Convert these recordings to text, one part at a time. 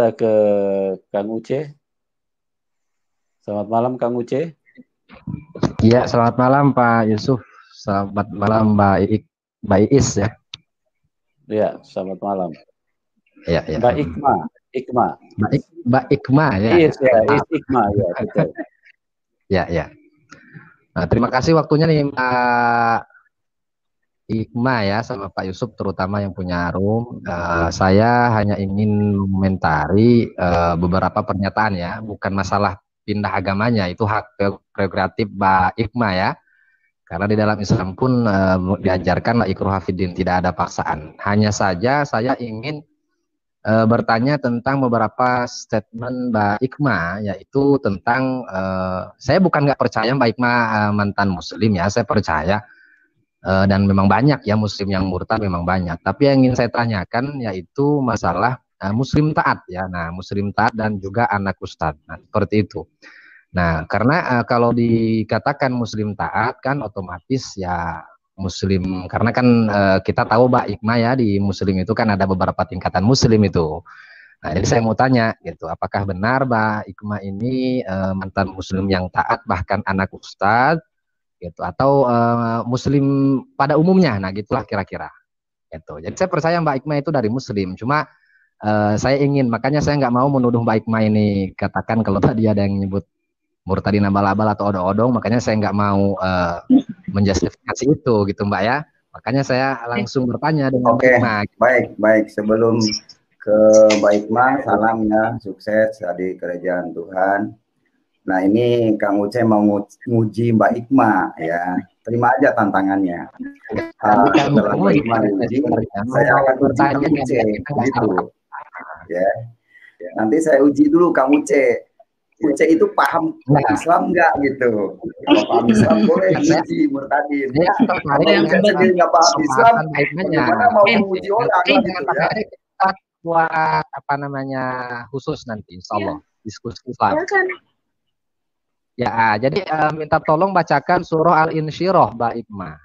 kita ke Kang Uce. Selamat malam Kang Uce. Iya, selamat malam Pak Yusuf. Selamat malam Mbak Iis ya. Iya, selamat malam. Iya, iya. Mbak Ikma. Mbak Ikma ya. Iis ya, Iis Ikma ya, betul. Ya, ya. Nah, terima kasih waktunya nih Mbak Ikma ya sama Pak Yusuf terutama yang punya room. Saya hanya ingin mengomentari beberapa pernyataan ya, bukan masalah pindah agamanya, itu hak prerogatif Mbak Ikma ya. Karena di dalam Islam pun diajarkan la ikraha fiddin, tidak ada paksaan. Hanya saja saya ingin bertanya tentang beberapa statement Mbak Ikma, yaitu tentang saya bukan nggak percaya Mbak Ikma mantan Muslim ya, saya percaya dan memang banyak ya Muslim yang murtad, memang banyak. Tapi yang ingin saya tanyakan yaitu masalah Muslim taat ya. Nah, Muslim taat dan juga anak ustadz. Nah, seperti itu. Nah, karena kalau dikatakan Muslim taat kan otomatis ya Muslim, karena kan kita tahu Mbak Ikma ya di Muslim itu kan ada beberapa tingkatan Muslim itu. Nah, jadi saya mau tanya gitu, apakah benar Mbak Ikma ini mantan Muslim yang taat bahkan anak ustadz gitu, atau Muslim pada umumnya? Nah, gitulah kira-kira. Gitu. Jadi saya percaya Mbak Ikma itu dari Muslim, cuma saya ingin, makanya saya nggak mau menuduh Mbak Ikma ini, katakan kalau tadi ada yang nyebut murtadin abal-abal atau odong-odong, makanya saya nggak mau menjustifikasi itu gitu Mbak ya. Makanya saya langsung bertanya dengan Mbak Ikma. Baik. Sebelum ke Mbak Ikma, salam ya, sukses di kerajaan Tuhan. Nah, ini Kang Uce mau nguji Mbak Ikma ya. Terima aja tantangannya. Setelah Mbak Ikma diuji, saya akan uji Kang Uce gitu. Ya. Nanti saya uji dulu Kang Uce. Uce itu paham Islam nggak gitu? Kalau paham Islam boleh diuji murtadin. Kalau Uce sendiri nggak paham Islam, bagaimana mau menguji orang gitu ya? Kita buat apa namanya khusus nanti, insya Allah diskusi Islam. Ya, jadi minta tolong bacakan surah Al-Insyirah, Mbak Ikma.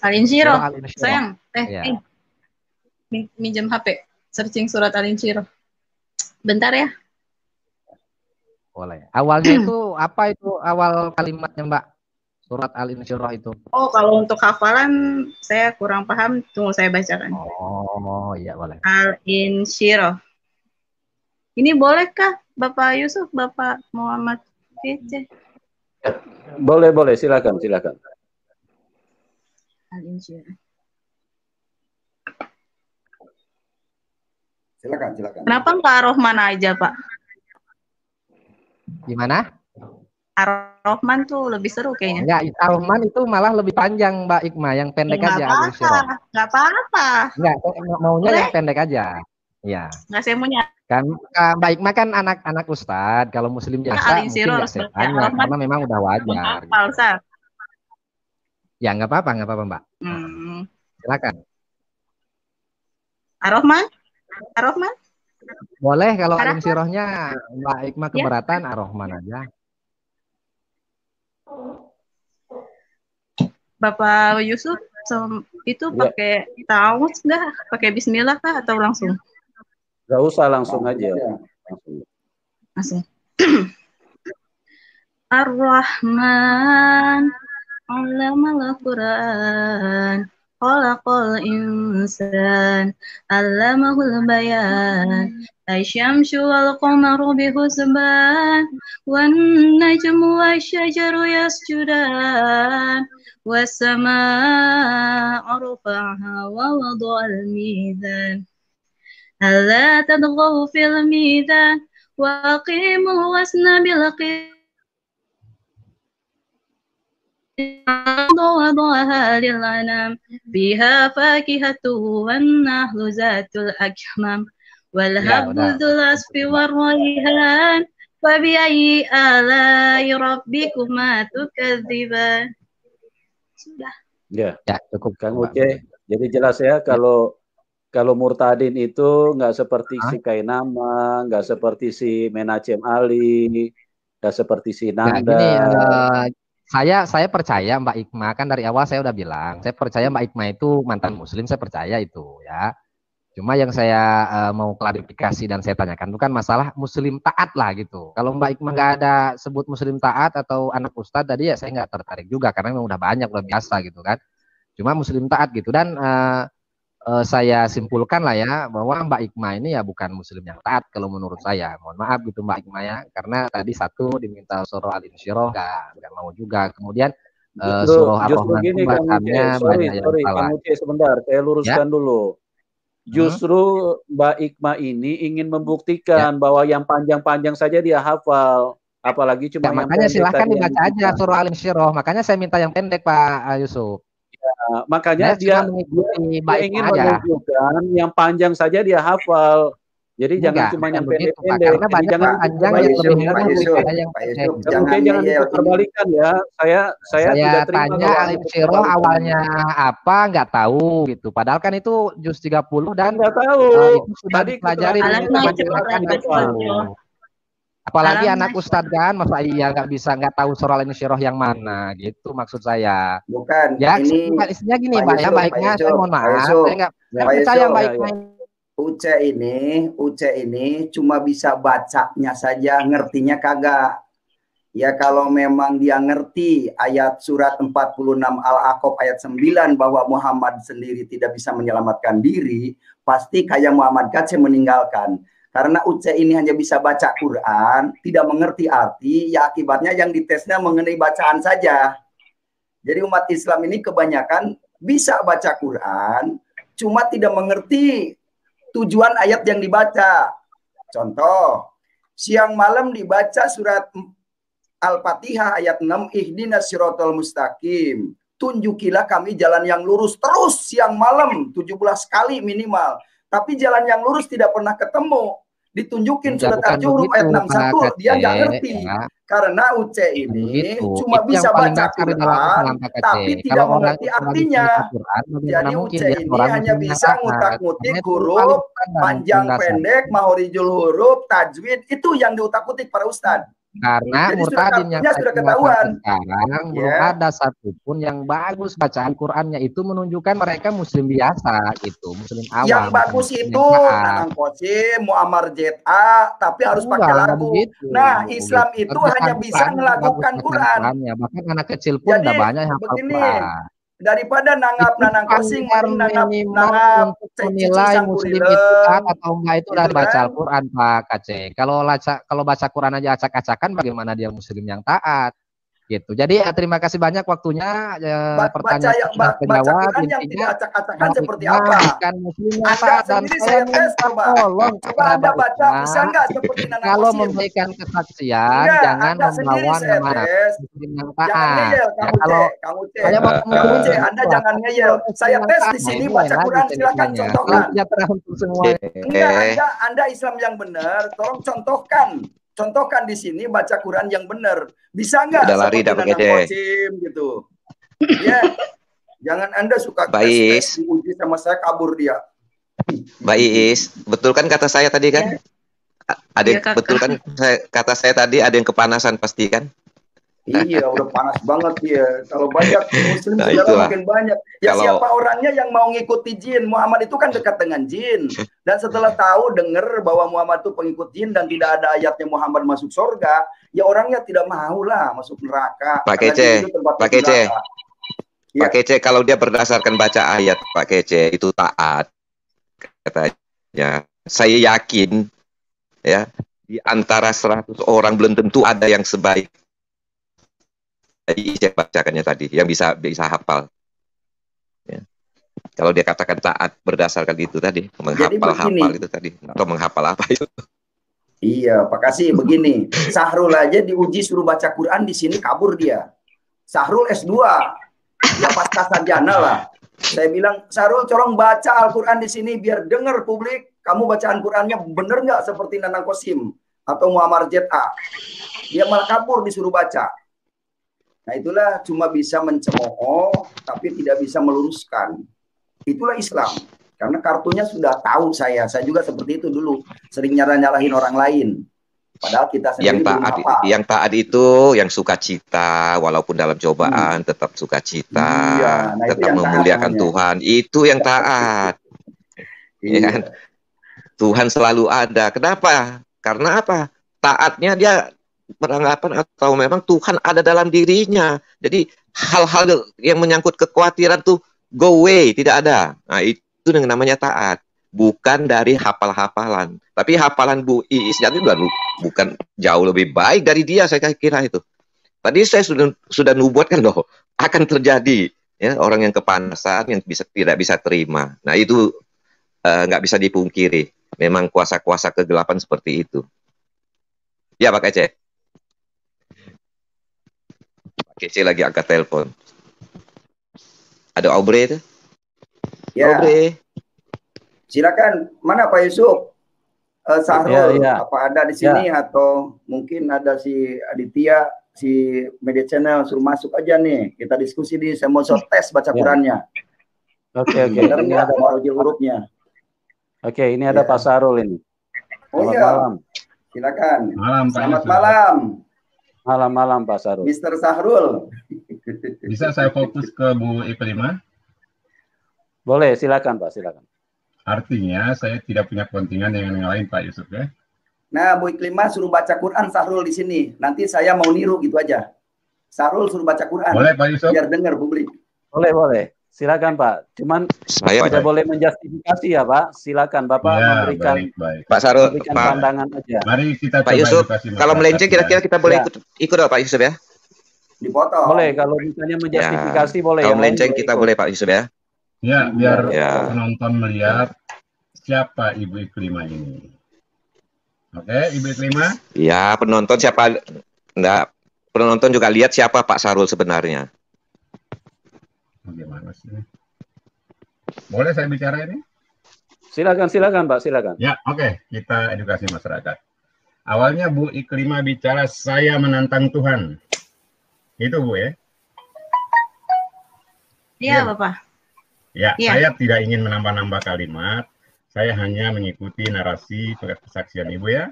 Al-Insyirah, sayang. Minjem HP, searching surat Al-Insyirah. Bentar ya. Boleh. Awalnya itu apa itu awal kalimatnya Mbak? Surat Al-Insyirah itu. Oh, kalau untuk hafalan saya kurang paham, tunggu saya bacakan. Oh, iya boleh. Al-Insyirah. Ini bolehkah Bapak Yusuf, Bapak Muhammad Kece? Boleh, silakan. Al-Insyirah. Silakan. Kenapa nggak Ar-Rahman aja, Pak? Gimana? Ar-Rahman tuh lebih seru kayaknya. Enggak, Ar-Rahman itu malah lebih panjang Mbak Ikma, yang pendek aja. Nggak apa-apa. Enggak, maunya yang pendek aja. Iya. Nggak, saya maunya. Kan Mbak Ikma kan anak Ustadz, kalau Muslim biasa mungkin nggak saya tanya, karena memang udah wajar. Gitu. Ya nggak apa-apa Mbak. Silakan. Ar-Rahman? Boleh, kalau Al-Insyirahnya Mbak Ikma keberatan, Ar-Rahman aja. Bapak Yusuf itu pakai ta'awudz nggak? Pakai bismillah kah atau langsung? Nggak usah, langsung aja. Langsung. Ar-Rahman 'allamal Qur'an. Khalaqal insan, 'allamahul bayan, asy-syamsu wal qamaru bihusban, wan najmu wasy-syajaru yasjudan, was samaa'a rafa'aha wa wada'al mizan, alla tadghaw fil mizan, wa aqimul wazna bil qist وضعها للأنام فيها فاكهة والنخل ذات الأكمام والهب ذو العصف والريحان فبأي آلاء ربكما تكذبان. Sudah. Ya, cukup Kang Uce. Jadi jelas ya, kalau murtadin itu nggak seperti si Kainama, nggak seperti si Menachem Ali, nggak seperti si Nanda. Saya percaya Mbak Ikma, kan dari awal saya udah bilang, saya percaya Mbak Ikma itu mantan Muslim, saya percaya itu ya. Cuma yang saya mau klarifikasi dan saya tanyakan bukan masalah muslim taat lah gitu. Kalau Mbak Ikma nggak ada sebut muslim taat atau anak ustadz tadi ya saya nggak tertarik juga karena memang udah banyak udah biasa gitu kan. Cuma muslim taat gitu dan saya simpulkan lah ya bahwa Mbak Ikma ini ya bukan muslim yang taat kalau menurut saya. Mohon maaf gitu Mbak Ikma ya karena tadi satu diminta surah Al-Insyirah nggak mau juga. Kemudian surah Ar-Rahman itu bacaannya banyak yang salah. Sebentar, saya luruskan dulu. Justru Mbak Ikma ini ingin membuktikan bahwa yang panjang-panjang saja dia hafal, apalagi cuma yang makanya silahkan dibaca aja surah Al-Insyirah. Makanya saya minta yang pendek Pak Yusuf. Ya, makanya dia ingin menunjukkan yang panjang saja dia hafal. Jadi jangan cuma yang pendek-pendek. Karena banyak jangan panjang yang lebih jangan diterbalikan ya. Saya tidak terima tanya Al-Insyirah awalnya apa nggak tahu gitu. Padahal kan itu juz 30 dan nggak tahu. Itu sudah dipelajari apalagi anak ustadz kan, masa iya nggak tahu surah Al-Insyirah yang mana gitu maksud saya. Bukan. Ya isinya gini Pak ya, baiknya saya mohon maaf, saya nggak percaya baiknya. Uce ini cuma bisa bacanya saja, ngertinya kagak. Ya kalau memang dia ngerti ayat surat 46 Al-Aqab ayat 9 bahwa Muhammad sendiri tidak bisa menyelamatkan diri, pasti kayak Muhammad Kacem meninggalkan. Karena Uce ini hanya bisa baca Quran, tidak mengerti arti, ya akibatnya yang ditesnya mengenai bacaan saja. Jadi umat Islam ini kebanyakan bisa baca Quran, cuma tidak mengerti tujuan ayat yang dibaca. Contoh, siang malam dibaca surat Al-Fatihah ayat 6, ihdinas siratal mustaqim. Tunjukilah kami jalan yang lurus terus siang malam 17 kali minimal. Tapi jalan yang lurus tidak pernah ketemu. Ditunjukin surat Al-Jurum ayat 61, dia nggak ngerti. Ya. Karena Uce ini cuma bisa baca Quran, tapi tidak mengerti artinya. Jadi Uce ini hanya bisa ngutak-ngutik huruf, panjang pendek, mahorijul huruf, tajwid, itu yang diutak-utik para ustadz. Karena murtadin yang sudah ketahuan sekarang belum ada satupun yang bagus bacaan Qurannya, itu menunjukkan mereka muslim biasa gitu, muslim awam. Yang bagus itu Nanang Qasim, Muammar ZA, tapi harus pakai lagu. Nah, Islam itu hanya bisa melakukan Quran. Bahkan anak kecil pun udah banyak yang hafal Quran. Daripada nanggap Nanang Qasim, nanggap menilai muslim itu taat atau enggak itu dari baca Al-Quran Pak Kaceng. Kalau baca Quran aja acak-acakan, bagaimana dia muslim yang taat gitu. Jadi terima kasih banyak waktunya. Pertanyaan baca Quran yang tidak acak-acakan seperti apa? Kan muslim yang taat dan saya tolong Anda baca bisa enggak seperti Nanang Qasim? Kalau memberikan kesaksian jangan membawa nama muslim yang taat. Kalau saya mau Anda jangan ngeyel. Saya tes di sini baca Quran, silakan contohkan. Untuk semua. Enggak, Anda Islam yang benar, tolong contohkan di sini baca Quran yang benar. Bisa nggak? Udah lari dapat gede. Gitu. Ya, jangan Anda suka tes diuji sama saya kabur dia. Mbak Iis, betul kan kata saya tadi kan? Betul kan kata saya tadi ada yang kepanasan pasti kan? Iya, udah panas banget ya. Kalau banyak muslim sekarang makin banyak. Ya siapa orangnya yang mau ngikuti jin? Muhammad itu kan dekat dengan jin. Dan setelah tahu, dengar bahwa Muhammad itu pengikut jin dan tidak ada ayatnya Muhammad masuk surga, ya orangnya tidak mau lah masuk neraka. Pak Kece, kalau dia berdasarkan baca ayat Pak Kece itu taat katanya. Saya yakin ya di antara 100 orang belum tentu ada yang sebaik saya bacakannya tadi, yang bisa hafal. Ya. Kalau dia katakan taat berdasarkan itu tadi, menghafal itu tadi, atau menghafal apa itu? Iya, Pak Kasih begini. Sahrul aja diuji suruh baca Quran, di sini kabur dia. Sahrul S2, ya pasca sarjana lah. Saya bilang, Sahrul, tolong baca Al-Quran di sini biar dengar publik. Kamu bacaan Qurannya bener nggak seperti Nanang Qasim atau Muammar ZA? Dia malah kabur disuruh baca. Nah itulah cuma bisa mencemooh tapi tidak bisa meluruskan. Itulah Islam. Karena kartunya sudah tahu saya juga seperti itu dulu. Sering nyalahin orang lain. Padahal kita sendiri yang taat itu yang sukacita, walaupun dalam cobaan tetap sukacita, tetap memuliakan Tuhan. Itu yang taat. ya kan? Tuhan selalu ada. Kenapa? Karena apa? Taatnya dia beranggapan atau memang Tuhan ada dalam dirinya. Jadi hal-hal yang menyangkut kekhawatiran tuh go away, tidak ada. Nah, itu yang namanya taat. Bukan dari hafal-hafalan. Tapi hafalan Bu Iis jadi bukan jauh lebih baik dari dia, saya kira itu. Tadi saya sudah nubuatkan loh, akan terjadi ya orang yang kepanasan yang tidak bisa terima. Nah, itu nggak bisa dipungkiri. Memang kuasa-kuasa kegelapan seperti itu. Ya, Pak Kece. Pak Kece lagi angkat telepon. Ada Aubrey itu? Ya. Aubrey. Silakan. Mana Pak Yusuf? Sahrul, Ya. apa ada di sini atau mungkin ada si Aditya, si Media Channel, suruh masuk aja nih. Kita diskusi di saya mau tes baca Qurannya. Oke. Benar Ini nggak ada mau hurufnya? Oke, ini ada Pak Sarul ini. Selamat malam. Silakan. Malam, Pak Selamat Yusuf. malam. Malam Pak Sarul. Mr. Sahrul. Bisa saya fokus ke Bu Iklima? Boleh, silakan Pak, silakan. Artinya saya tidak punya kepentingan dengan yang lain, Pak Yusuf ya. Nah, Bu Iklima suruh baca Quran Sahrul di sini. Nanti saya mau niru gitu aja. Sahrul suruh baca Quran. Boleh Pak Yusuf? Biar dengar publik. Boleh. Silakan Pak. Cuman Saya tidak boleh menjustifikasi ya Pak. Silakan Bapak Ya, memberikan baik. Pak Sarul, memberikan Pak, pandangan aja. Mari kita Pak coba Yusuf, edukasi kalau masyarakat, melenceng kira-kira kita boleh Ya. ikut Pak Yusuf ya? Dipotong. Boleh, kalau misalnya menjustifikasi boleh. Kalau yang lain melenceng boleh kita ikut. boleh Pak Yusuf ya? Ya, biar Ya. penonton melihat siapa Ibu Iklima ini. Oke, Ibu Iklima? Ya, penonton siapa? Enggak, penonton juga lihat siapa Pak Sarul sebenarnya. Bagaimana sih? Boleh saya bicara ini? Silakan Pak, silakan. Ya, oke. Kita edukasi masyarakat. Awalnya Bu Iklima bicara saya menantang Tuhan. Itu Bu ya? Iya, Bapak. Ya, Iya. saya tidak ingin menambah-nambah kalimat. Saya hanya mengikuti narasi kesaksian Ibu ya.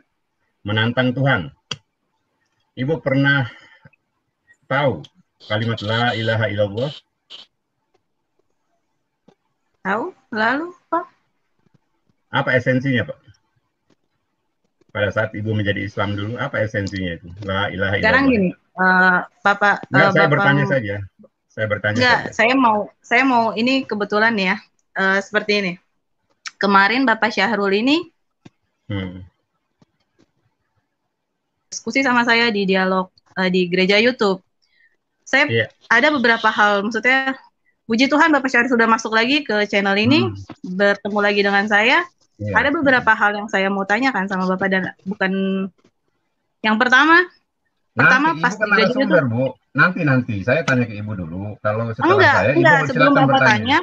Menantang Tuhan. Ibu pernah tahu kalimat la ilaha illallah? Tahu? Lalu, Pak? Apa esensinya, Pak? Pada saat Ibu menjadi Islam dulu, apa esensinya itu? La ilaha illallah. Sekarang gini, Bapak, Enggak, saya Bapak, bertanya saja. Saya bertanya enggak, saja. saya mau ini kebetulan ya, seperti ini. Kemarin Bapak Syahrul ini diskusi sama saya di dialog di gereja YouTube. Saya ada beberapa hal, maksudnya puji Tuhan Bapak Syahrul sudah masuk lagi ke channel ini, bertemu lagi dengan saya. Ada beberapa hal yang saya mau tanyakan sama Bapak dan bukan yang pertama. Pertama pas di gereja YouTube. Bu. Nanti saya tanya ke Ibu dulu. Kalau setelah enggak, sebelum Bapak bertanya.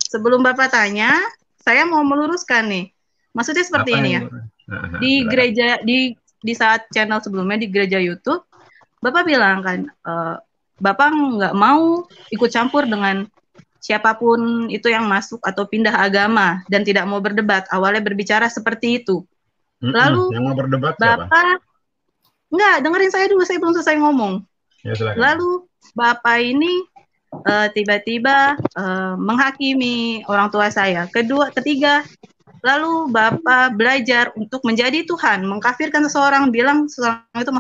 Sebelum Bapak tanya, saya mau meluruskan nih. Maksudnya seperti ini ya. Di gereja di saat channel sebelumnya di gereja YouTube, Bapak bilang kan, Bapak nggak mau ikut campur dengan siapapun itu yang masuk atau pindah agama dan tidak mau berdebat. Awalnya berbicara seperti itu. Lalu yang mau berdebat Bapak siapa? Enggak, dengerin saya dulu, saya belum selesai ngomong. Ya, lalu Bapak ini tiba-tiba menghakimi orang tua saya. Ketiga, lalu Bapak belajar untuk menjadi Tuhan, mengkafirkan seseorang, bilang seseorang itu.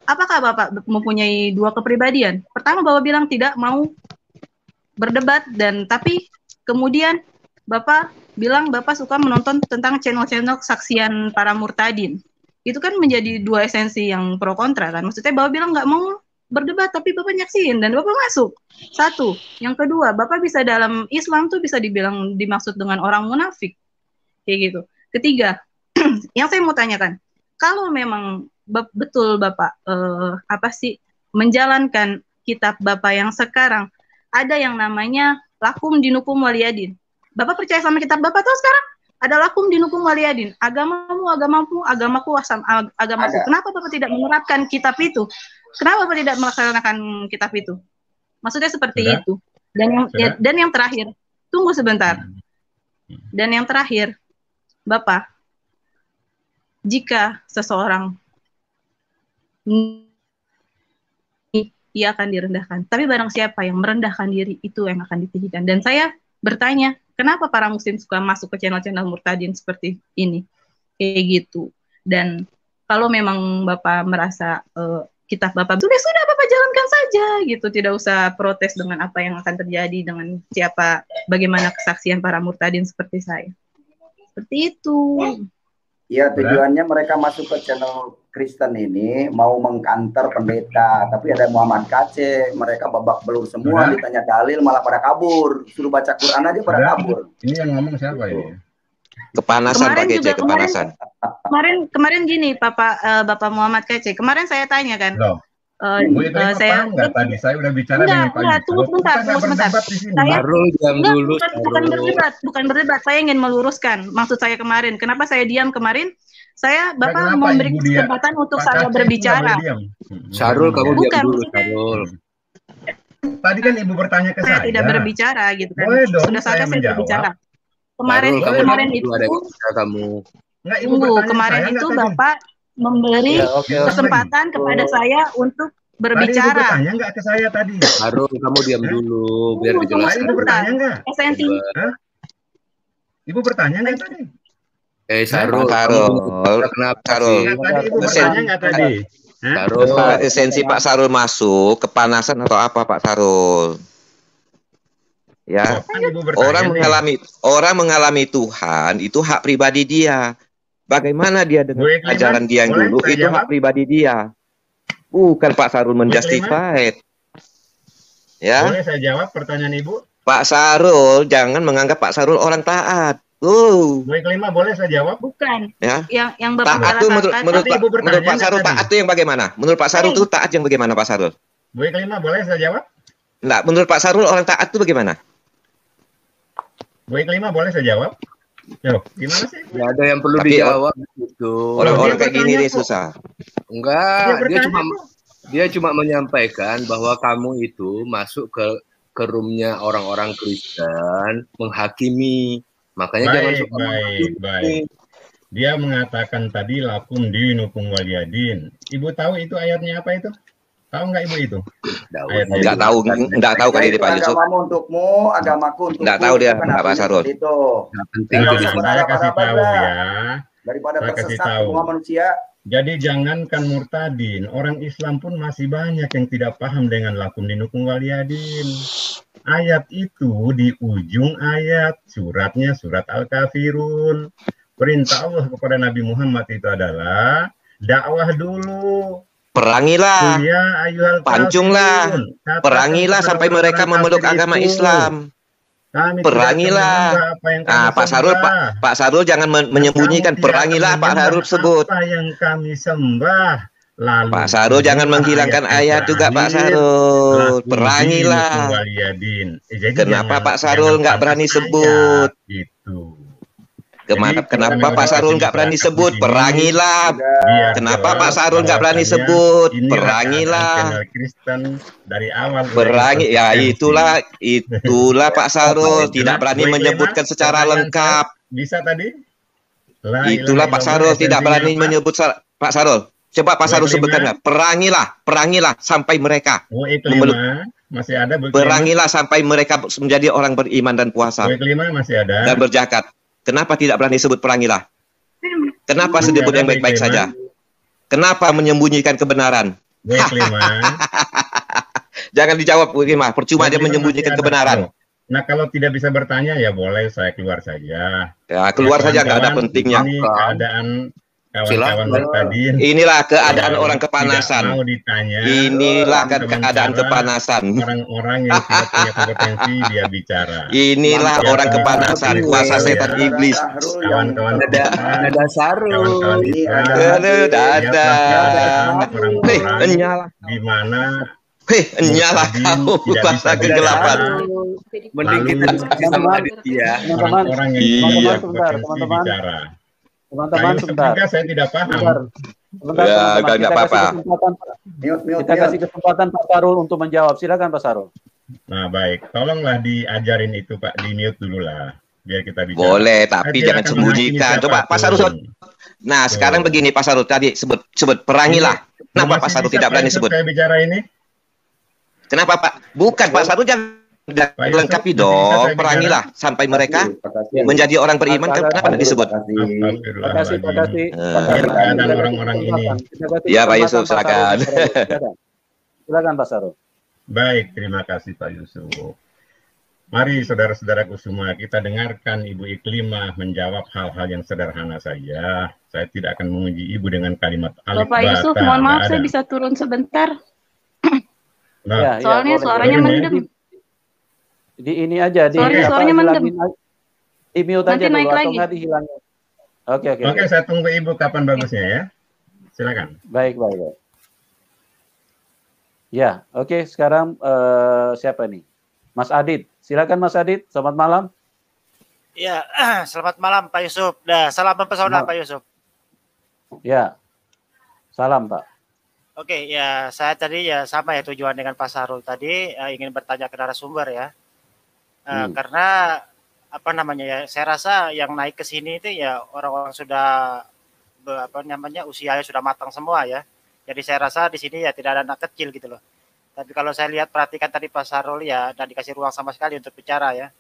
Apakah Bapak mempunyai dua kepribadian? Pertama, Bapak bilang tidak mau berdebat, tapi kemudian Bapak bilang Bapak suka menonton tentang channel-channel kesaksian para murtadin. Itu kan menjadi dua esensi yang pro kontra kan. Maksudnya Bapak bilang nggak mau berdebat, tapi Bapak nyaksiin dan Bapak masuk. Satu. Yang kedua, Bapak bisa dalam Islam tuh bisa dibilang dimaksud dengan orang munafik. Kayak gitu. Ketiga, yang saya mau tanyakan, kalau memang betul Bapak menjalankan kitab Bapak yang sekarang, ada yang namanya lakum dinukum waliyadin. Bapak percaya sama kitab Bapak tuh sekarang? Ada lakum dinukum waliyadin. Agamamu, agamaku, agamaku. Kenapa Bapak tidak menerapkan kitab itu? Kenapa Bapak tidak melaksanakan kitab itu? Maksudnya seperti itu. Dan yang terakhir, tunggu sebentar. Dan yang terakhir, Bapak, jika seseorang ia akan direndahkan. Tapi barang siapa yang merendahkan diri, itu yang akan ditinggikan. Dan saya bertanya, kenapa para muslim suka masuk ke channel-channel murtadin seperti ini? Kayak gitu. Dan kalau memang Bapak merasa kitab Bapak, sudah Bapak jalankan saja gitu. Tidak usah protes dengan apa yang akan terjadi, dengan siapa, bagaimana kesaksian para murtadin seperti saya. Seperti itu. Iya, tujuannya mereka masuk ke channel Kristen ini mau mengkanter pendeta, tapi ada Muhammad KC, mereka babak belur semua, ditanya dalil malah pada kabur, suruh baca Quran aja pada kabur. Ini yang ngomong siapa ini? Kepanasan Pak Kece, kepanasan. Kemarin gini, Bapak Muhammad KC, kemarin saya tanya kan. Saya nggak tadi saya udah bicara dengan Pak. Tunggu sebentar. Saya bukan berdebat. Saya ingin meluruskan maksud saya kemarin. Kenapa saya diam kemarin? Bapak memberi kesempatan untuk saya berbicara. Sarul, kamu diam dulu, Sarul. Tadi kan Ibu bertanya ke saya. Saya tidak berbicara gitu kan. Boleh dong, sudah saya berbicara. Kemarin itu kemarin itu Bapak memberi kesempatan kepada saya untuk berbicara. Tadi Ibu bertanya nggak ke saya tadi? Sarul, kamu diam dulu biar dijelaskan. Ibu bertanya nggak? Esensi. Ibu bertanya nggak tadi? Sarul. Kenapa? Tadi Ibu bertanya nggak tadi? Sarul, esensi Pak Sarul masuk kepanasan atau apa Pak Sarul? Ya, orang mengalami Tuhan itu hak pribadi dia. Bagaimana dia dengan ajaran dia yang dulu itu hak pribadi dia. Bukan Pak Sarul menjustified. Ya. Boleh saya jawab pertanyaan Ibu? Pak Sarul jangan menganggap Pak Sarul orang taat. Baik, kelima boleh saya jawab? Bukan. Ya. Yang Bapak taat itu menurut Pak Sarul taat itu yang bagaimana? Menurut Pak Sarul itu taat yang bagaimana Pak Sarul? Baik, kelima boleh saya jawab? Enggak, menurut Pak Sarul orang taat itu bagaimana? Baik, kelima boleh saya jawab? Yo, gimana sih? Nggak ada yang perlu dijawab itu. Orang-orang kayak gini deh susah. Enggak, dia cuma menyampaikan bahwa kamu itu masuk ke roomnya orang-orang Kristen menghakimi. Makanya jangan suka baik. Dia mengatakan tadi lakum dinukum waliyadin. Ibu tahu itu ayatnya apa itu? Tahu nggak Ibu itu? Nggak tahu kali ini Pak Yusuf. Agamamu untukmu, agamaku untukmu. Nggak tahu dia Pak Sarul. Itu. Saya kasih tahu ya. Daripada tersesat semua manusia. Jadi jangankan murtadin, orang Islam pun masih banyak yang tidak paham dengan lakum dinukum waliyadin. Ayat itu di ujung ayat, suratnya surat Al-Kafirun. Perintah Allah kepada Nabi Muhammad itu adalah dakwah dulu. Perangilah, pancunglah, perangilah sampai mereka memeluk agama Islam. Perangilah. Nah, Pak Sarul jangan menyembunyikan, perangilah Pak Sarul sebut. Apa yang kami sembah. Lalu Pak Sarul jangan menghilangkan ayat juga Pak Sarul. Perangilah. Kenapa Pak Sarul nggak berani sebut? Itu. Kenapa Pak Sarul nggak berani sebut? Perangilah. Kenapa Pak Sarul nggak berani sebut? Perangilah. Kristen dari awal. Perangi. Ya itulah Pak Sarul tidak berani menyebutkan secara lengkap. Bisa tadi? Itulah Pak Sarul tidak berani menyebut Pak Sarul. Coba Pak Sarul sebutkan nggak? Perangilah sampai mereka memeluk. Masih ada. Perangilah sampai mereka menjadi orang beriman dan puasa. Masih ada. Dan berzakat. Kenapa tidak berani sebut perangilah? Kenapa sebut yang baik-baik saja? Kenapa menyembunyikan kebenaran? Jangan dijawab, Wikimah. Percuma dia menyembunyikan kebenaran. Nah, kalau tidak bisa bertanya, ya boleh saya keluar saja. Ya, keluar saja, nggak ada pentingnya. Ini keadaan kawan-kawan murtadin. Inilah keadaan orang kepanasan. Mau ditanya. Inilah keadaan kepanasan. Orang-orang yang tidak punya kompetensi dia bicara. Inilah orang kepanasan, kuasa setan iblis. Kawan-kawan ada Sarul. Nyala. Di mana nyala kamu kuasa kegelapan. Mending kita diskusi sama Aditya. Orang yang berkompetensi bicara. Teman-teman, sebentar. Saya tidak paham. Sebentar, nggak apa-apa. Kita kasih kesempatan Pak Sarul untuk menjawab. Silakan Pak Sarul. Nah, baik. Tolonglah diajarin itu Pak, di-mute dulu lah. Biar kita bicara. Boleh, tapi jangan sembunyikan. Coba Pak Sarul. Nah, sekarang begini Pak Sarul tadi sebut perangilah. Kenapa Pak Sarul tidak berani sebut? Saya bicara ini. Kenapa Pak? Bukan Pak Sarul jangan lengkapi dong. Perangilah sampai mereka menjadi orang beriman. Kenapa tidak disebut? Terima kasih. Keadaan orang-orang ini. Ya Pak Yusuf, silakan. Silakan Pak Sarul. Baik, terima kasih Pak Yusuf. Mari saudara-saudaraku semua, kita dengarkan Ibu Iklimah menjawab hal-hal yang sederhana saja. Saya tidak akan menguji Ibu dengan kalimat alif Bapak Yusuf, bata, mohon maaf nggak saya ada. bisa turun sebentar. Nah, Soalnya boleh. suaranya Boleh, mendem. Di ini aja di Suaranya mendem. Di mute Nanti aja dulu naik atau lagi. enggak dihilangin. Oke. Oke, saya tunggu Ibu kapan bagusnya ya. Silakan. Baik. Ya, oke. Sekarang siapa nih? Mas Adit. Silakan Mas Adit. Selamat malam. Ya, selamat malam Pak Yusuf. Dah, salam mempesona Malam. Pak Yusuf. Ya. Salam, Pak. Oke, ya saya tadi ya sama ya tujuan dengan Pak Sarul tadi ingin bertanya ke narasumber ya. Karena apa namanya ya, saya rasa yang naik ke sini itu ya orang-orang sudah usianya sudah matang semua ya. Jadi saya rasa di sini ya tidak ada anak kecil gitu loh. Tapi kalau saya lihat perhatikan tadi Pak Sarul ya, dan dikasih ruang sama sekali untuk bicara ya.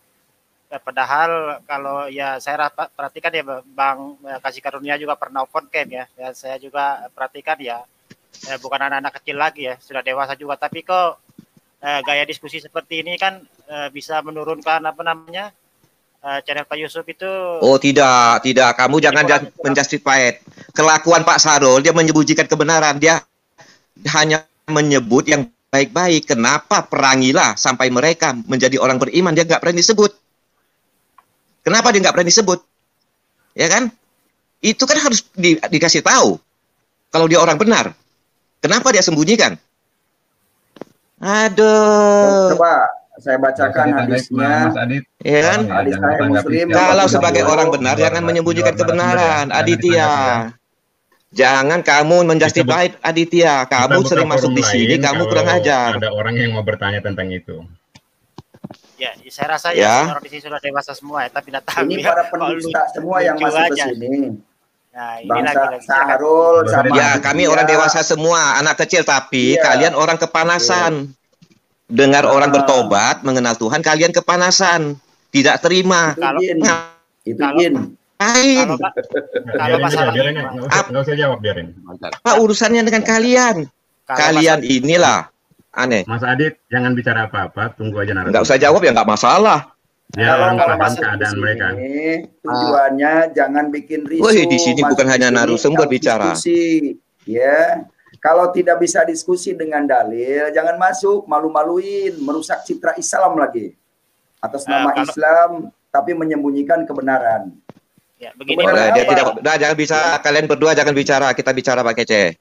Padahal kalau ya saya perhatikan ya Bang Kasih Karunia juga pernah open camp ya. Ya saya juga perhatikan ya bukan anak-anak kecil lagi ya, sudah dewasa juga. Tapi kok gaya diskusi seperti ini kan bisa menurunkan apa namanya channel Pak Yusuf itu. Oh tidak. Kamu jangan menjustify kelakuan Pak Sarul. Dia menyembunyikan kebenaran. Dia hanya menyebut yang baik-baik. Kenapa perangilah sampai mereka menjadi orang beriman? Dia nggak berani sebut. Kenapa dia nggak berani sebut? Ya kan? Itu kan harus dikasih tahu. Kalau dia orang benar. Kenapa dia sembunyikan? Aduh. Coba saya bacakan hadisnya. Mas Adit. Ya kan? Hadis Sahih Muslim. Kalau sebagai orang benar, jangan menyembunyikan kebenaran, Aditya. Jangan kamu menjustify Aditya. Kamu sering masuk di sini, kamu kurang ajar. Ada orang yang mau bertanya tentang itu. Ya, saya rasa ya orang di sini sudah dewasa semua ya, tapi tidak tahu Ini ya, para pendusta semua yang masuk ke sini. Nah, ini Bang lagi. Sarul sama Ya, kami orang dewasa semua, anak kecil, tapi kalian orang kepanasan. Dengar orang bertobat, mengenal Tuhan, kalian kepanasan. Tidak terima. Itu Jin. Kalau Mas biarin, nggak usah jawab, biarin. Apa urusannya dengan kalian? Kalian inilah aneh. Mas Adit, jangan bicara apa-apa, tunggu aja narasumber. Nggak usah jawab ya, nggak masalah. Ya, Kalau paham masuk keadaan ke mereka. sini, tujuannya jangan bikin risau. Wih, di sini bukan masuk hanya ke sini narasumber harus bicara. Diskusi, ya. Kalau tidak bisa diskusi dengan dalil, jangan masuk, malu-maluin, merusak citra Islam lagi. Atas nama Islam, tapi menyembunyikan kebenaran. Ya, begini. Dia tidak, jangan bisa, kalian berdua jangan bicara, kita bicara Pak Kece.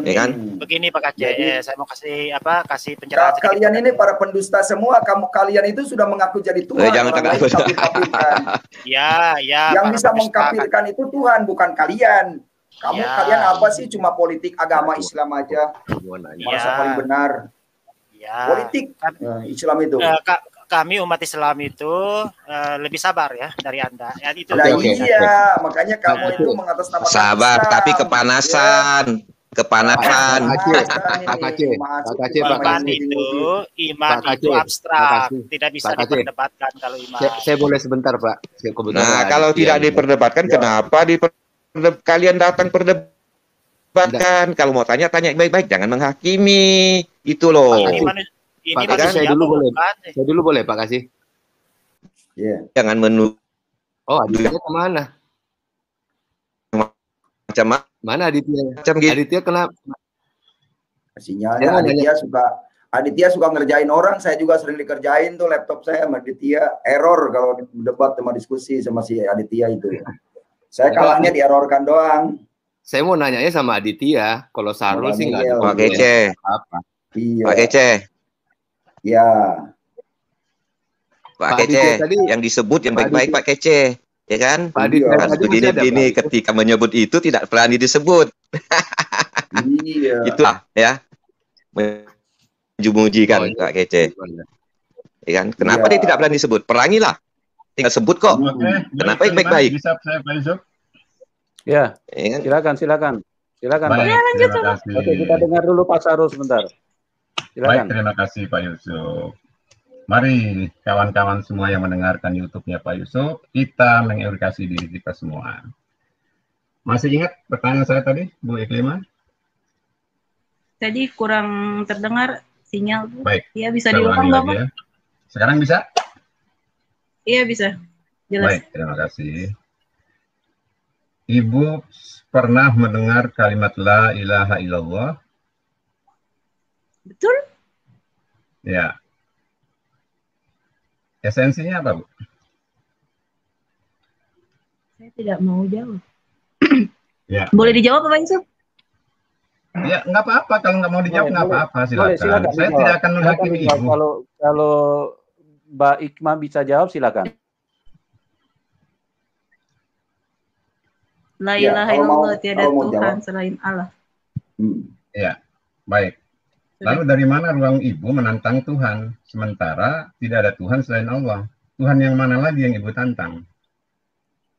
Ya kan? Begini Pak Kece, saya mau kasih pencerahan sedikit. Kalian ini para pendusta semua, kalian itu sudah mengaku jadi Tuhan. Jangan orang lain kafir-kafirkan. Ya. Yang bisa mengkafirkan itu Tuhan, bukan kalian. Kalian apa sih? Cuma politik agama Islam aja. Merasa paling benar. Ya. Politik Islam itu. Kami umat Islam itu lebih sabar ya dari Anda. Ya, itu. Iya, makanya kamu itu mengatasnamakan sabar, Islam. tapi kepanasan. Kepanasan. Iman itu abstrak, tidak bisa diperdebatkan kalau iman. Saya boleh sebentar, Pak. Nah, kalau tidak diperdebatkan, kenapa kalian datang perdebatkan? Kalau mau tanya baik-baik, jangan menghakimi. Itu loh. Pak Kasih, saya dulu boleh Pak Kasih. Jangan menuduh. Oh, Aditya kemana? Macam mana Aditya? Macam gitu. Aditya kenapa? Sinyalnya Aditya suka ngerjain orang. Saya juga sering dikerjain tuh laptop saya sama Aditya. Error kalau debat sama diskusi sama si Aditya itu. Saya kalahnya dierorkan doang. Saya mau nanyanya sama Aditya. Kalau Sarul sih nggak ada. Pak Kece. Iya. Pak Kece. Ya. Pak Kece, yang disebut yang baik-baik Pak Kece, ya kan? Begini ketika menyebut itu tidak berani disebut. Iya. Itulah ya, menjumujikan Pak Kece. Ya kan? Kenapa dia tidak berani disebut? Perangilah, tinggal sebut kok. Kenapa yang baik-baik? Bisa saya Pak Yusuf? Ya, silakan Pak. Ya, lanjut. Oke, kita dengar dulu Pak Sarul sebentar. Baik, terima kasih Pak Yusuf. Mari kawan-kawan semua yang mendengarkan YouTube-nya Pak Yusuf, kita mengedukasi diri kita semua. Masih ingat pertanyaan saya tadi, Bu Iklima? Tadi kurang terdengar sinyal. Baik. Iya, bisa diulang Bapak? Ya. Sekarang bisa? Iya, bisa. Jelas. Baik, terima kasih. Ibu pernah mendengar kalimat la ilaha illallah? Betul? Ya. Esensinya apa, Bu? Saya tidak mau jawab. Ya. Boleh dijawab, Pak Yusuf? Ya, nggak apa-apa. Kalau nggak mau dijawab, nggak apa-apa. Silakan. Saya tidak akan menghakimi Ibu. Kalau Mbak Ikma bisa jawab, silakan. La ilaha illallah, tiada Tuhan selain Allah. Ya, baik. Lalu dari mana ruang Ibu menantang Tuhan? Sementara tidak ada Tuhan selain Allah. Tuhan yang mana lagi yang Ibu tantang?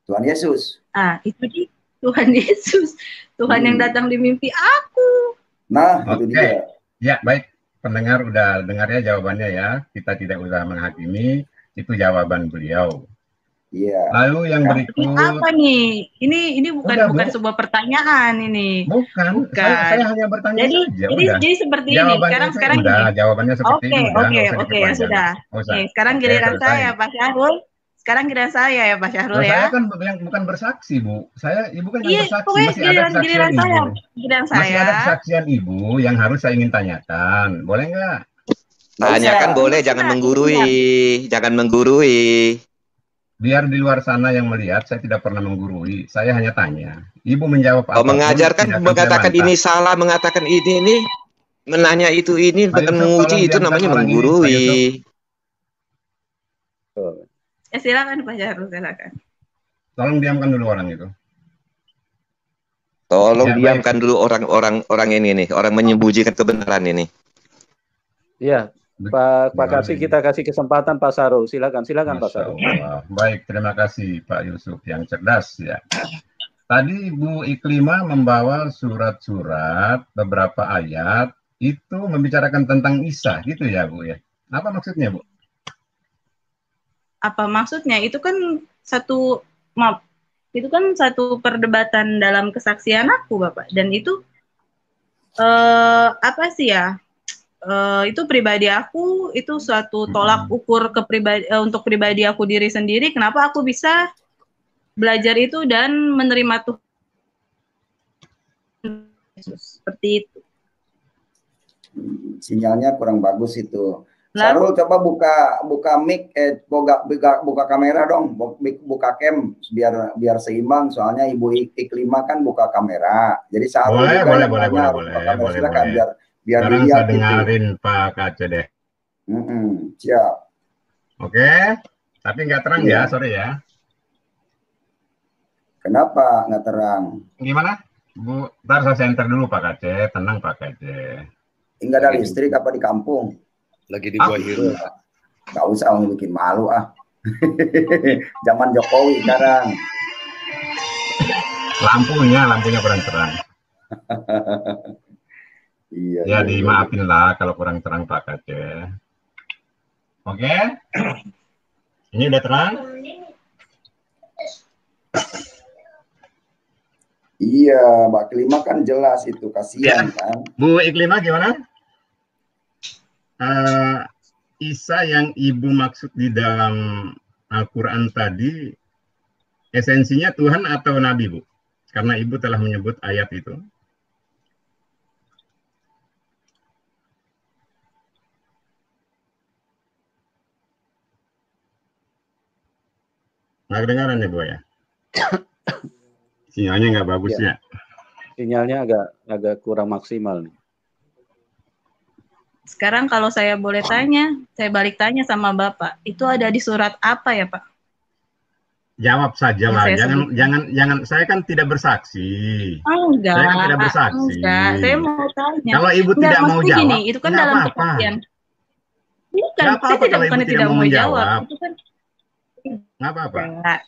Tuhan Yesus. Itu dia. Tuhan Yesus. Tuhan yang datang di mimpi aku. Nah, itu dia. Ya, baik. Pendengar udah dengar ya jawabannya ya. Kita tidak usah menghakimi. Itu jawaban beliau. Iya. Lalu yang berikut. Ini apa nih? Ini bukan sebuah pertanyaan ini. Bukan. Saya hanya bertanya saja. Jadi seperti ini. Sekarang udah, jawabannya seperti ini. Oke, ya sudah. Oke, sekarang giliran saya, Pak Syahrul. Sekarang giliran saya ya, Pak Syahrul ya. Saya kan bukan bersaksi, Bu. Ibu kan yang bersaksi. Masih ada giliran saya. Masih ada kesaksian Ibu yang harus saya ingin tanyakan. Boleh nggak? Tanyakan boleh, jangan menggurui. Jangan menggurui. Biar di luar sana yang melihat, saya tidak pernah menggurui. Saya hanya tanya. Ibu menjawab apa? Mengajarkan, mengatakan ini salah, mengatakan ini, menanya itu ini, bukan menguji, itu namanya menggurui. Silakan Pak Syahrul, silakan. Tolong diamkan dulu orang itu. Tolong diamkan dulu orang ini nih, orang menyembunyikan kebenaran ini. Iya. Pak kasih, kita kasih kesempatan Pak Syahrul. Silakan Pak Syahrul. Baik, terima kasih Pak Yusuf yang cerdas ya. Tadi Bu Iklima membawa surat-surat beberapa ayat itu membicarakan tentang Isa gitu ya Bu ya. Apa maksudnya Bu? Apa maksudnya? Itu kan satu perdebatan dalam kesaksian aku Bapak, dan itu apa sih ya? Itu pribadi aku, itu suatu tolak ukur untuk pribadi aku diri sendiri. Kenapa aku bisa belajar itu dan menerima Tuhan Yesus seperti itu. Sinyalnya kurang bagus itu. Syahrul, coba buka mic, buka kamera dong, buka cam biar seimbang. Soalnya Ibu Iklima kan buka kamera. Jadi Syahrul boleh. Silakan biar sekarang dilihat saya dengarin gitu. Pak Kace deh. Siap. Oke, tapi nggak terang ya, sorry ya. Kenapa nggak terang? Gimana? Bu, ntar saya center dulu Pak Kace, tenang Pak Kace. Enggak ada listrik apa di kampung? Lagi dibuat hero. Nggak usah bikin malu Zaman Jokowi sekarang. Lampunya kurang terang. Iya. Ya dimaafin lah kalau kurang terang Pak Kace. Oke. Ini udah terang? Iya, Mbak Iklima kan jelas itu, kasihan kan. Bu Iklima gimana? Isa yang Ibu maksud di dalam Al-Quran tadi, esensinya Tuhan atau Nabi, Bu? Karena Ibu telah menyebut ayat itu. Nggak kedengaran ya Bu ya? Sinyalnya nggak bagus ya? Sinyalnya agak kurang maksimal nih. Sekarang kalau saya boleh tanya, saya balik tanya sama Bapak, itu ada di surat apa ya Pak? Jawab saja lah, jangan. Saya kan tidak bersaksi. Enggak. Saya kan tidak bersaksi. Enggak, saya mau tanya. Kalau Ibu tidak mau jawab, gini, itu kan dalam kesaksian. Bukan, saya tidak mau jawab. Itu kan nggak apa-apa.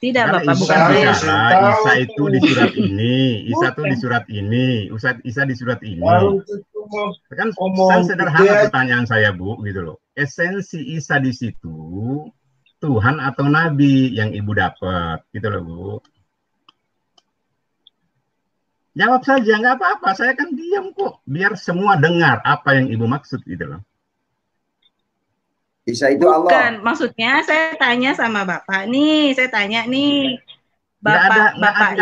Tidak Bapak, bukan Isa itu di surat ini, Isa itu di surat ini, Isa di surat ini. Kan sederhana pertanyaan saya, Bu, gitu loh. Esensi Isa di situ Tuhan atau Nabi yang Ibu dapat, gitu loh, Bu. Jawab saja, nggak apa-apa. Saya kan diam kok, biar semua dengar apa yang Ibu maksud, gitu loh. Isa itu Bukan, Allah. maksudnya saya tanya sama Bapak nih, saya tanya nih, Bapak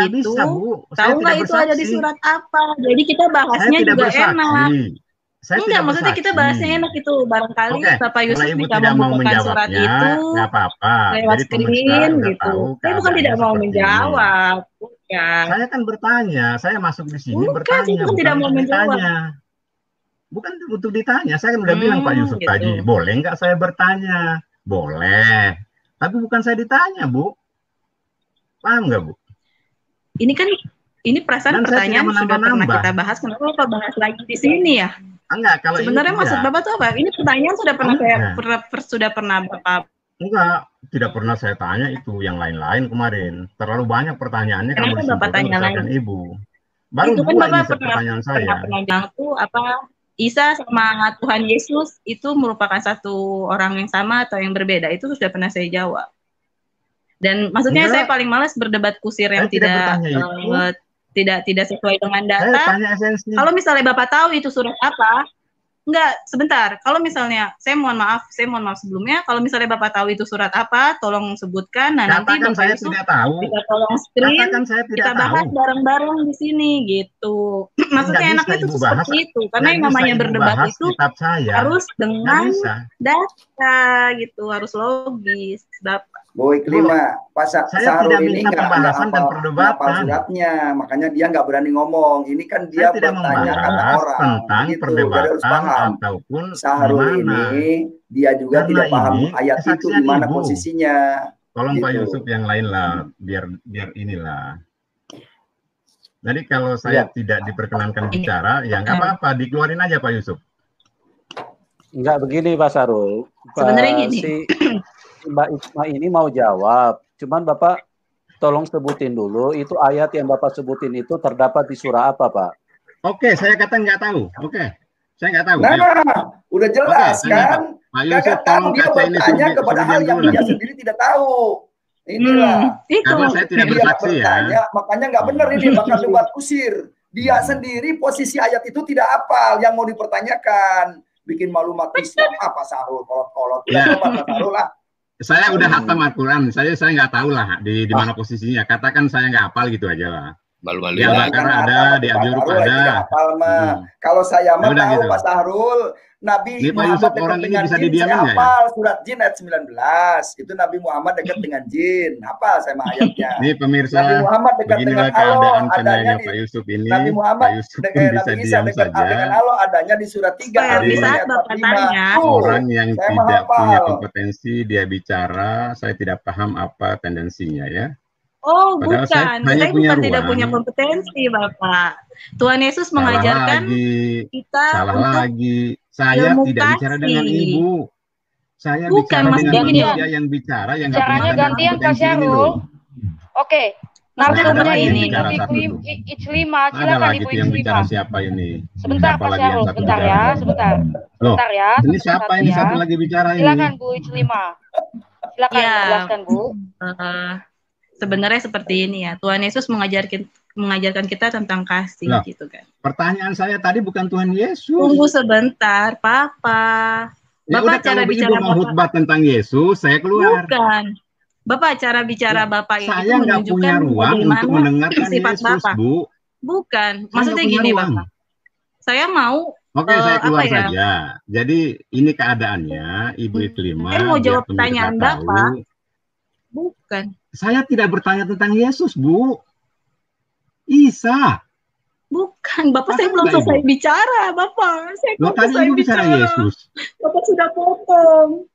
itu bisa, Bu. tahu nggak itu ada di surat apa? Jadi kita bahasnya juga enak. Enggak, maksudnya kita bahasnya enak itu. Barangkali Bapak Yusuf bisa membukakan surat itu lewat screen gitu. Saya bukan tidak mau menjawab. Bukan. Saya kan bertanya, saya masuk di sini bertanya, bukan tidak mau menjawab. Bukan untuk ditanya, saya kan udah bilang Pak Yusuf gitu. Tadi, boleh nggak saya bertanya? Boleh, tapi bukan saya ditanya, Bu. Paham nggak, Bu? Ini perasaan pertanyaan sudah pernah kita bahas, kenapa Bapak bahas lagi di sini ya? Enggak, kalau sebenarnya maksud Bapak tuh apa? Ini pertanyaan sudah pernah sudah pernah Bapak. Enggak, tidak pernah saya tanya itu yang lain-lain kemarin. Terlalu banyak pertanyaannya kalau Bapak tanya lain. Ibu. Baru itu kan Bapak pertanyaan saya. Pernah bilang tuh apa? Isa sama Tuhan Yesus itu merupakan satu orang yang sama atau yang berbeda, itu sudah pernah saya jawab. Dan maksudnya saya paling malas berdebat kusir yang tidak sesuai dengan data. Kalau misalnya Bapak tahu itu surat apa, enggak, sebentar. Kalau misalnya saya mohon maaf sebelumnya, kalau misalnya Bapak tahu itu surat apa, tolong sebutkan. Nah, nanti Bapak itu bisa tolong screen, kita bahas bareng-bareng di sini gitu. Maksudnya enaknya itu seperti itu, karena yang namanya berdebat itu harus dengan data gitu, harus logis. Bu Iklima, Sahrul ini nggak hafal suratnya, makanya dia nggak berani ngomong. Ini kan dia bertanya kata orang tentang gitu, perdebatan ataupun Sahrul ini dia juga tidak paham ayat itu di mana posisinya. Tolong Pak Yusuf yang lain lah, biar inilah. Jadi kalau saya tidak diperkenankan bicara, ya nggak apa-apa, dikeluarin aja Pak Yusuf. Enggak begini Pak Sahrul. Sebenarnya gini. Mbak Isma ini mau jawab, cuman Bapak tolong sebutin dulu itu ayat yang Bapak sebutin itu terdapat di surah apa, Pak? Oke, saya kata nggak tahu. Oke, saya nggak tahu. Nah, udah jelas kan? Kakak tahu dia bertanya kepada hal yang dia sendiri tidak tahu. Inilah. Karena saya tidak bersaksi ya. Makanya nggak benar ini, bakal debat kusir. Dia sendiri posisi ayat itu tidak hafal yang mau dipertanyakan. Bikin malu umat Islam apa Sahrul kolot-kolot. Sahrul lah. Saya udah hatam Al-Quran, saya nggak tahu lah di mana posisinya. Katakan saya nggak hafal gitu aja lah. Malu-malu. Di Al-Baqarah ada, di Al-Juruf ada. Kalau saya mah tahu gitu. Pak Sahrul, Nabi Muhammad dekat dengan jin, saya hafal surat jin ayat 19. Itu Nabi Muhammad dekat dengan jin. Hafal saya mah ayatnya. Ini pemirsa, Nabi Muhammad dekat dengan Allah, adanya di Pak Yusuf ini. Nabi Muhammad Nabi Isa dekat dengan Allah, adanya di surat 3 ayat 45. Orang yang tidak punya kompetensi dia bicara, saya tidak paham apa tendensinya ya. Oh, bukan. Saya bukan tidak punya kompetensi, Bapak. Tuhan Yesus mengajarkan kita lagi. Saya tidak bicara dengan Ibu. Saya bicara dengan manusia yang bicara, yang caranya gantian Pak Syahrul. Oke. Narasumbernya ini Ibu Iclima, silakan Ibu Iclima. Siapa ini? Sebentar Pak Syahrul, sebentar ya, sebentar. Sebentar ya. Ini siapa ini satu lagi bicara ini? Silakan Bu Iclima. Silakan jelaskan Bu. Sebenarnya seperti ini ya, Tuhan Yesus mengajarkan kita tentang kasih gitu kan. Pertanyaan saya tadi bukan Tuhan Yesus. Tunggu sebentar, Papa. Ya Bapak udah, cara bicara Ibu mau khutbah tentang Yesus, saya keluar. Bukan. Bapak cara bicara Bapak itu saya nggak punya ruang untuk mendengarkan sifat Yesus, Bapak. Bu. Bukan. Maksudnya gini, Bapak. Saya mau saya keluar saja. Jadi ini keadaannya, Ibu Iclima. Saya mau jawab pertanyaan Bapak. Bukan. Saya tidak bertanya tentang Yesus, Bu. Isa. Bukan, Bapak saya belum selesai bicara, Bapak. Saya belum selesai bicara. Yesus. Bapak sudah potong.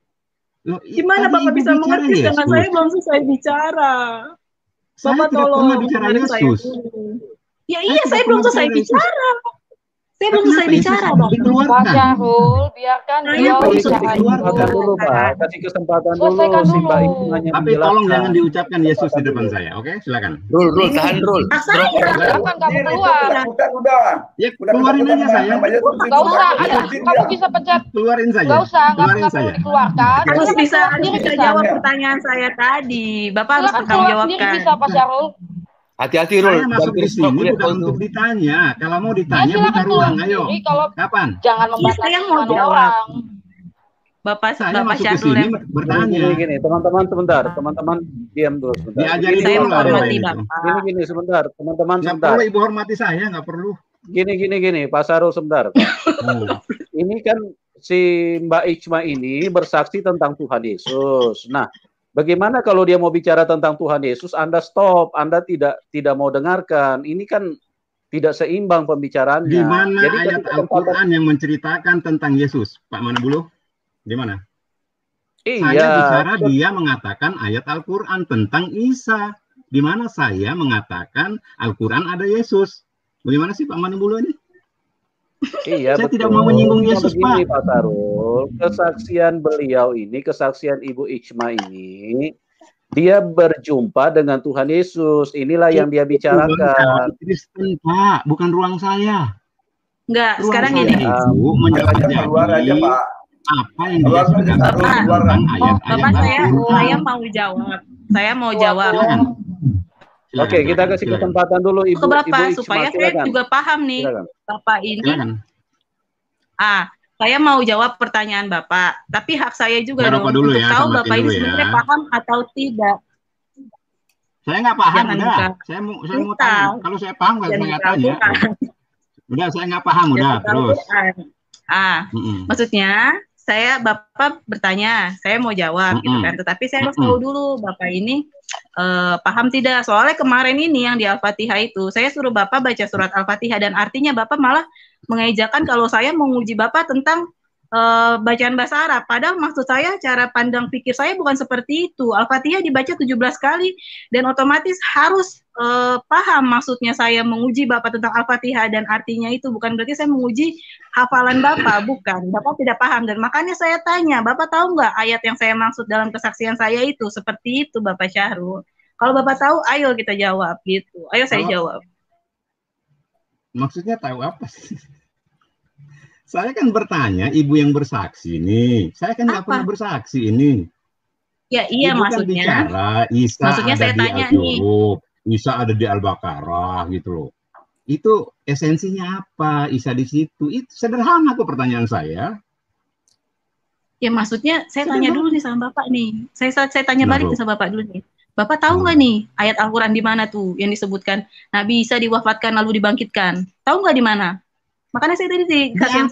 Gimana Bapak bisa mengerti dengan saya belum selesai bicara? Bapak tolong bicara Yesus. Ya iya, saya belum selesai bicara. Saya belum selesai bicara, Bang. Pak Syahrul, biarkan beliau bicara dulu, Pak. Kasih kesempatan dulu Selesaikan si Mbak dulu. Ikhmanya Tapi tolong jangan diucapkan Yesus di depan saya, oke? Silakan. Rul, tahan Rul. Silakan kamu keluar. Ya, keluarin aja saya. Gak usah, kamu bisa pencet. Keluarin saja. Gak usah, Keluarin nggak perlu saja. dikeluarkan. Harus Silakan bisa keluar sendiri bisa. jawab pertanyaan saya tadi. Bapak harus Silakan bertanggung keluar sendiri jawabkan. bisa, Pak Syahrul. Hati-hati Rul. Saya masuk di sini bukan untuk ditanya. Kalau mau ditanya buka ruang, ayo. Kapan? Jangan membatasi Saya mau mana jawab. orang. Bapak Saya Bapak masuk ke Syahrul sini yang bertanya. Gini, teman-teman sebentar. Teman-teman diam dulu sebentar. Diajarin saya dulu lah menghormati itu. Bapak. Gini sebentar, teman-teman Nggak sebentar. perlu ibu hormati saya, nggak perlu. Gini, Pak Sarul sebentar. Ini kan si Mbak Ikhma ini bersaksi tentang Tuhan Yesus. Nah, bagaimana kalau dia mau bicara tentang Tuhan Yesus, Anda stop, Anda tidak mau dengarkan. Ini kan tidak seimbang pembicaraannya. Di mana jadi ayat Al-Quran yang menceritakan tentang Yesus, Pak Manabulu? Di mana? Iya. Saya bicara dia mengatakan ayat Al-Quran tentang Isa. Di mana saya mengatakan Al-Quran ada Yesus. Bagaimana sih Pak Manabulu ini? Iya, saya betul. tidak mau menyinggung Yesus, begini, Pak. Pak Sarul, kesaksian beliau ini, kesaksian Ibu Ikhma ini, dia berjumpa dengan Tuhan Yesus. Inilah yang dia bicarakan. Kristen, Pak, bukan ruang saya. Enggak, Ruang sekarang saya gini. Itu menjadi keluar aja, Pak. apa yang dia sudah tentang ayat-ayat Saya mau jawab. Saya mau jawab. Silakan, Oke, kita kasih kesempatan dulu Ibu. Ke Bapak Ibu Ikhma, supaya silakan. saya juga paham nih. Silakan. Bapak ini. Silakan. Saya mau jawab pertanyaan Bapak, tapi hak saya juga Nggak dong rokok dulu untuk ya, tahu tamatin Bapak ini dulu sebenarnya ya. paham atau tidak. Saya nggak paham, Jangan udah. buka. Saya mau tanya. Kalau saya paham, nggak saya nggak tanya. Udah, saya nggak paham, udah. Terus. Maksudnya Bapak bertanya, saya mau jawab gitu kan. Tetapi saya harus tahu dulu Bapak ini paham tidak. Soalnya kemarin ini yang di Al-Fatihah itu, saya suruh Bapak baca surat Al-Fatihah dan artinya Bapak malah mengejakan kalau saya menguji Bapak tentang bacaan bahasa Arab. Padahal maksud saya, cara pandang pikir saya bukan seperti itu. Al-Fatihah dibaca 17 kali dan otomatis harus paham maksudnya saya menguji Bapak tentang Al-Fatihah dan artinya itu bukan berarti saya menguji hafalan Bapak, bukan. Bapak tidak paham dan makanya saya tanya, Bapak tahu nggak ayat yang saya maksud dalam kesaksian saya itu seperti itu, Bapak Syahrul? Kalau Bapak tahu, ayo kita jawab gitu. Ayo saya jawab. Maksudnya tahu apa sih? Saya kan bertanya, ibu yang bersaksi nih. Saya kan nggak pernah bersaksi ini. Ya iya ibu maksudnya. Kan bicara, Isa maksudnya ada saya di tanya nih. Isa ada di Al-Baqarah gitu loh. Itu esensinya apa? Isa di situ. Itu sederhana kok pertanyaan saya. Ya maksudnya saya tanya dulu nih sama Bapak nih. Saya tanya balik sama Bapak dulu nih. Bapak tahu nggak nih ayat Al-Quran di mana tuh yang disebutkan Nabi Isa diwafatkan lalu dibangkitkan? Tahu nggak di mana? Makanya saya tadi di kasihan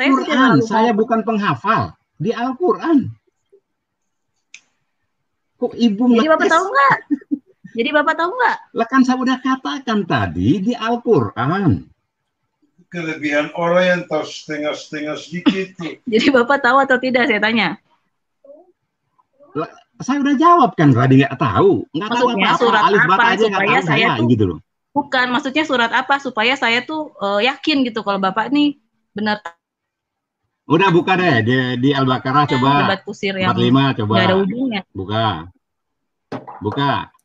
saya bukan penghafal di Al-Quran. Kok ibu Jadi Bapak tahu nggak? Jadi Bapak tahu nggak? Lah kan saya udah katakan tadi di Al-Quran. Kelebihan orang yang tahu setengah-setengah sedikit. Jadi Bapak tahu atau tidak saya tanya? Lah, saya udah jawab kan tadi nggak tahu. Nggak tahu Maksudnya apa-apa. surat Alif apa bata aja nggak supaya tahu saya tuh gitu loh. Bukan, maksudnya surat apa supaya saya tuh yakin gitu kalau Bapak nih benar. Udah buka deh di Al-Baqarah coba. Debat kusir yang 45 coba. Nggak ada ujungnya. Buka.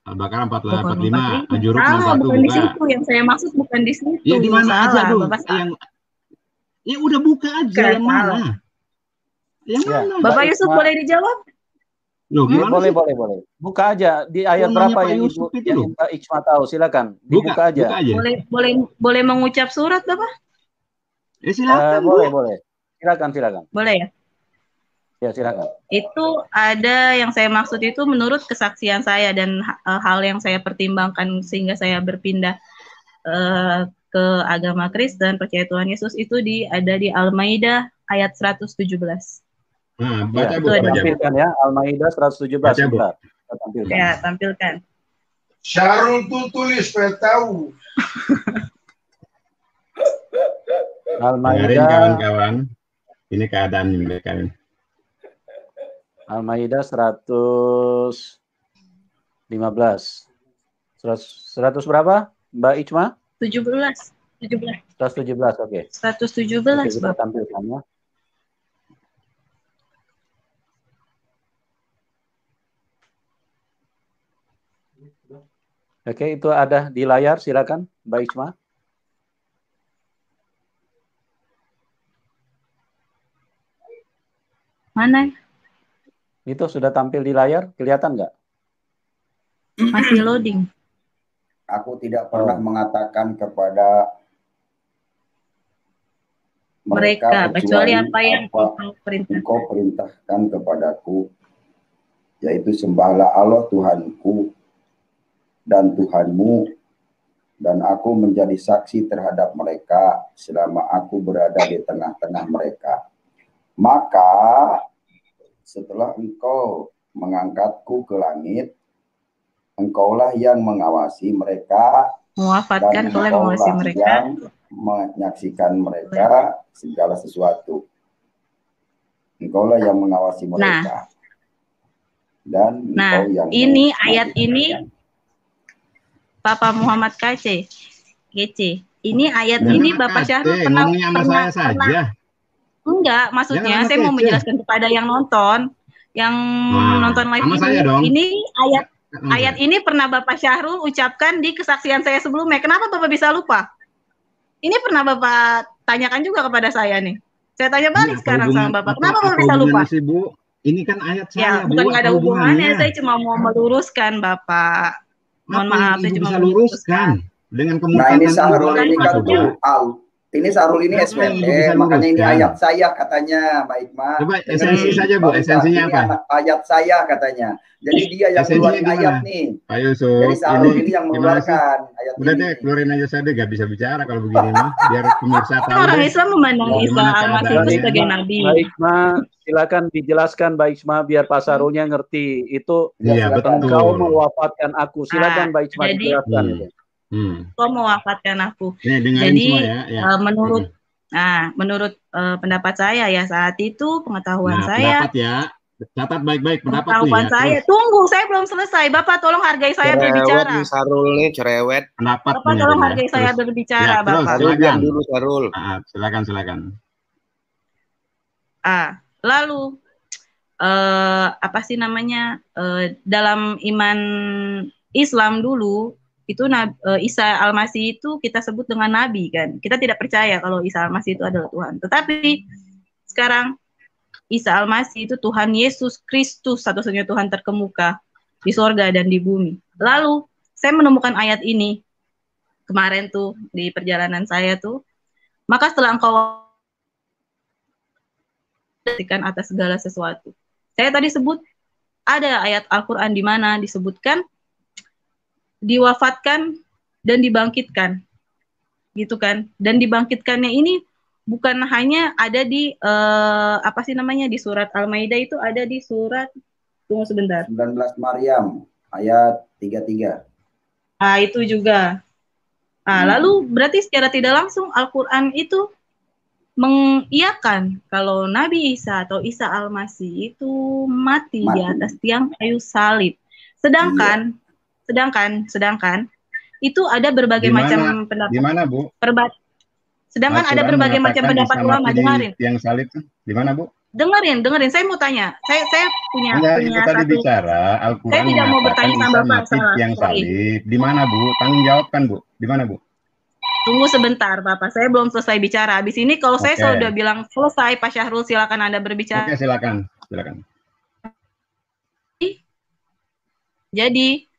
Al-Baqarah 45. 45. Al-Juruk 61 bukan buka. di situ yang saya maksud, bukan di situ. Ya di mana aja tuh? Ya udah buka aja yang mana? Yang mana? Bapak Yusuf boleh dijawab? Loh, boleh. Buka aja di ayat berapa yang Mbak Ikhma tahu, silakan. Dibuka aja. Boleh mengucap surat, Bapak? Silakan. Boleh. Silakan. Boleh ya? Ya, silakan. Itu ada yang saya maksud itu menurut kesaksian saya dan hal yang saya pertimbangkan sehingga saya berpindah ke agama Kristen, percaya Tuhan Yesus itu ada di Al-Maidah ayat 117. Nah, baca tampilkan ya, Al-Maidah 117. Sebentar. Tampilkan. Ya, tampilkan. Syahrul tuh tulis supaya tahu. Al-Maidah, kawan-kawan. Ini keadaan mereka ini. Al-Maidah 115. 100 berapa, Mbak Ikhma? 17. 117, oke. 117, kita tampilkan ya. Oke, itu ada di layar, silakan Mbak Isma. Mana? Itu sudah tampil di layar, kelihatan nggak? Masih loading. Aku tidak pernah mengatakan kepada mereka kecuali apa yang engkau perintahkan kepadaku, yaitu sembahlah Allah Tuhanku dan Tuhanmu, dan aku menjadi saksi terhadap mereka selama aku berada di tengah-tengah mereka. Maka setelah engkau mengangkatku ke langit, engkaulah yang mengawasi mereka, mewafatkan, dan engkaulah yang menyaksikan mereka segala sesuatu. Engkaulah yang mengawasi mereka. Dan engkau yang ini ayat ini Bapak Muhammad Kece. Ini ayat ini Bapak Syahrul pernah saja. Enggak, maksudnya saya mau menjelaskan kepada yang nonton, nonton live ini ayat ini pernah Bapak Syahrul ucapkan di kesaksian saya sebelumnya. Kenapa Bapak bisa lupa? Ini pernah Bapak tanyakan juga kepada saya nih. Saya tanya balik sekarang sama Bapak. Kenapa Bapak bisa lupa? Sih, Bu? Ini kan ayat saya, bukan nggak ada hubungannya. Saya cuma mau meluruskan Bapak. Mohon maaf, saya cuma meluruskan. Dengan kemudian ini Syahrul ini kan ini Syahrul ini SPT, makanya ini ayat saya katanya, Mbak Ikma. Coba esensi saja, Bu. Esensinya apa? Ayat saya katanya. Jadi dia yang keluarin ayat nih. Pak Yusuf, jadi Syahrul ini yang mengeluarkan ayat udah deh, keluarin aja saya deh, gak bisa bicara kalau begini mah. Biar pemirsa tahu. Orang Islam memandang Isa Al-Masih itu sebagai nabi. Mbak Ikma, silakan dijelaskan Mbak Isma biar Pak Syahrulnya ngerti. Itu engkau mewafatkan aku. Silakan Mbak Isma dijelaskan itu. Kau mewafatkan aku. Jadi menurut pendapat saya ya saat itu pengetahuan saya. Pendapat ya. Catat baik-baik pendapat pengetahuan saya. Tunggu, saya belum selesai. Bapak tolong hargai saya berbicara. Sarul nih cerewet. Pendapat. Bapak tolong hargai saya berbicara, Bapak. Silakan dulu Sarul. Silakan. Lalu apa sih namanya? Dalam iman Islam dulu itu Isa Al-Masih itu kita sebut dengan nabi kan. Kita tidak percaya kalau Isa Al-Masih itu adalah Tuhan. Tetapi sekarang Isa Al-Masih itu Tuhan Yesus Kristus, satu-satunya Tuhan terkemuka di sorga dan di bumi. Lalu saya menemukan ayat ini kemarin tuh di perjalanan saya tuh. Maka setelah engkau atas segala sesuatu. Saya tadi sebut ada ayat Al-Quran di mana disebutkan diwafatkan dan dibangkitkan, gitu kan? Dan dibangkitkannya ini bukan hanya ada di di surat Al-Maidah, itu ada di surat, tunggu sebentar, 19 Maryam ayat 33. Itu juga. Lalu berarti secara tidak langsung Al-Quran itu mengiyakan kalau Nabi Isa atau Isa Al-Masih itu mati di atas tiang kayu salib. Sedangkan itu ada berbagai macam pendapat. Di mana, Bu? Sedangkan ada berbagai macam pendapat ulama. Dengerin. Yang salib di mana, Bu? Dengerin. Saya mau tanya. Saya punya tadi bicara Al-Quran. Saya tidak mau bertanya sama Bapak. Yang salib di mana, Bu? Tanggung jawabkan, Bu. Di mana, Bu? Tunggu sebentar, Bapak. Saya belum selesai bicara. Habis ini kalau saya sudah bilang selesai, Pak Syahrul silakan Anda berbicara. Oke, silakan. Jadi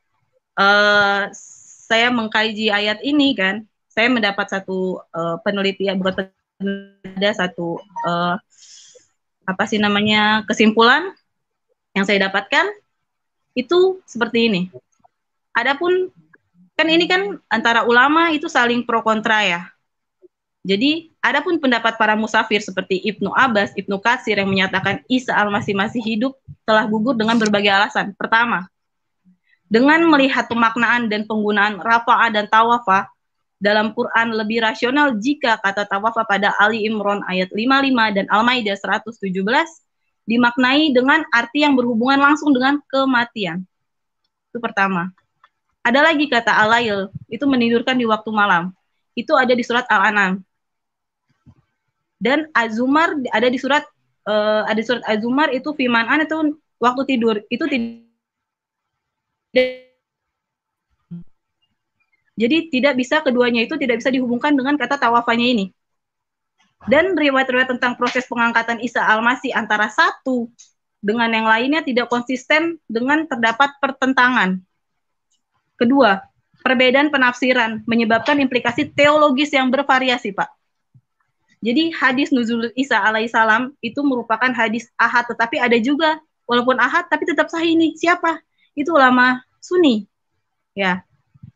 saya mengkaji ayat ini kan, saya mendapat satu penelitian, ada satu kesimpulan yang saya dapatkan itu seperti ini. Adapun kan ini kan antara ulama itu saling pro kontra ya. Jadi adapun pendapat para musafir seperti Ibnu Abbas, Ibnu Katsir yang menyatakan Isa Al-Masih masih hidup telah gugur dengan berbagai alasan. Pertama, dengan melihat pemaknaan dan penggunaan rafa'ah dan tawafah dalam Quran lebih rasional jika kata tawafah pada Ali Imran ayat 55 dan Al-Maidah 117 dimaknai dengan arti yang berhubungan langsung dengan kematian. Itu pertama. Ada lagi kata alayl, itu menidurkan di waktu malam. itu ada di surat Al-An'am. Dan Az-Zumar ada di surat Az-Zumar itu fiman itu waktu tidur itu tidak. Jadi tidak bisa, keduanya itu tidak bisa dihubungkan dengan kata tawafanya ini. Dan riwayat-riwayat tentang proses pengangkatan Isa Al-Masih antara satu dengan yang lainnya tidak konsisten dengan terdapat pertentangan. Kedua, perbedaan penafsiran menyebabkan implikasi teologis yang bervariasi, Pak. Jadi hadis nuzul Isa alaihissalam itu merupakan hadis ahad, tetapi ada juga walaupun ahad tapi tetap sahih ini. Siapa? Itu ulama Sunni. Ya,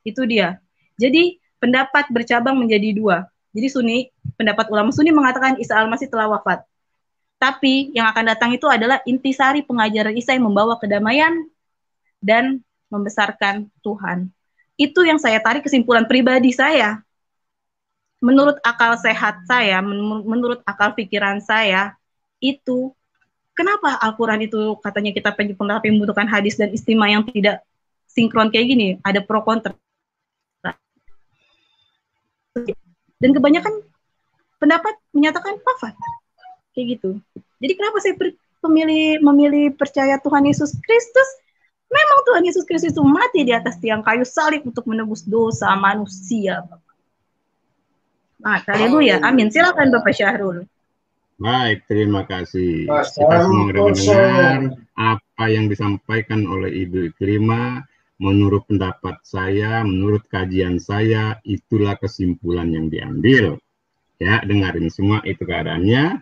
itu dia. Jadi pendapat bercabang menjadi dua. Jadi pendapat ulama Sunni mengatakan Isa Al-Masih telah wafat. Tapi yang akan datang itu adalah intisari pengajaran Isa yang membawa kedamaian dan membesarkan Tuhan. Itu yang saya tarik kesimpulan pribadi saya. Menurut akal sehat saya, menurut akal pikiran saya, itu kenapa Al-Quran itu katanya kita membutuhkan hadis dan istimewa yang tidak sinkron kayak gini, ada pro kontra. Dan kebanyakan pendapat menyatakan wafat. Kayak gitu. Jadi kenapa saya memilih percaya Tuhan Yesus Kristus? Memang Tuhan Yesus Kristus itu mati di atas tiang kayu salib untuk menebus dosa manusia. Nah, haleluya. Amin. Silakan Bapak Syahrul. Baik, terima kasih. Kita semua sudah mendengar apa yang disampaikan oleh Ibu Ikrimah. Menurut pendapat saya, menurut kajian saya, itulah kesimpulan yang diambil. Ya, dengarin semua itu keadaannya.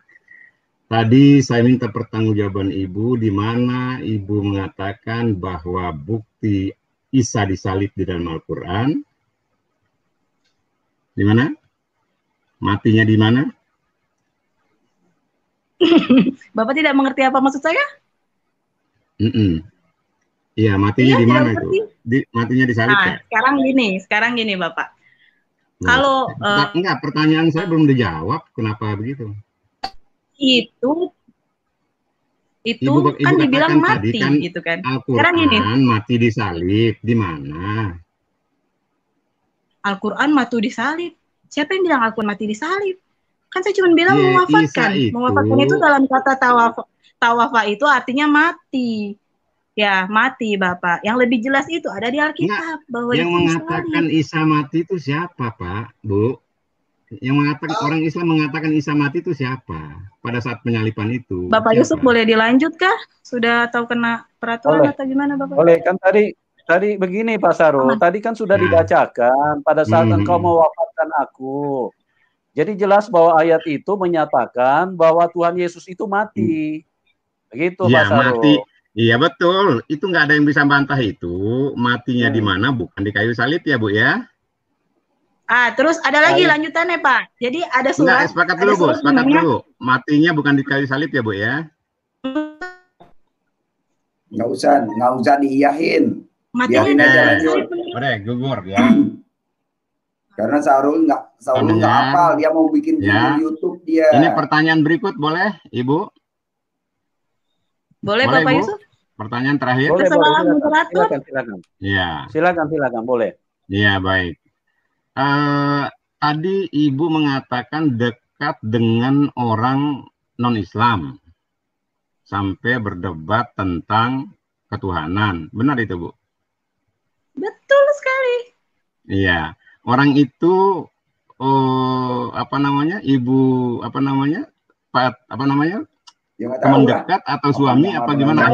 Tadi saya minta pertanggungjawaban Ibu, di mana Ibu mengatakan bahwa bukti Isa disalib di dalam Al-Quran. Di mana? Matinya di mana? Bapak tidak mengerti apa maksud saya? Iya, matinya di mana itu? Matinya disalib ya? Sekarang gini Bapak. Kalau enggak, pertanyaan saya belum dijawab, kenapa begitu? Itu Ibu kan dibilang mati kan, gitu kan. Sekarang gini, mati disalib di mana? Al-Quran mati disalib. Siapa yang bilang Al-Quran mati disalib? Kan saya cuma bilang mewafatkan. Mewafatkan itu dalam kata tawafa itu artinya mati. Ya, mati Bapak. Yang lebih jelas itu ada di Alkitab. Bahwa yang mengatakan Isa mati itu siapa, Pak, Bu? Yang mengatakan orang Islam mengatakan Isa mati itu siapa pada saat penyaliban itu? Bapak Yusuf boleh dilanjut kah? Sudah tahu kena peraturan atau gimana Bapak? Boleh, kan tadi begini Pak Sarul, tadi kan sudah dibacakan pada saat engkau mewafatkan aku. Jadi jelas bahwa ayat itu menyatakan bahwa Tuhan Yesus itu mati. Begitu Pak Sarul. Mati. Iya betul, itu nggak ada yang bisa bantah itu. Matinya di mana, bukan di kayu salib ya Bu ya? Terus ada lagi lanjutannya Pak. Jadi ada surat. Sepakat dulu Bu, sepakat dulu. Matinya bukan di kayu salib ya Bu ya? Nggak usah diiyahin. Biarin aja lanjut. Udah gugur ya. Karena Sahrul nggak hafal, dia mau bikin video YouTube dia. Ini pertanyaan berikut boleh, Ibu? Boleh Bapak Yusuf? Pertanyaan terakhir. Boleh, silakan. Ya. Silakan, boleh. Iya, baik. Tadi Ibu mengatakan dekat dengan orang non-Islam sampai berdebat tentang ketuhanan. Benar itu, Bu? Betul sekali. Iya. Orang itu teman dekat atau suami apa gimana?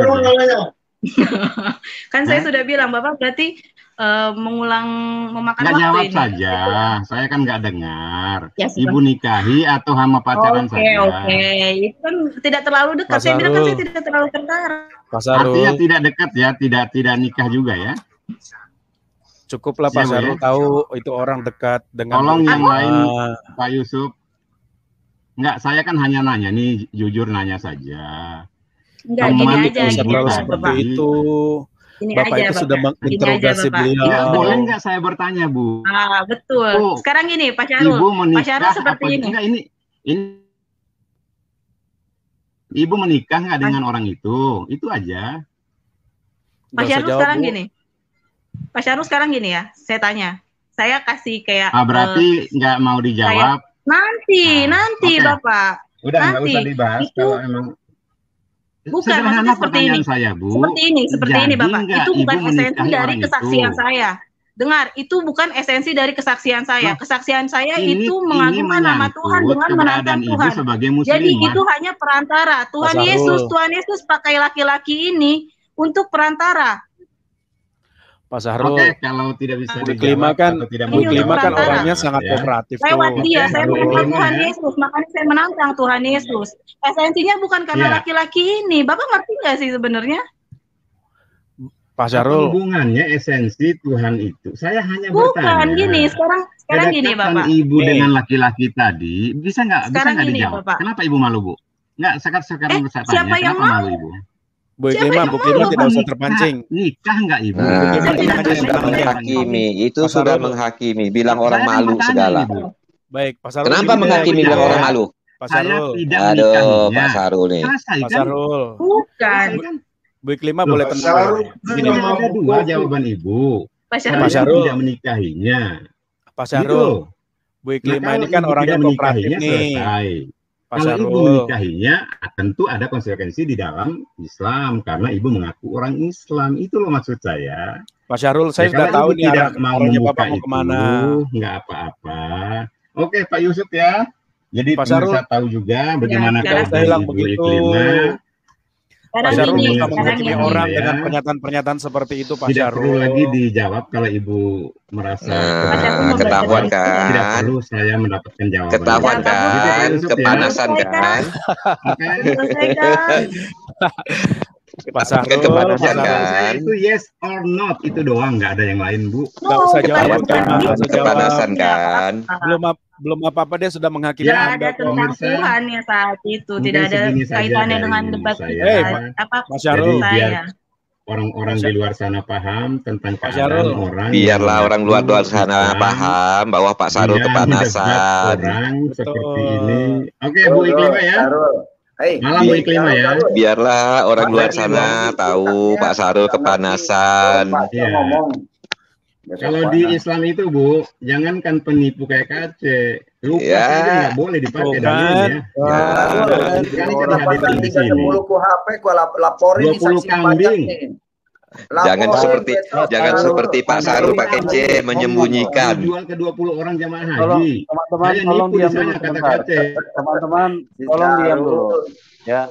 Kan saya sudah bilang Bapak berarti memakan waktu jawab ini. Saja, saya kan nggak dengar. Ya, Ibu nikahi atau sama pacaran saja. Itu kan tidak terlalu dekat. Saya bilang kan saya tidak terlalu dekat. Artinya tidak dekat ya, tidak nikah juga ya. Cukuplah Pak Sarul tahu itu orang dekat dengan. Tolong yang lain Pak Yusuf. Enggak, saya kan hanya nanya nih, jujur nanya saja. Enggak, gini aja. Seperti itu. Ini Bapak aja, itu sudah menginterogasi beliau. Ya, boleh nggak saya bertanya, Bu? Betul. Sekarang gini, Pak Syahrul. Pak Syahrul seperti ini. Enggak, ini Ibu menikah nggak dengan orang itu? Itu aja. Pak Syahrul sekarang gini. Pak Syahrul sekarang gini ya, saya tanya. saya kasih kayak berarti nggak mau dijawab. Nanti okay. Bapak. Udah nggak usah dibahas itu, kalau emang. Bukan, maksudnya seperti ini. Saya, Bu. Seperti ini Bapak. Itu bukan esensi dari kesaksian saya. Dengar, itu bukan esensi dari kesaksian saya. Kesaksian saya itu mengagungkan nama Tuhan dengan menantang Tuhan. Jadi itu hanya perantara. Tuhan Yesus pakai laki-laki ini untuk perantara. Pak Sahrul, kalau tidak bisa Bu Iklima kan orangnya sangat kooperatif. Lewat dia, saya menentang Tuhan Yesus, makanya saya menantang Tuhan Yesus. Esensinya bukan karena laki-laki ini. Bapak ngerti nggak sih sebenarnya? Pak Sahrul, hubungannya esensi Tuhan itu. Saya hanya bertanya. Gini, sekarang gini Bapak. Ibu dengan laki-laki tadi bisa nggak dijawab? Bapak. Kenapa Ibu malu, Bu? Nggak, sekarang saya tanya. Siapa yang malu Ibu? Bu Iklima tidak usah terpancing. Nikah nggak Ibu? Menghakimi, itu sudah menghakimi. Bilang orang malu segala. Baik, Pak Sahrul. Kenapa menghakimi bilang orang malu? Pak Sahrul. Aduh, Pak Sahrul nih. Pak Sahrul. Bukan. Bu Iklima boleh tenang. Gini, ada dua jawaban Ibu. Pak Sahrul tidak menikahinya. Pak Sahrul. Bu Iklima ini kan orangnya kooperatif nih. Kalau Ibu menikahinya, tentu ada konsekuensi di dalam Islam karena Ibu mengaku orang Islam. Itu loh maksud saya. Pak Sahrul, saya sudah tahu nih arahnya Bapak mau kemana. Nggak apa-apa. Oke, Pak Yusuf ya. Jadi Pak Sahrul tahu juga bagaimana kalau Ibu Iklima. Pak Sahrul suka menghakimi orang ya, dengan pernyataan-pernyataan seperti itu, Pak Sahrul. Tidak perlu lagi dijawab kalau Ibu merasa ketahuan kan. Tidak perlu saya mendapatkan jawaban. Ketahuan kan, kepanasan kan. Oke. Pak Sahrul, kepanasan kan. Itu yes or not itu doang, nggak ada yang lain, Bu. Nggak usah jawab, kepanasan kan. Belum apa-apa dia sudah menghakimi Anda. Ada tentang Tuhan ya saat itu, tidak ada kaitannya dengan debat Pak Sahrul. Orang-orang di luar sana paham tentang keadaan orang. Biarlah orang luar sana paham bahwa Pak Sahrul kepanasan. Orang seperti ini. Oke, Bu Iklima ya. Malam Bu Iklima ya. Biarlah orang luar sana tahu Pak Sahrul kepanasan. Kalau di Islam itu, Bu, jangankan penipu kayak KC, lupa saja nggak boleh dipakai dalilnya. Sekali kita hadir di sini. 10 HP gua laporin 20 kambing. Jangan seperti Pak Sahrul pakai C menyembunyikan. Jual ke 20 orang jamaah haji. Teman-teman tolong diam dulu sebentar. Teman-teman tolong diam dulu. Ya.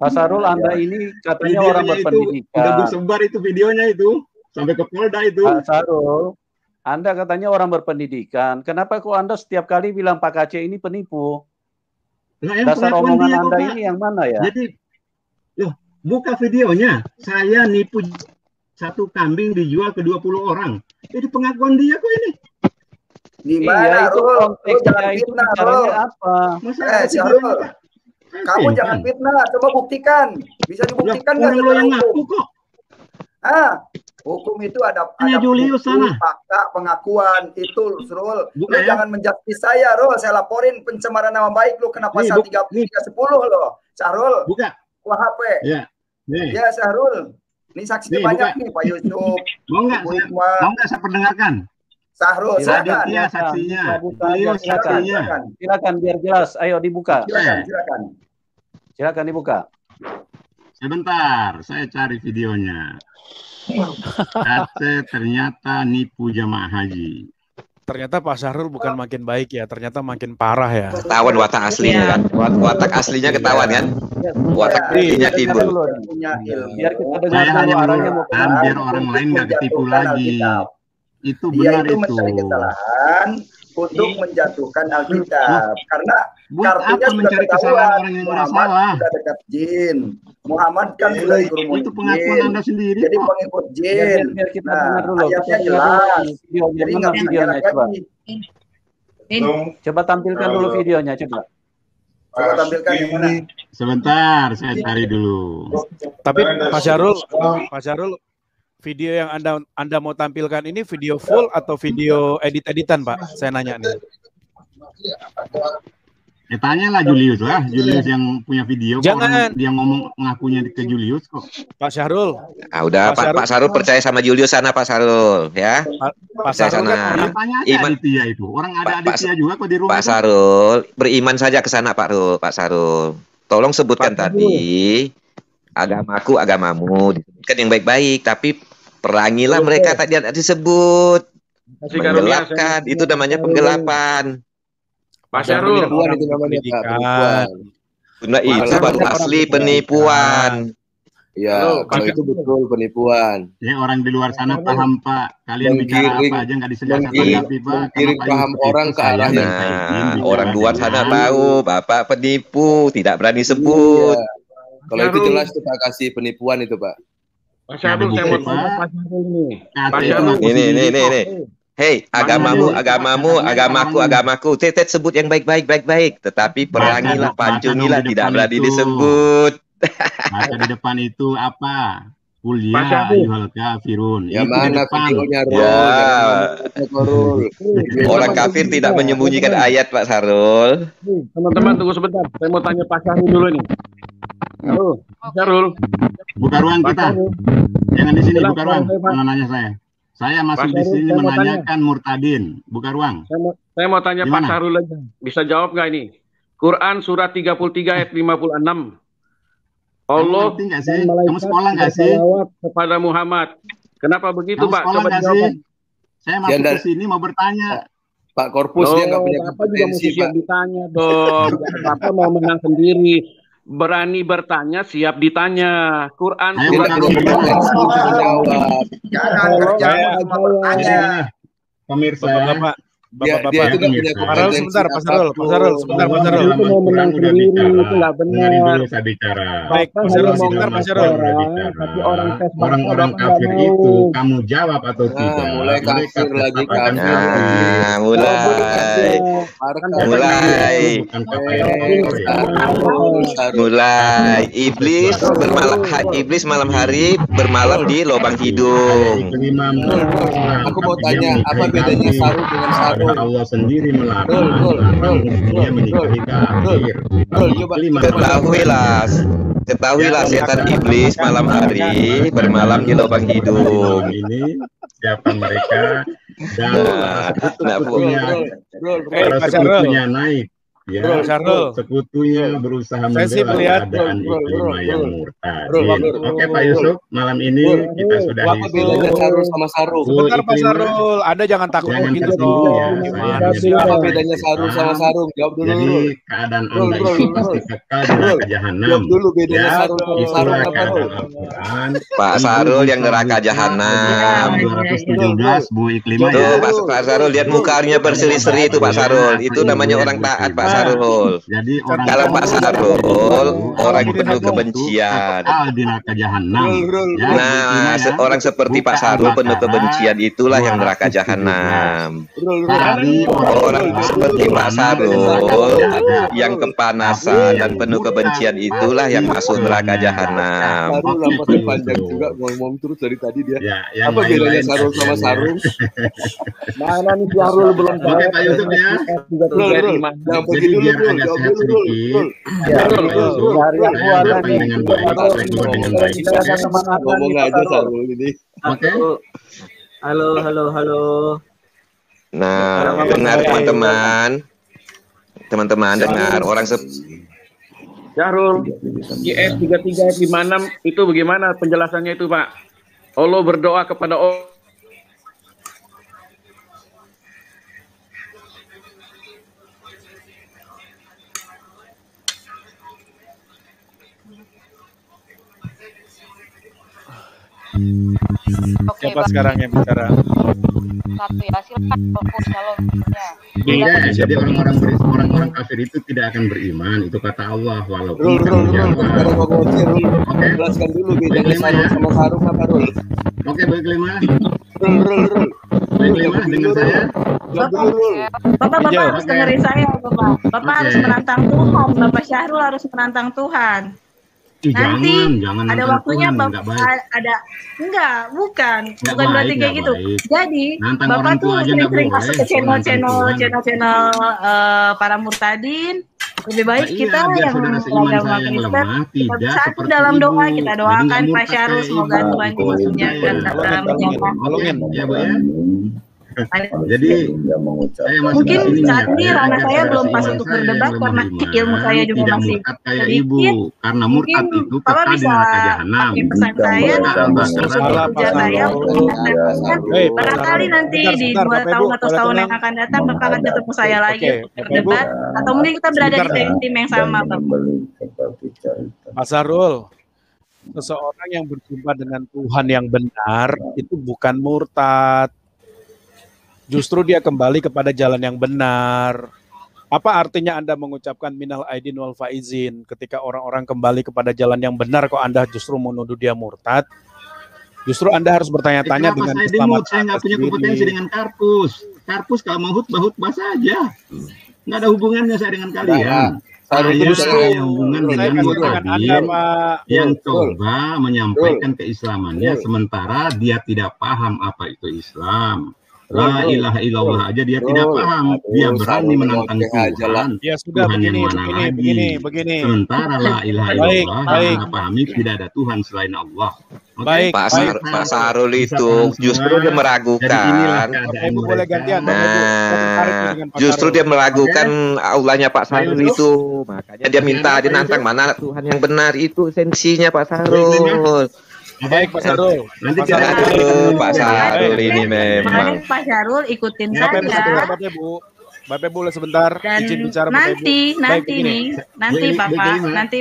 Pak Sahrul, Anda ini katanya orang berpendidikan. Sudah bersebar itu videonya itu. Sampai ke Polda itu. Pak Sahrul, Anda katanya orang berpendidikan. Kenapa kok Anda setiap kali bilang Pak KC ini penipu? Dasar omongan Anda ini yang mana ya? Jadi, loh, buka videonya. Saya nipu 1 kambing dijual ke 20 orang. Jadi pengakuan dia kok ini. Gimana, itu konteksnya itu caranya apa? Sahrul, kamu jangan fitnah. Coba buktikan. Bisa dibuktikan nggak? Orang lo yang ngaku kok. Hukum itu ada Julius sana. Fakta, pengakuan itu, Sahrul. Lu jangan menjustis saya, Rul. Saya laporin pencemaran nama baik lu kena pasal 310 lo, Sahrul. Buka. Wah, HP. Ya, Sahrul. Ini saksinya banyak nih, Pak Yusuf. Mau nggak saya perdengarkan? Sahrul, silakan. Dia saksinya. Silakan biar jelas. Ayo dibuka. Silakan dibuka. Sebentar, saya cari videonya. KC ternyata nipu jamaah haji. Ternyata Pak Sahrul bukan makin baik ya, ternyata makin parah ya. Ketahuan watak aslinya kan, watak aslinya ketahuan kan, watak aslinya timbul. Biar kita dengar dulu arahnya mau kemana. Biar orang lain nggak ketipu lagi. Itu benar itu. Mencari kesalahan untuk menjatuhkan Alkitab karena kartunya sudah ketahuan. Muhammad sudah dekat jin. Muhammad kan sudah guru itu pengakuan Anda sendiri. Jadi pengikut jin. Biar kita dengar dulu. Ayatnya jelas. Jadi nggak videonya coba. Coba tampilkan dulu videonya coba. Coba tampilkan yang mana? Sebentar, saya cari dulu. Tapi Pak Sahrul, video yang Anda mau tampilkan ini video full atau video edit-editan, Pak? Saya nanya nih. Tanyalah Julius lah, Julius yang punya video. Jangan. Dia ngomong ngakunya ke Julius kok. Pak Syahrul. Udah Pak Syahrul percaya sama Julius sana Pak Syahrul ya. Pak Syahrul sana. Tanya aja Aditya itu. Orang ada Aditya juga kok di rumah. Pak Syahrul, beriman saja ke sana Pak Syahrul. Tolong sebutkan tadi agamaku, agamamu, disebutkan yang baik-baik, tapi perangilah mereka tadi disebut. Menggelapkan, itu namanya penggelapan. Pak Syahrul, itu namanya penipuan. Nah, itu baru asli penipuan. Ya, kalau itu betul penipuan. Ya, orang di luar sana paham Pak. Kalian bicara apa aja nggak disejajarkan Pak. Kirim paham orang ke arah orang luar sana tahu Bapak penipu, tidak berani sebut. Iya. Kalau itu jelas kita kasih penipuan itu Pak. Pak Syahrul, saya mau tanya Pak Syahrul nih. Pak Syahrul, ini. Hei, agamamu, agamaku. Tetet sebut yang baik-baik. Tetapi perangilah, pancungilah, tidak berani disebut. Maka di depan itu apa? Kuliah ayyuhal kafirun. Ya mana videonya Orang kafir tidak menyembunyikan ayat Pak Syahrul. Teman-teman tunggu sebentar. Saya mau tanya Pak Syahrul dulu nih. Halo, Pak Syahrul. Buka ruang kita. Jangan di sini buka ruang. Jangan nanya saya. Saya masih di sini menanyakan murtadin. Buka ruang. Saya mau tanya Pak Syahrul aja. Bisa jawab nggak ini? Quran surat 33 ayat 56. Allah kamu sekolah nggak sih? Kepada Muhammad. Kenapa begitu kamu Pak? Coba dijawab. Saya masuk ke sini mau bertanya. Pak Korpus dia nggak punya kompetensi Pak. Ditanya dong. Bapak mau menang sendiri. Berani bertanya, siap ditanya. Quran surat jangan kerja cuma bertanya. Pemirsa, dia itu nggak punya kompetensi. Sebentar, Pak Syahrul. Itu mau menang sendiri, itu nggak benar. Dulu saya bicara. Baik, Pak Syahrul, sebentar, Pak Syahrul. Tapi orang kafir itu, kamu jawab atau tidak? Mulai kafir lagi mulai iblis malam hari bermalam di lubang hidung. Aku mau tanya, apa bedanya sarung dengan sarung? Allah sendiri melarang dia menikahi kafir. Ketahuilah setan iblis malam hari bermalam di lubang hidung. Ini siapa mereka dan sekutunya naik. Ya, sekutunya berusaha menjelaskan keadaan Iklimah yang murtad. Oke Pak Yusuf, malam ini kita sudah apa bedanya sarung sama sarung? Sebentar Pak Syahrul, Anda jangan takut begitu dong. Apa bedanya sarung sama sarung? Jawab dulu. Jadi keadaan Anda itu pasti kekal di neraka jahanam. Jawab dulu bedanya sarung sama sarung apa? Pak Syahrul yang neraka jahanam. 217 Bu Iklimah. Tuh Pak Syahrul lihat mukanya berseri-seri itu Pak Syahrul. Itu namanya orang taat Pak Syahrul. Jadi kalau Pak Syahrul orang penuh kebencian. Di neraka jahanam. Nah, orang seperti Pak Syahrul penuh kebencian itulah yang neraka jahanam. Orang seperti Pak Syahrul yang kepanasan dan penuh kebencian itulah yang masuk neraka jahanam. Panjang juga ngomong terus dari tadi dia. Apa bedanya sarung sama sarung? Mana nih Syahrul belum tahu. Oke Pak Yusuf ya. Jadi biar agak sehat sedikit. Dengan baik. Ngomong aja Syahrul ini. Oke. Halo. Nah, dengar teman-teman dengar orang Syahrul, IS 33 ayat 56 itu bagaimana penjelasannya itu Pak? Allah berdoa kepada Allah. Siapa sekarang yang bicara? Satu ya, silakan. Enggak, jadi orang-orang kafir itu tidak akan beriman, itu kata Allah. Walaupun jelaskan dulu bedanya sarung sama sarung apa Rul? Oke, baik lima. Rul. Baik lima dengan saya. Bapak harus dengerin saya, Bapak. Bapak harus menantang Tuhan. Bapak Syahrul harus menantang Tuhan. Nanti jangan ada waktunya Bapak bukan berarti kayak gitu. Jadi Bapak tuh sering-sering masuk ke channel para murtadin, Lebih baik Iya, kita biar yang saudara seiman beragama saya yang Kristen lemah kita tidak bersatu seperti dalam ibu. doa, kita Jadi nggak doakan Pak murtad Syarul kayak semoga ibu. Tuhan juga menyiapkan dalam menyiapkan. Tolongin, ya Bu ya. Jadi saya masih Mungkin di sini saat ini ya, ranah agar saya saudara belum pas seiman untuk saya yang berdebat lemah karena iman ilmu saya juga tidak masih murtad kayak sedikit. ibu, karena murtad Mungkin itu Bapak kekal di bisa neraka jahanam. pakai pesan saya Salah kerja saya untuk mengatakan barangkali nanti di 2 tahun atau setahun yang akan datang Bapak akan ketemu saya lagi untuk berdebat atau mungkin kita berada di tim yang sama Bapak. Pak Sarul, seseorang yang berjumpa dengan Tuhan yang benar itu bukan murtad. Justru dia kembali kepada jalan yang benar. Apa artinya Anda mengucapkan minal aidin wal faizin ketika orang-orang kembali kepada jalan yang benar kok Anda justru menuduh dia murtad? Justru Anda harus bertanya-tanya dengan keselamatan Saya nggak punya kompetensi dengan Karpus. Karpus kalau mau khutbah saja. Nggak ada hubungannya saya dengan kalian. Saya punya hubungan dengan Murtadin yang coba menyampaikan keislamannya sementara dia tidak paham apa itu Islam. La ilaha illallah aja dia tidak paham. Dia berani menantang Tuhan. Ya sudah, Tuhan yang mana lagi? Sementara la ilaha illallah yang pahami tidak ada Tuhan selain Allah. Baik, Pak Sarul itu justru dia meragukan. Justru dia meragukan aulanya Pak Sarul itu. Makanya dia minta dinantang mana Tuhan yang benar itu esensinya Pak Sarul. Baik Pak Sarul. Nanti Pak Sarul ini memang. Pak Syarul ikutin saja. Bapak boleh sebentar dan izin bicara nanti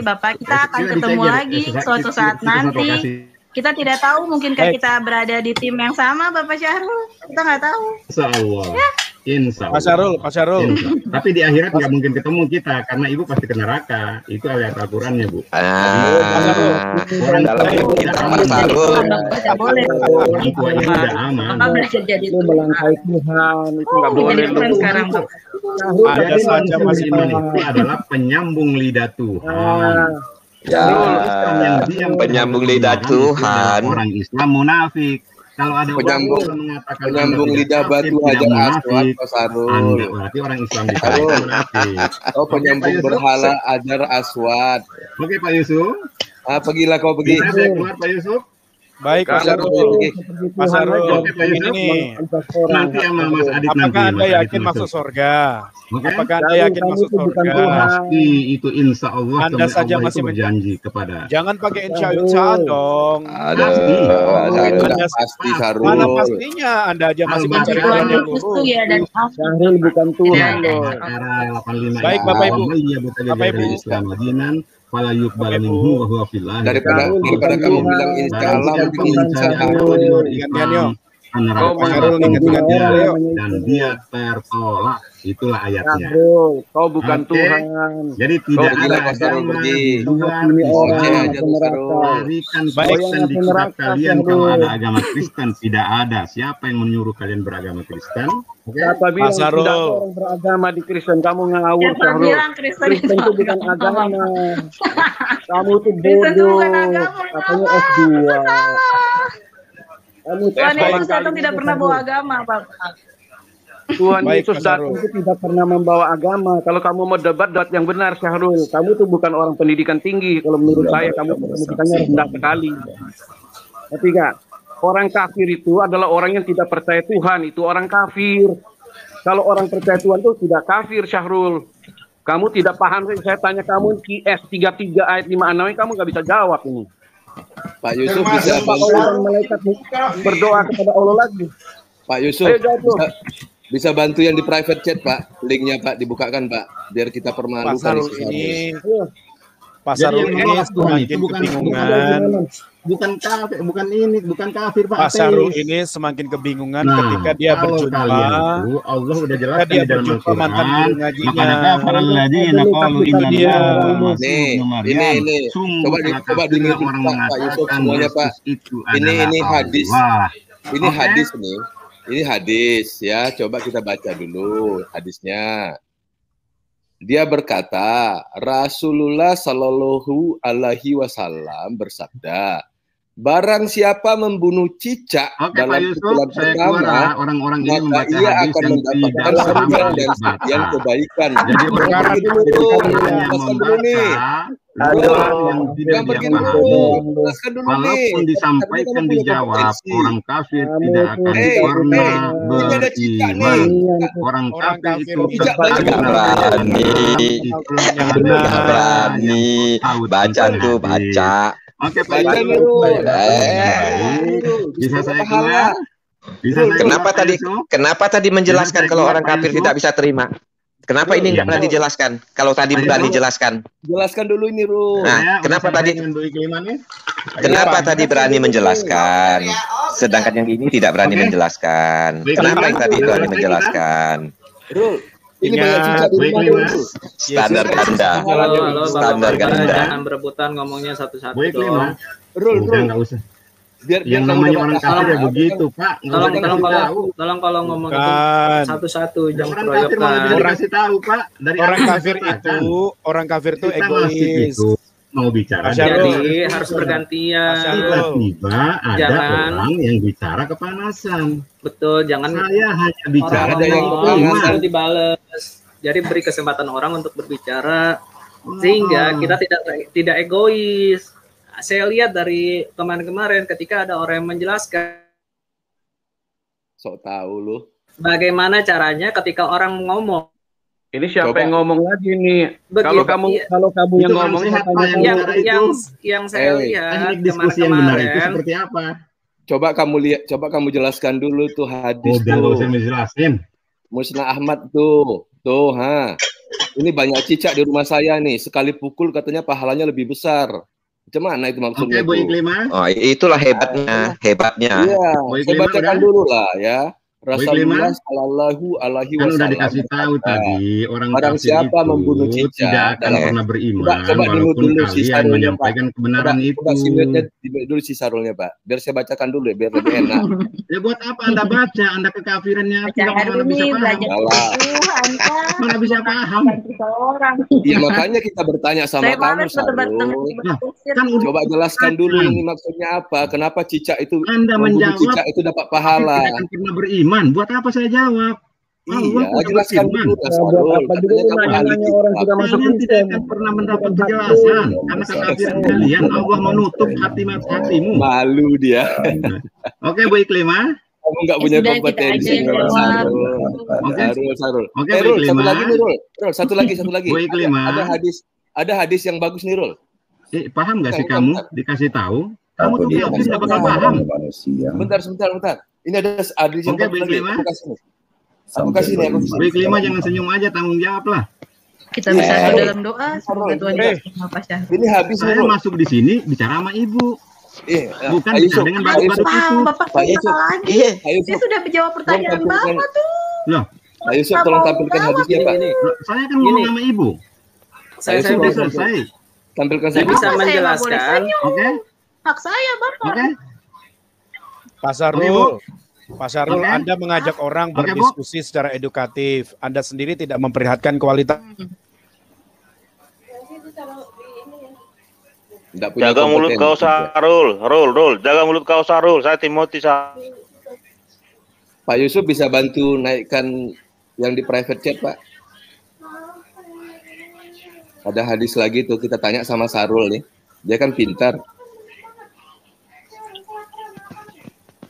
Bapak kita akan ketemu lagi suatu saat nanti. Kita tidak tahu mungkinkah kita berada di tim yang sama Bapak Syarul. Kita nggak tahu. Insyaallah. Ya. Insyaallah. Pak Syarul. Tapi di akhirat nggak mungkin ketemu kita karena ibu pasti ke neraka. Itu ayat Al-Qur'annya, Bu. Orang dalam kita Pak Syarul. Tidak boleh. Tidak aman. Bapak belajar jadi melangkahi Tuhan itu nggak boleh. Sekarang ada saja masih itu adalah penyambung lidah Tuhan. Ya, penyambung lidah Tuhan. Orang Islam munafik. Kalau ada penyambung, orang mengatakan penyambung lidah batu hajar aswad, Pak Sarul. Berarti orang Islam di sana munafik. Oh, penyambung berhala hajar aswad. Oke Pak Yusuf. Pergilah kau pergi. Keluar Pak Yusuf. Baik Pak Sarul. Pak Sarul, ini nanti sama Mas Adit nanti. Apakah Anda yakin masuk surga? Apakah Anda yakin masuk surga? Pasti itu insya Allah. Anda saja masih berjanji kepada. Jangan pakai insya dong. Pasti Sarul. Mana pastinya Anda aja masih mencari jalan yang lurus. Sarul bukan Tuhan loh. Baik Bapak Ibu. Bapak Ibu. Fala yuqbal minhu wa huwa fillah. Daripada kamu bilang insyaallah dan dia tertolak, itulah ayatnya. Kau bukan Tuhan. Jadi tidak ada agama di luar Islam. Kristen di kitab kalian kalau ada agama Kristen tidak ada. Siapa yang menyuruh kalian beragama Kristen? Siapa bilang tidak ada orang beragama di Kristen? Kamu ngawur, Syahrul. Kristen itu bukan agama. Kamu tuh bodoh. Katanya S2. Tuhan Yesus datang tidak pernah bawa agama, Pak. Tuhan Yesus datang itu tidak pernah membawa agama. Kalau kamu mau debat yang benar, Syahrul. Kamu tuh bukan orang pendidikan tinggi. Kalau menurut saya, kamu pendidikannya rendah sekali. Tapi enggak. Orang kafir itu adalah orang yang tidak percaya Tuhan. Itu orang kafir. Kalau orang percaya Tuhan itu tidak kafir, Syahrul. Kamu tidak paham. Saya tanya kamu QS 33 ayat 56, kamu nggak bisa jawab ini. Pak Yusuf bisa bantu malaikat berdoa kepada Allah lagi. Pak Yusuf bisa bantu yang di private chat, Pak. Linknya Pak dibukakan, Pak, biar kita permalukan ini. Pasar ini semakin kebingungan. Bukan kafir, bukan kafir Pak. Pasar ini semakin kebingungan ketika dia berjumpa. Allah udah jelas dia berjumpa mantan guru ngajinya. Ini. Coba dengar Pak Yusuf semuanya Pak. Ini hadis. Ini hadis nih. Ini hadis ya. Coba kita baca dulu hadisnya. Dia berkata, Rasulullah Shallallahu Alaihi Wasallam bersabda, Barang siapa membunuh cicak dalam pukulan pertama, orang-orang ini maka membaca ia hadis akan yang mendapatkan tidak surga sama dan sekian kebaikan. Jadi Jangan pergi dulu, jelaskan dulu nih. Jangan pergi dulu, jelaskan dulu nih. Walaupun disampaikan dijawab, orang kafir tidak akan pernah beriman. Orang kafir itu berani baca tuh baca. Oke, Pak. Bisa saya keluar? Kenapa tadi menjelaskan kalau orang kafir tidak bisa terima? Kenapa ini nggak pernah dijelaskan? Kalau tadi pernah dijelaskan. Jelaskan dulu ini, Ru. Nah, kenapa tadi berani menjelaskan? Sedangkan yang ini tidak berani menjelaskan. Kenapa yang tadi berani menjelaskan? Ru, ini banyak cicak di rumah dulu. Standar ganda. Standar ganda. Jangan berebutan ngomongnya satu-satu. Rul, nggak usah. Biar yang namanya orang kafir ya begitu, Pak. Tolong kalau ngomong itu satu-satu, jangan keroyokan. Orang kasih tahu, Pak. Dari orang kafir itu egois. Mau bicara, jadi harus bergantian. Tiba-tiba ada orang yang bicara kepanasan. Betul, jangan saya hanya bicara yang dibales. Jadi beri kesempatan orang untuk berbicara sehingga kita tidak egois. Saya lihat dari kemarin-kemarin ketika ada orang yang menjelaskan. Sok tahu lu. Bagaimana caranya ketika orang ngomong? Ini siapa yang ngomong lagi nih? Kalau kamu yang ngomong, yang saya lihat diskusi yang benar itu seperti apa? Coba kamu jelaskan dulu tuh hadis. Udah nggak usah menjelasin. Musnah Ahmad tuh, ini banyak cicak di rumah saya nih. Sekali pukul katanya pahalanya lebih besar. Macam mana itu maksudnya? Oh, itulah hebatnya. Iya, saya bacakan dulu lah ya. Rasulullah Shallallahu Alaihi Wasallam. Kan udah dikasih tahu tadi orang barang siapa membunuh cicak tidak akan pernah beriman. Coba walaupun dulu kalian menyampaikan kebenaran itu. Dulu si sarulnya, Pak. Biar saya bacakan dulu ya, biar lebih enak. Ya buat apa Anda baca? Anda kekafirannya mana bisa paham? Mana bisa paham? Ya makanya kita bertanya sama kamu, Sarul. Kan coba jelaskan dulu ini maksudnya apa? Kenapa cicak itu? Anda menjawab cicak itu dapat pahala. Tidak akan pernah beriman. Buat apa saya jawab? Iya, jelaskan dulu. Kalian tidak akan pernah mendapat penjelasan karena kekafiran kalian. Allah menutup hatimu. Malu dia. Oke, Bu Iklima. Kamu nggak punya kompetensi. Sarul. Oke, Bu Iklima. Satu lagi nih, Rul. Satu lagi. Bu Iklima. Ada hadis yang bagus nih, Rul. Paham nggak sih kamu? Dikasih tahu. Kamu tuh nggak bakal paham. Bentar. Ini ada hadis yang bagus lagi. Aku kasih nih. Baik 5 jangan senyum aja, tanggung jawab lah. Kita bisa dalam doa. Ini habis. Saya masuk di sini bicara sama Ibu. Bukan bicara dengan bapak-bapak itu. Bapak saya sudah menjawab pertanyaan Bapak tuh. Loh, Pak Yusuf tolong tampilkan hadisnya, Pak. Saya kan ngomong sama Ibu. Saya sudah selesai. Tampilkan saya bisa menjelaskan. Oke. Hak saya, Bapak. Oke. Pak Sarul, Anda mengajak orang berdiskusi secara edukatif. Anda sendiri tidak memperlihatkan kualitas. Jaga mulut kau, Sarul. Jaga mulut kau, Sarul. Saya Timothy. Pak Yusuf bisa bantu naikkan yang di private chat, Pak. Ada hadis lagi tuh, kita tanya sama Sarul nih. Dia kan pintar.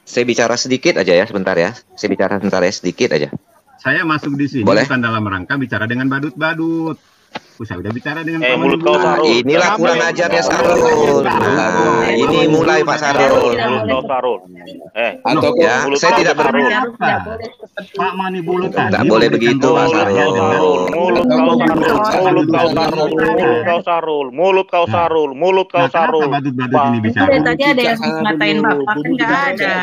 Saya bicara sedikit aja ya, sebentar ya. Saya bicara sebentar ya, sedikit aja. Saya masuk di sini bukan dalam rangka bicara dengan badut-badut. Saya udah bicara dengan mulut kau, Sarul. Inilah kurang ajarnya Sarul. Nah, ini mulai Pak Sarul. Mulut kau, Sarul. Atau ya, saya tidak berbicara. Pak Mani Bulut. Tidak boleh begitu, Pak Sarul. Mulut kau, Sarul. Mulut kau, Sarul. Badut-badut ini bicara. Tadi ada yang ngatain Bapak, kan nggak ada.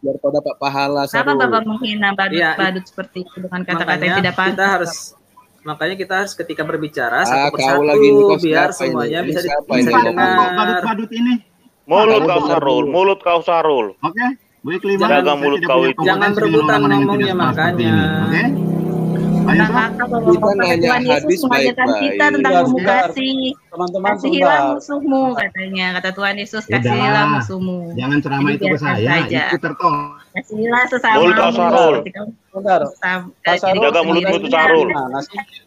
Biar kau dapat pahala, Sarul. Kenapa Bapak menghina badut seperti itu dengan kata-kata yang tidak pantas? Makanya kita harus ketika berbicara satu persatu biar semuanya bisa didengar. Badut-badut ini. Mulut kau, Sarul. Oke, Bu Iklima. Jaga mulut kau itu. Jangan berebutan ngomongnya makanya. Oke. neraka bahwa Tuhan Yesus mengajarkan kita tentang kamu kasihilah musuhmu katanya, kata Tuhan Yesus, kasihilah musuhmu. Jangan ceramah itu ke saya, itu tertolong. Kasihilah sesama. Bentar. Jaga mulutmu tuh Sarul.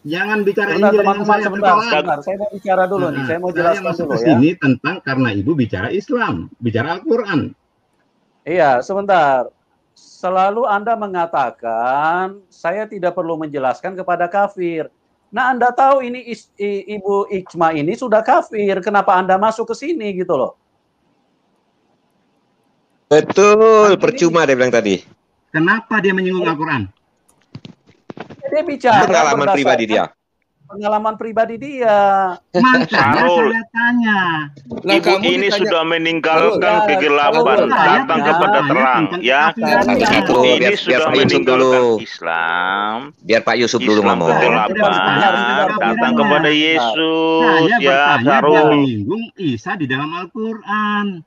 Jangan bicara Injil dengan saya, sebentar. Saya mau bicara dulu nih. Saya mau jelaskan dulu ya. Ini tentang karena Ibu bicara Islam, bicara Al-Qur'an. Iya, sebentar. Selalu Anda mengatakan saya tidak perlu menjelaskan kepada kafir. Nah, Anda tahu ini Ibu Ikhma ini sudah kafir. Kenapa Anda masuk ke sini gitu loh? Betul, percuma dia bilang tadi. Kenapa dia menyinggung Al-Quran? Dia bicara pengalaman pribadi dia. Pengalaman pribadi dia. Makanya saya tanya. Ibu ini sudah meninggalkan kegelapan, datang kepada terang, ya. Ibu ini sudah meninggalkan Islam. Biar Pak Yusuf dulu ngomong. Datang kepada Yesus, saya ya bertanya Sarul. dia menyinggung Isa di dalam Al-Quran.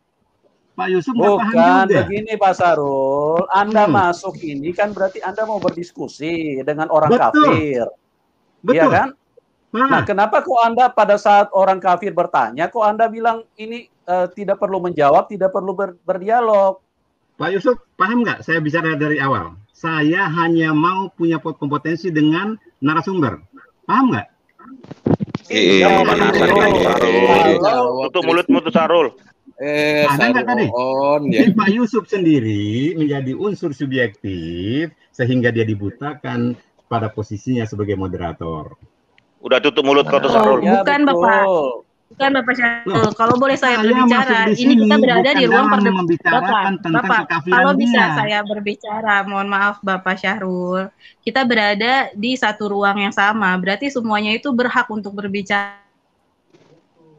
Pak Yusuf nggak paham Bukan juga. begini Pak Sarul. Anda masuk ini kan berarti Anda mau berdiskusi dengan orang kafir. Iya kan? Nah, kenapa kok Anda pada saat orang kafir bertanya, kok Anda bilang ini tidak perlu menjawab, tidak perlu berdialog? Pak Yusuf, paham nggak saya bicara dari awal? Saya hanya mau punya kompetensi dengan narasumber. Paham nggak? Iya, tutup mulutmu tuh Sarul. Ada nggak tadi? Jadi Pak Yusuf sendiri menjadi unsur subjektif sehingga dia dibutakan pada posisinya sebagai moderator. Udah tutup mulut kau tuh Sarul. Bukan Bapak. Bukan Bapak Syarul. Kalau boleh saya berbicara, ini kita berada di ruang perdebatan. Bapak, kalau bisa saya berbicara, mohon maaf Bapak Syahrul. Kita berada di satu ruang yang sama, berarti semuanya itu berhak untuk berbicara.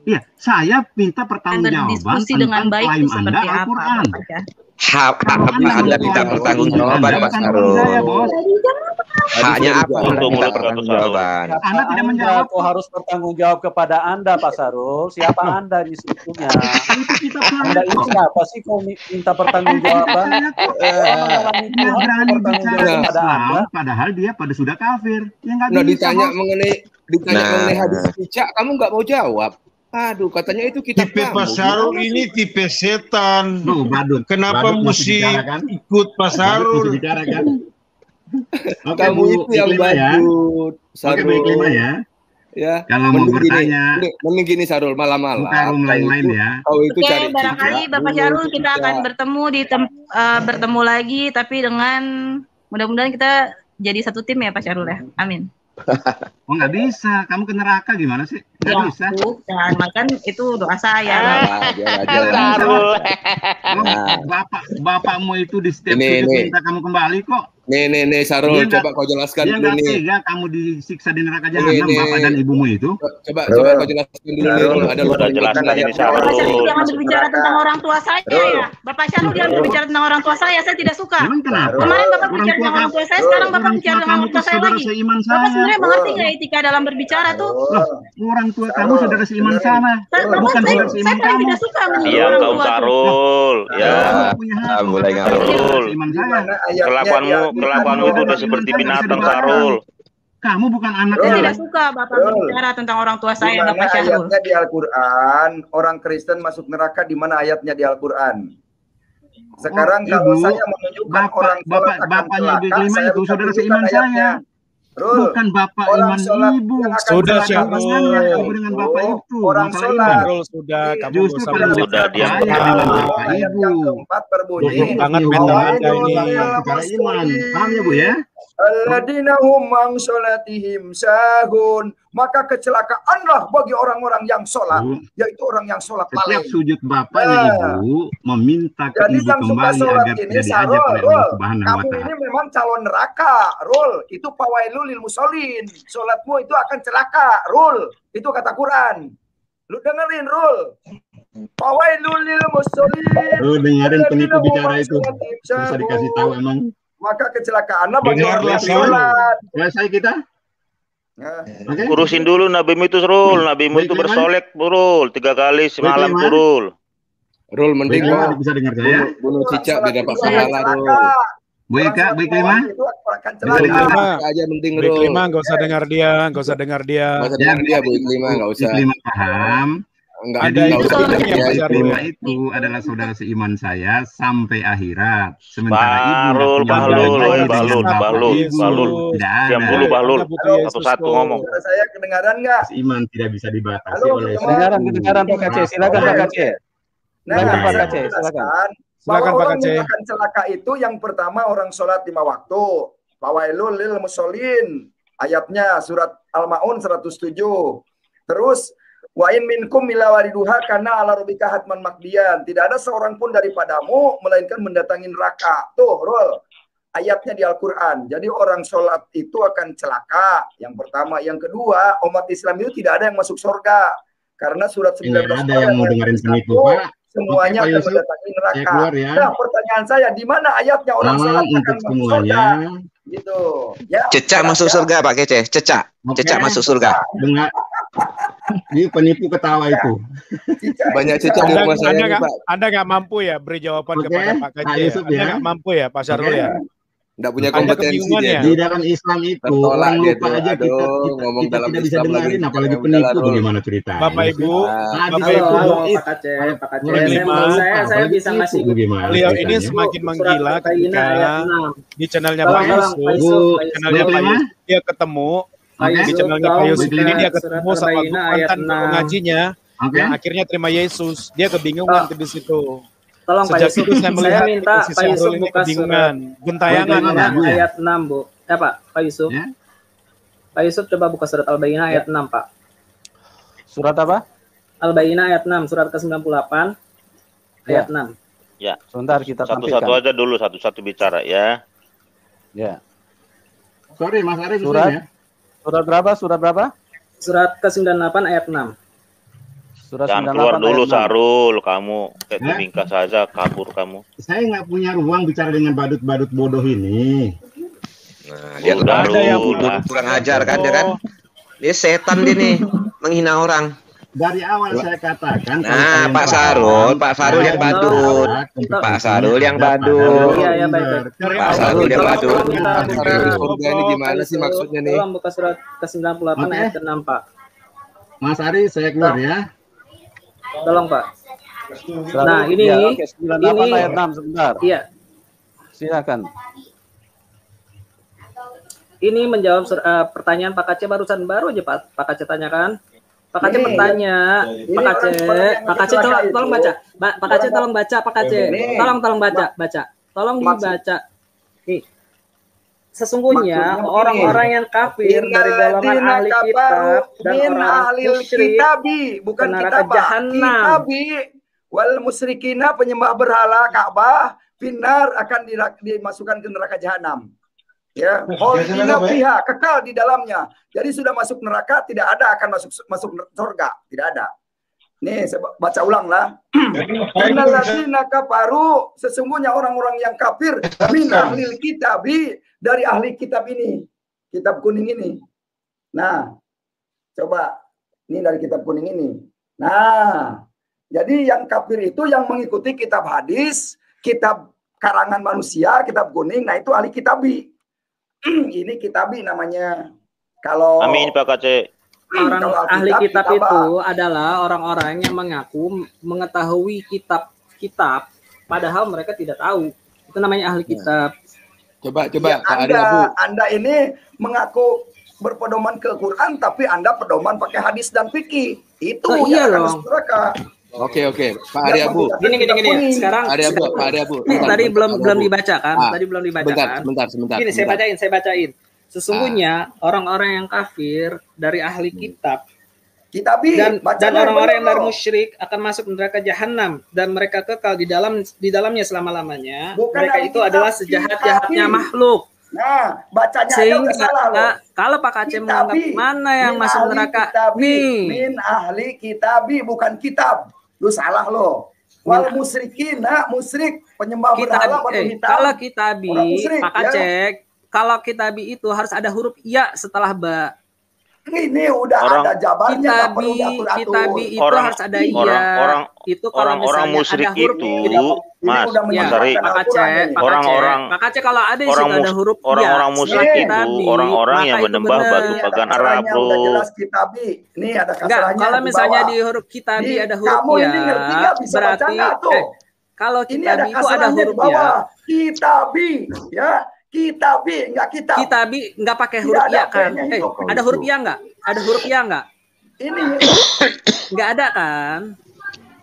Iya, saya minta pertanggungjawaban tentang klaim Anda Al-Quran. Anda minta pertanggungjawaban Pak Sarul. Haknya apa untuk minta pertanggungjawaban? Anda tidak menjawab. Kok harus bertanggung jawab kepada Anda Pak Sarul? Siapa Anda di situnya? Anda ini siapa sih kok minta pertanggungjawaban? Dia berani bicara Islam, padahal dia pada sudah kafir. Ya nggak bisa. Ditanya mengenai hadis cicak, kamu nggak mau jawab. Aduh, katanya itu kitab tipe Pak Sarul ini tipe setan. Kenapa mesti ikut Pak Sarul? Kamu itu yang badut. Oke, baik lima ya. Ya. Kalau mau bertanya, mending gini Sarul malam-malam. Lain ya. Oke, barangkali Bapak Syarul kita akan bertemu bertemu lagi, tapi dengan mudah-mudahan kita jadi satu tim ya Pak Syarul ya. Amin. Oh nggak bisa, kamu ke neraka gimana sih? Nggak bisa. Bukan, makan itu doa saya. Bapakmu itu di setiap sudut minta kamu kembali kok. Nih Sarul, coba kau jelaskan dulu nih. Dia kamu disiksa di neraka jahanam bapak dan ibumu itu. Coba kau jelaskan dulu nih. Ada lupa jelaskan ini Sarul. Bapak Syarul jangan berbicara tentang orang tua saya ya. Bapak Syarul jangan berbicara tentang orang tua saya tidak suka. Kemarin Bapak bicara tentang orang tua saya, sekarang Bapak bicara tentang orang tua saya lagi. Bapak sebenarnya mengerti nggak etika dalam berbicara tuh? Orang tua kamu saudara seiman sana. Bukan saudara seiman kamu. Saya tidak suka menyinggung Iya, orang kau tua. Sarul. Ya, mulai Sarul. Kelakuanmu itu udah seperti binatang Sarul. Kamu bukan anak. Saya tidak suka Bapak berbicara tentang orang tua saya, Bapak Syarul. Ayatnya di Al-Quran, orang Kristen masuk neraka di mana ayatnya di Al-Quran? Sekarang kalau saya menunjukkan orang bapaknya Ibu Ikhma itu saudara seiman saya. Bukan bapak iman ibu. Sudah Syarul. Ibu dengan bapak itu. Orang sholat. Sudah, kamu justru sudah diam. Bapak ibu. Keempat berbunyi. Banget mental Anda ini. Bicara iman. Paham ya Bu ya? Alladzina hum an sholatihim sahun. Maka kecelakaanlah bagi orang-orang yang sholat, yaitu orang yang sholat lalai. Setiap sujud bapaknya Ibu meminta ke Ibu kembali agar tidak diajak oleh Allah Subhanahu wa Kamu ini memang calon neraka, Rul. Itu fawailul lil musholin. Sholatmu itu akan celaka, Rul. Itu kata Quran. Lu dengerin, Rul. Fawailul lil musholin. Lu dengerin penipu bicara itu. Bisa dikasih tahu emang. Maka kecelakaanlah bagi orang yang sholat. Selesai kita? Urusin dulu nabimu itu Rul. Nabimu itu bersolek Rul 3 kali semalam Rul. Rul mending bisa dengar saya. Bunuh cicak biar dapat pahala Rul. Bu Eka, Bu Iklima? Itu akan Bu Iklima aja penting Bu Iklima nggak usah dengar dia, nggak usah dengar dia. Nggak usah dengar dia, Bu Iklima, nggak usah. Iklima paham. Enggak, Ada itu salahnya Pak Syarul. Iklima itu adalah saudara seiman saya sampai akhirat. Sementara ibu Bahlul. Diam dulu Bahlul. Satu-satu ngomong. Saya kedengaran nggak? Iman tidak bisa dibatasi oleh kedengaran Pak Kaceh. Silakan Pak Kaceh. Silakan Pak Kaceh, silakan. Silakan Pak Orang Kaceh. yang akan celaka itu yang pertama orang sholat 5 waktu. Fawailul lil musholin. Ayatnya surat Al-Maun 107. Terus wa in minkum illa wariduha kana ala rabbika hatman maqdiyan. Tidak ada seorang pun daripadamu melainkan mendatangi neraka. Tuh, Rul. Ayatnya di Al-Qur'an. Jadi orang sholat itu akan celaka. Yang pertama, yang kedua, umat Islam itu tidak ada yang masuk surga. Karena surat 19 ada yang mau dengerin penipu, Pak. Semuanya akan mendatangi neraka. Ya. Nah, pertanyaan saya, di mana ayatnya orang sholat akan masuk surga? Gitu. Ya. Cecak masuk surga Pak Kece. Cecak masuk surga. Dengar. Ini penipu ketawa itu. Banyak cecak di rumah saya nih, Pak. Anda nggak mampu ya beri jawaban kepada Pak Kece. Anda nggak mampu ya Pak Syarul ya. Nggak punya kompetensi dia. Di dalam Islam itu orang lupa aja kita tidak bisa dengerin, apalagi penipu bagaimana cerita. Bapak Ibu, Pak Kaceh, saya bisa ngasih. Beliau ini semakin menggila ketika di channelnya Pak Yusuf, channelnya Pak Yusuf dia ketemu di channelnya Pak Yusuf ini dia ketemu sama mantan pengajinya yang akhirnya terima Yesus. Dia kebingungan di situ. Tolong Sejak Pak Yusuf, itu saya melihat saya minta Pak Yusuf ini buka kebingungan. Gentayangan ayat 6, Bu. Ya Pak Yusuf. Ya? Pak Yusuf coba buka surat Al-Bayyinah ayat 6, Pak. Surat apa? Al-Bayyinah ayat 6, surat ke-98 ayat 6. Ya. Sebentar kita satu-satu aja dulu, satu-satu bicara ya. Ya. Sorry Mas Arif, surat berapa? Surat berapa? Surat ke-98 ayat 6. Jangan keluar dulu Sarul, kamu kayak tingkah saja kabur kamu. Saya nggak punya ruang bicara dengan badut-badut bodoh ini. Nah, dia kurang ajar kan dia kan? Dia setan dia nih, menghina orang. Dari awal saya katakan. Nah, Pak Sarul yang badut. Pak Sarul yang badut. Iya, baik. Pak Sarul yang badut. Surga ini gimana sih maksudnya nih? Tolong buka surat ke-98 ayat ke-6, Pak. Mas Ari, saya keluar ya. Tolong Pak. Nah ini ayat 6 sebentar. Iya. Silakan. Ini menjawab pertanyaan Pak Kaceh barusan baru aja Pak Kaceh tanyakan. Pak Kaceh bertanya, Pak Kaceh tolong baca. Pak Kaceh tolong baca, Pak Kaceh. Tolong baca. Tolong dibaca. Nih. Sesungguhnya orang-orang yang kafir dari golongan ahli kitab dan orang musyrik bukan neraka jahanam. Wal musyrikina penyembah berhala Ka'bah finnar akan dimasukkan ke neraka jahanam. Ya, khalidina fiha, kekal di dalamnya. Jadi sudah masuk neraka tidak ada akan masuk surga, tidak ada. Nih, saya baca ulang lah. Innalladzina kafaru, sesungguhnya orang-orang yang kafir min ahlil kitabi, dari ahli kitab ini, kitab kuning ini. Nah, coba ini dari kitab kuning ini. Nah, jadi yang kafir itu yang mengikuti kitab hadis, kitab karangan manusia, kitab kuning. Nah, itu ahli kitabi. Ini kitabi namanya. Kalau Amin Pak Kaceh. Orang ahli kitab itu adalah orang-orang yang mengaku mengetahui kitab, padahal mereka tidak tahu. Itu namanya ahli kitab. Coba ya, Anda ini mengaku berpedoman ke Quran, tapi Anda pedoman pakai hadis dan fikih. Itu iya yang loh. Oke, Pak Aryabu. Gini. Sekarang Pak Aryabu. Tadi belum dibacakan. Tadi belum dibacakan. Sebentar. Gini, saya bacain. Sesungguhnya orang-orang yang kafir dari ahli kitab dan orang-orang yang dari musyrik akan masuk neraka jahanam dan mereka kekal di dalamnya selama-lamanya. Mereka itu adalah sejahat-jahatnya makhluk. Nah, bacanya sehingga salah loh. Kalau Pak Kaceh menganggap mana yang masuk neraka nih. Min ahli kitabi bukan kitab. Lu salah loh. Wal musyrikina, musyrik, penyembah berhala batu hitam. Kalau kitabi, Pak Kaceh, kalau kitabi itu harus ada huruf ya setelah ba. Ini udah ada jabarnya, nggak perlu diatur-atur. Kitabi itu harus ada itu kalau orang musyrik ada huruf itu, Mas Ari, orang kalau ada di situ ada huruf orang musyrik itu orang-orang yang menyembah batu pagan Arab, bro. Udah jelas kitabi. Ini ada kasarnya. Kalau misalnya di huruf kitabi ada huruf kamu ini ngerti nggak bisa baca nggak tuh? Kalau ini ada kitabi itu ada huruf ya. Kitabi, ya. Kitabi, enggak kitab. Kitabi enggak pakai huruf ya kan? Ada huruf ya enggak? Ada huruf ya enggak? Ini enggak ada kan?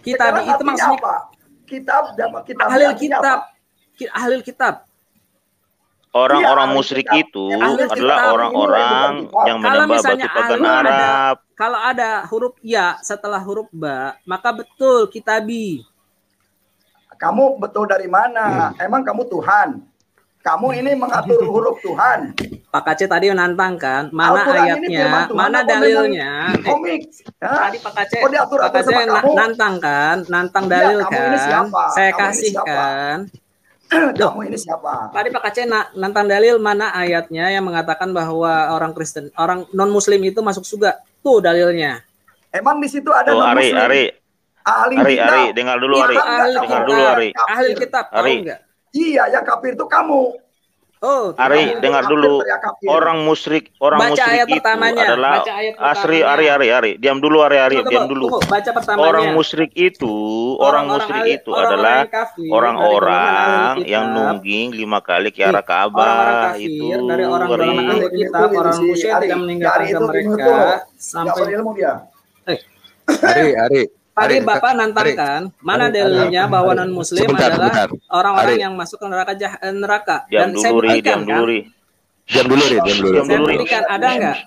Kitabi itu maksudnya apa? Kitab dan kitab. Ahlul kitab. Orang-orang musyrik itu adalah orang-orang yang menyembah batu pagan Arab. Kalau ada huruf ya setelah huruf ba, maka betul kitabi. Kamu betul dari mana? Emang kamu Tuhan? Kamu ini mengatur huruf Tuhan. Pak Kace tadi menantang kan, mana ayatnya, mana dalilnya. Tadi Pak Kace nantang kan, nantang dalil kan. Saya kasihkan. Kamu ini siapa? Tadi Pak Kace nantang dalil mana ayatnya yang mengatakan bahwa orang Kristen, orang non Muslim itu masuk surga. Tuh dalilnya. Emang di situ ada non Muslim? Ari, dengar dulu Ari. Dengar dulu Ari. Ahli kitab, tahu enggak? Iya, yang kafir itu kamu. Oh, Ari, dengar dulu. Orang musyrik itu adalah Ari. Diam dulu Ari, diam dulu. Baca pertamanya. Orang musyrik itu adalah orang-orang yang nungging 5 kali ke arah Ka'bah itu. Dari orang ahli kitab, orang musyrik tidak meninggalkan mereka sampai ilmu dia. Ari. Tadi Bapak nantangkan mana dalilnya bahwa non Muslim adalah orang-orang yang masuk ke neraka. Dan saya berikan kan? Diam dulu. Saya berikan, ada nggak?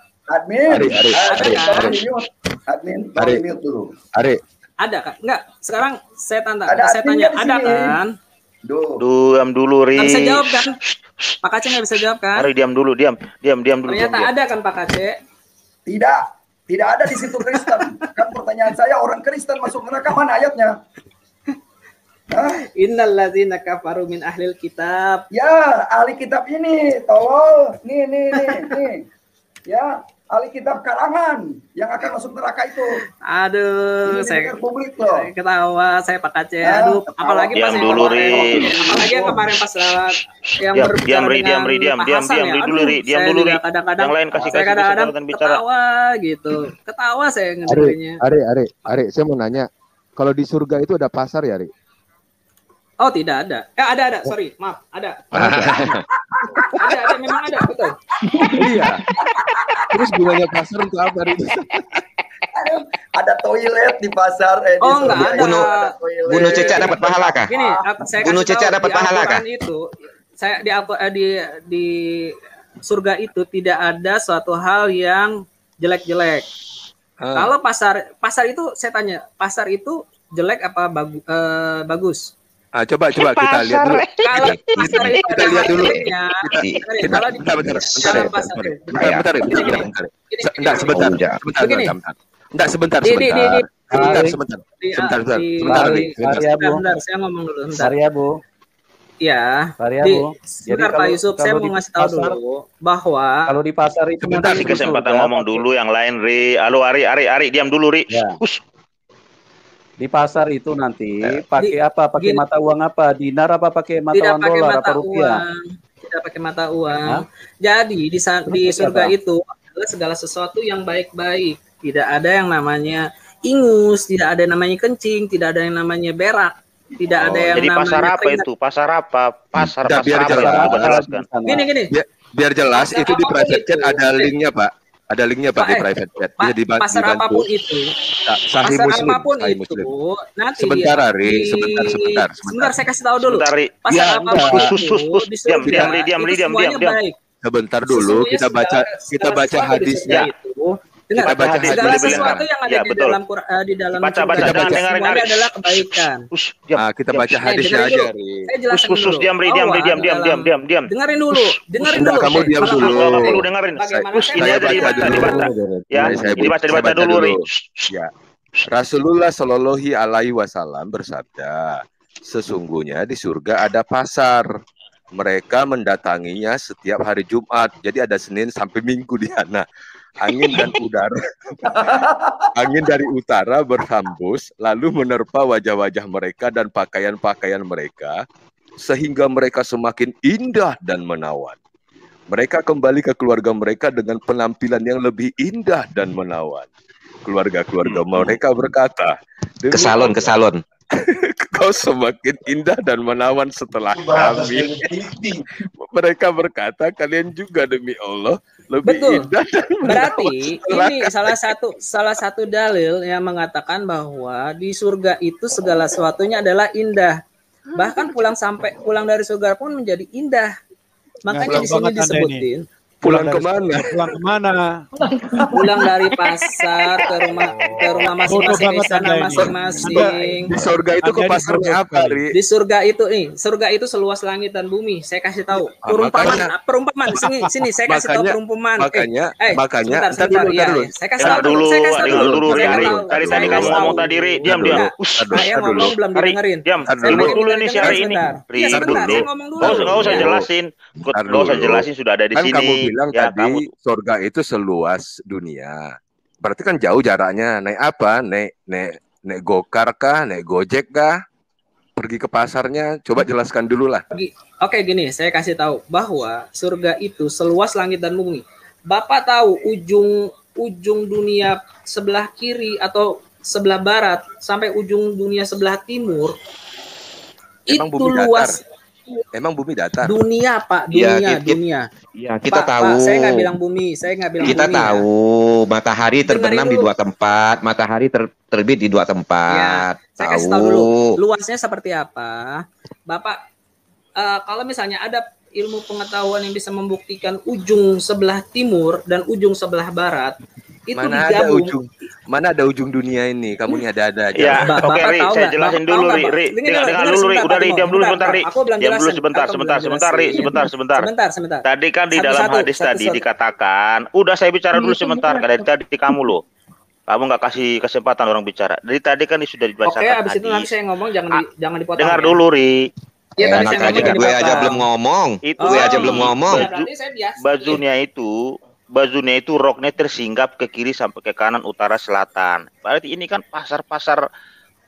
Ari. Ada kan? Enggak. Sekarang saya tanya, ada kan? Diam dulu, Ri. Nggak bisa jawab kan? Pak Kace nggak bisa jawab kan? Ari, diam dulu. Ternyata ada kan Pak Kace? Tidak ada di situ Kristen. Kan pertanyaan saya, orang Kristen masuk neraka, mana ayatnya? Innal ladzina kafaru min ahlil kitab. Ya, ahli kitab ini, tolol. Nih. Ya, ahli kitab karangan yang akan masuk neraka itu. Aduh, saya publik loh. Ketawa, saya Pak Kace. Aduh, apalagi pas yang kemarin pas yang berbicara dengan Pak Hasan ya. Diam dulu, Ri. Yang lain kasih kesempatan bicara. Ketawa saya ngedengerinnya. Ari, saya mau nanya. Kalau di surga itu ada pasar ya, Ri? Oh, tidak ada. Ada. Sorry, maaf. Ada. Ada, memang ada, betul. Iya. Terus gunanya pasar untuk apa, Ri? Ada toilet di pasar. Enggak ada. Bunuh cecak dapat pahala kah? Gini, saya bunuh cecak dapat pahala kah? Itu saya di surga itu tidak ada suatu hal yang jelek-jelek. Kalau pasar itu saya tanya, pasar itu jelek apa bagus? Coba kita lihat dulu. Kalau pasar itu kita lihat dulu. Sebentar. Saya ngomong dulu. Sebentar ya, Bu. Iya. Sebentar Pak Yusuf, saya mau ngasih tahu dulu bahwa kalau di pasar itu kasih kesempatan ngomong dulu yang lain, Ri. Halo Ari, diam dulu, Ri. Di pasar itu nanti pakai apa? Pakai mata uang apa? Dinar apa pakai mata uang dolar apa rupiah? Tidak pakai mata uang. Jadi di surga itu adalah segala sesuatu yang baik-baik. Tidak ada yang namanya ingus, tidak ada yang namanya kencing, tidak ada yang namanya berak, tidak ada yang jadi namanya pasar apa keringat. itu? Pasar apa? Pasar biar jelas. Gini. Biar jelas itu di private chat ada linknya, Pak. Ada linknya Pak di private chat. Pasar apapun itu. Sahih Muslim. Nanti sebentar, Ari. Sebentar, saya kasih tahu dulu. Pasar apapun diam. Sebentar dulu, kita baca hadisnya. Kita baca segala sesuatu yang ada di dalam baca semuanya adalah kebaikan. Kita baca hadisnya aja, Ri. Khusus diam. Dengerin dulu. Kamu diam dulu. Perlu dengerin. Ini aja dibaca. Ya, dibaca dulu, Ri. Ya. Rasulullah Shallallahu Alaihi Wasallam bersabda, sesungguhnya di surga ada pasar. Mereka mendatanginya setiap hari Jumat. Jadi ada Senin sampai Minggu di sana. angin dan udara, angin dari utara berhembus lalu menerpa wajah-wajah mereka dan pakaian-pakaian mereka sehingga mereka semakin indah dan menawan. Mereka kembali ke keluarga mereka dengan penampilan yang lebih indah dan menawan. Keluarga-keluarga mereka berkata, ke salon. Kau semakin indah dan menawan setelah kami. Mereka berkata, kalian juga demi Allah lebih indah dan menawan. Berarti ini salah satu dalil yang mengatakan bahwa di surga itu segala sesuatunya adalah indah. Bahkan pulang dari surga pun menjadi indah. Makanya di sini disebutin. Pulang kemana? Pulang dari pasar ke rumah masing-masing, istana masing-masing. Di surga itu ke pasarnya apa, Ri? Di surga itu seluas langit dan bumi. Saya kasih tahu. Perumpamaan. Sini saya kasih tahu perumpamaan. Makanya. Saya kasih tahu dulu. Tadi kamu ngomong tadi, Ri. Diam. Saya ngomong belum didengerin. Diam. Dulu ini si hari ini. Ri, nggak usah jelasin. Sudah ada di sini. Kamu bilang tadi surga itu seluas dunia. Berarti kan jauh jaraknya. Naik apa? Naik gokar kah? Naik gojek kah? Pergi ke pasarnya? Coba jelaskan dulu lah. Oke, gini, saya kasih tahu bahwa surga itu seluas langit dan bumi. Bapak tahu ujung dunia sebelah kiri atau sebelah barat sampai ujung dunia sebelah timur. Emang itu bumi luas. Emang bumi datar? Dunia, Pak. Dunia. Ya, kita Pak, tahu. Pak, saya nggak bilang bumi. Kita tahu matahari terbenam di dua tempat, matahari terbit di dua tempat. Ya, saya kasih tahu dulu. Luasnya seperti apa? Bapak, kalau misalnya ada ilmu pengetahuan yang bisa membuktikan ujung sebelah timur dan ujung sebelah barat, itu digabung. Mana ada ujung dunia ini? Kamu ini ada aja. Ya, oke, Ri, saya jelasin dulu, Ri. Dengar dulu, Ri. Udah, Ri, diam dulu sebentar, Ri. Diam dulu sebentar, Ri. Sebentar. Tadi kan di dalam hadis tadi dikatakan, udah saya bicara dulu sebentar. Dari tadi kamu loh. Kamu nggak kasih kesempatan orang bicara. Dari tadi kan sudah dibacakan. Oke, habis itu nanti saya ngomong jangan dipotong. Dengar dulu, Ri. Ya, tadi saya ngomong gue aja belum ngomong. Bajunya itu roknya tersinggap ke kiri sampai ke kanan, utara, selatan. Berarti ini kan pasar-pasar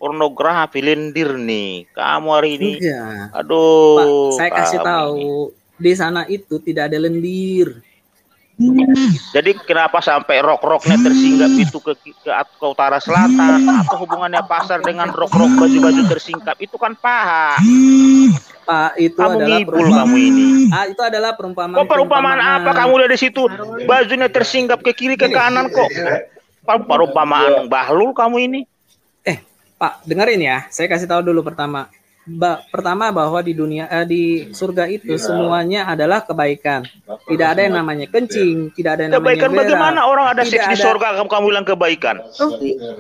pornografi lendir nih. Kamu hari ini. Enggak. Aduh. Pak, saya kasih tahu di sana itu tidak ada lendir. Jadi kenapa sampai rok-roknya tersinggap itu ke utara selatan? Apa hubungannya pasar dengan rok-rok baju-baju tersingkap? Itu kan paha. Pak, itu kamu adalah kamu ini. Itu adalah perumpamaan. Kok perumpamaan apa? Kamu udah di situ, bajunya tersinggap ke kiri ke kanan kok. Perumpamaan bahlul kamu ini. Pak, dengerin ya. Saya kasih tahu dulu pertama. Pertama bahwa di dunia di surga itu semuanya adalah kebaikan. Tidak ada yang namanya kencing, tidak ada yang namanya kebaikan. Bagaimana orang ada seks di surga kamu bilang kebaikan?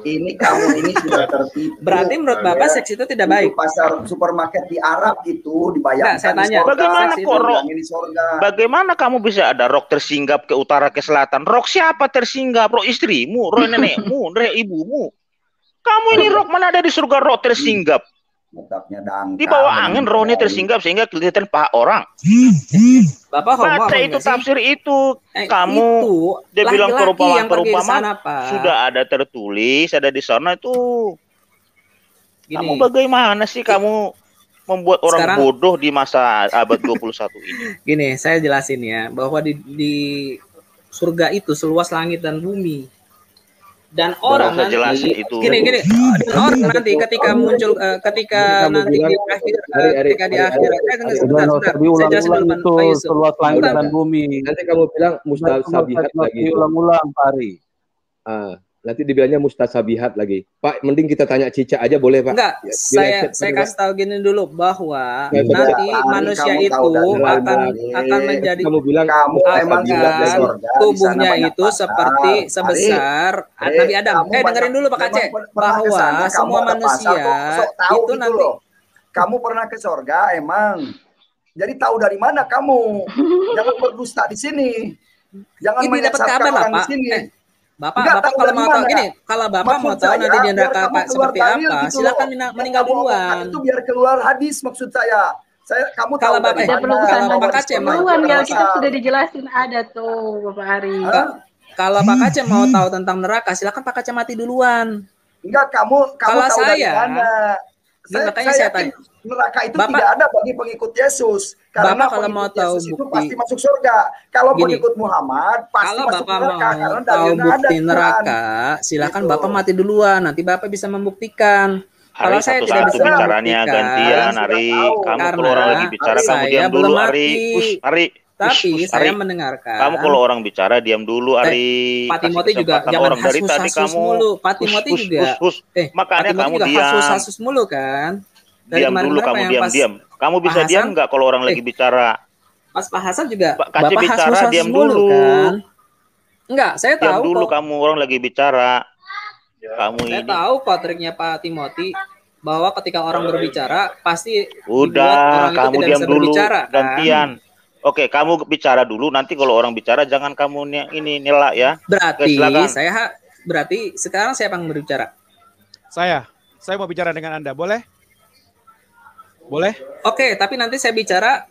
Ini kamu ini sudah tertipu. Berarti menurut Bapak seks itu tidak baik. Pasar supermarket di Arab itu dibayar. Saya tanya, bagaimana kok rok? Bagaimana kamu bisa ada rok tersinggap ke utara ke selatan? Rok siapa tersinggap? Rok istrimu, rok nenekmu, rok ibumu. Kamu ini rok mana ada di surga rok tersinggap? Di bawah angin rohnya tersinggap sehingga kelihatan paha orang. Bapak baca itu tafsir itu. Kamu dia bilang perumpamaan sudah ada tertulis, ada di sana itu. Kamu bagaimana sih kamu membuat orang bodoh di masa abad 21 ini? Gini, saya jelasin ya bahwa di surga itu seluas langit dan bumi. Dan orang nanti gini orang nanti ketika muncul ketika nanti di akhir sebentar saya jelasin dulu Pak Yusuf. Seluas langit dan bumi. Nanti kamu bilang mustasabihat lagi. Ulang-ulang Pak Ari. Nanti dibilangnya mustasabihat lagi. Pak, mending kita tanya Cica aja boleh, Pak? Enggak, saya kasih tahu gini dulu bahwa nanti manusia itu akan menjadi kamu bilang tubuhnya itu seperti sebesar Nabi Adam. Dengerin dulu Pak Aceh bahwa semua manusia itu nanti kamu pernah ke surga emang. Jadi tahu dari mana kamu? Jangan berdusta di sini. Jangan menyesatkan orang di sini. Bapak kalau mau tahu gini, kalau Bapak mau tahu nanti di neraka seperti apa, silakan meninggal duluan. Itu biar keluar hadis maksud saya. Kamu kalau tahu Bapak dari mana? Bapak Aceh ya kita sudah dijelasin ada tuh Bapak Ari. Kalau Pak Kace mau tahu tentang neraka, silakan Pak Kace mati duluan. Enggak, kamu Kalau tahu dari saya, mana? makanya Saya saya yakin tanya. neraka itu Bapak- tidak ada bagi pengikut Yesus. Karena Bapak kalau mau pengikut tahu Yesus itu bukti- pasti masuk surga. Kalau Gini, pengikut Muhammad pasti Kalau masuk Bapak neraka. mau Karena tahu dalilnya ada bukti Quran. neraka, silakan Gitu. Bapak mati duluan. Nanti Bapak bisa membuktikan. Kalau Hari saya tidak satu-satu bisa bicaranya membuktikan, gantian, Ari. Kamu karena kalau orang lagi bicara, kamu saya diam belum dulu, mati. Ari. Ari. Tapi Ari. saya mendengarkan. Kamu kalau orang bicara, diam dulu, Ari. Pak Kasih Timothy juga kesempatan jangan orang dari tadi hasus-hasus kamu. mulu. Pak Timothy juga. Makanya Pak Timothy kamu juga diam. hasus-hasus mulu kan. Dari Diam dulu, kemarin-kemarin kamu yang pas diam. Kamu bisa Pak diam Hasan- nggak kalau orang lagi bicara? Pas Pak Hasan juga Pak Kace Bapak bicara, hasus-hasus diam mulu dulu. kan. Enggak, saya Diam tahu dulu, kok. kamu orang lagi bicara. Kamu Saya ini. tahu kok triknya Pak Timothy bahwa ketika orang berbicara pasti dibuat Udah, orang itu kamu tidak diam bisa dulu, berbicara kan. gantian. Oke, kamu bicara dulu. Nanti kalau orang bicara, jangan kamu ini nilai ya. Berarti Oke, silakan. berarti sekarang siapa yang berbicara? Saya mau bicara dengan Anda, boleh? Boleh? Oke, tapi nanti saya bicara.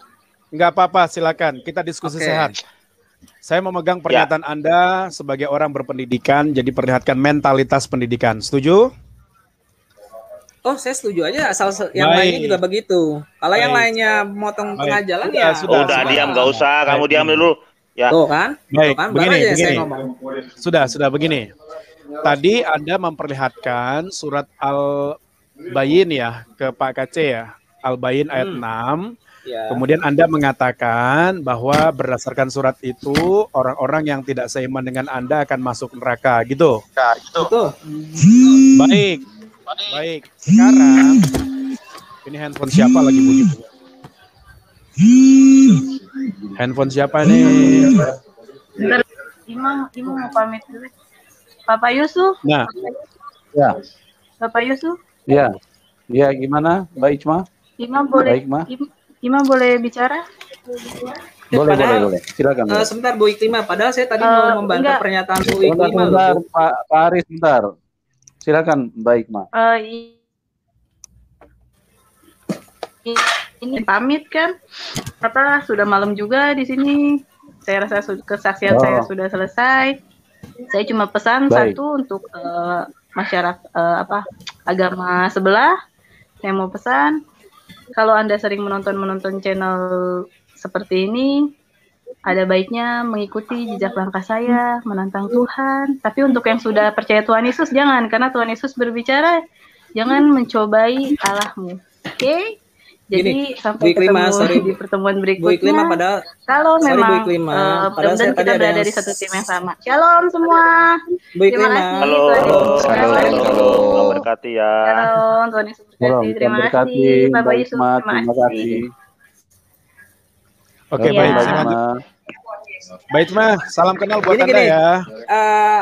Enggak apa-apa, silakan. Kita diskusi Oke. sehat. Saya memegang pernyataan Anda sebagai orang berpendidikan, jadi perlihatkan mentalitas pendidikan. Setuju? Oh, saya setuju aja asal yang Baik. lainnya juga begitu. Kalau yang Baik. lainnya motong Baik. tengah jalan Sudah, ya. Udah diam, nggak usah. Kamu diam dulu. Ya. Tuh kan? Baik, Tuh kan? Baru begini, aja saya begini. ngomong. Sudah begini. Tadi Anda memperlihatkan surat Al-Bayin ya ke Pak Kace ya. Al-Bayin ayat 6. Ya. Kemudian Anda mengatakan bahwa berdasarkan surat itu orang-orang yang tidak seiman dengan Anda akan masuk neraka gitu. Betul. Baik. Baik. Sekarang ini handphone siapa lagi bunyi? Handphone siapa nih? Bentar, Imam mau pamit dulu. Bapak Yusuf. Nah. Ya. Bapak Yusuf. Ya. Ya, gimana? Baik, Ma? Imam boleh. Baik, Ma. Imam boleh bicara? Boleh, Padahal- boleh. Silakan. boleh. Sebentar Bu Iklima, padahal saya tadi mau membantah enggak. pernyataan Bu Sebentar, Iklima sebentar, loh. Pak Aris, sebentar. Silakan, baik, Ma. Ini pamit kan? Apa sudah malam juga di sini? Saya rasa kesaksian saya sudah selesai. Saya cuma pesan Baik. satu untuk masyarakat agama sebelah. Saya mau pesan kalau Anda sering menonton channel seperti ini, ada baiknya mengikuti jejak langkah saya, menantang Tuhan. Tapi untuk yang sudah percaya Tuhan Yesus, jangan. Karena Tuhan Yesus berbicara, jangan mencobai Allahmu. Oke? Jadi sampai Bu Iklima, ketemu di pertemuan Bu berikutnya. Iklima, padahal Kalau sorry, Bu memang Iklima, padahal mudah-mudahan saya tadi kita ada berada yang di satu tim yang sama. Shalom semua. Bu Terima Iklima. kasih. Halo, Tuhan Yesus halo, memberkati. Tuhan berkati ya. Shalom, Tuhan Yesus berkati. Terima kasih, Bapak Yusuf. Terima kasih. Oke, Iya. baik. Saya lanjut. Baik, Ma. Salam kenal buat Gini, Anda ya.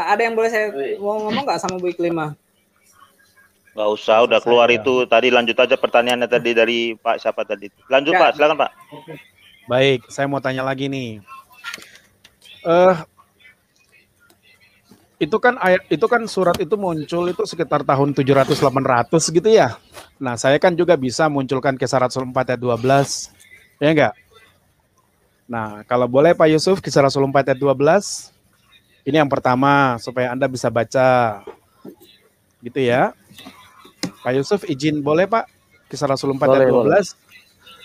Ada yang boleh saya mau ngomong nggak sama Bu Iklima? Nggak usah, udah keluar itu. Tadi lanjut aja pertanyaannya tadi dari Pak siapa tadi. Lanjut Ya. Pak, silakan Pak. Baik, saya mau tanya lagi nih. Itu kan surat itu muncul itu sekitar tahun 700-800 gitu ya. Nah, saya kan juga bisa munculkan Kisah Rasul 4 ayat 12. Ya enggak? Nah, kalau boleh Pak Yusuf, Kisah Rasul 4 ayat 12. Ini yang pertama supaya Anda bisa baca. Gitu ya. Pak Yusuf izin boleh Pak? Kisah Rasul 4 ayat 12.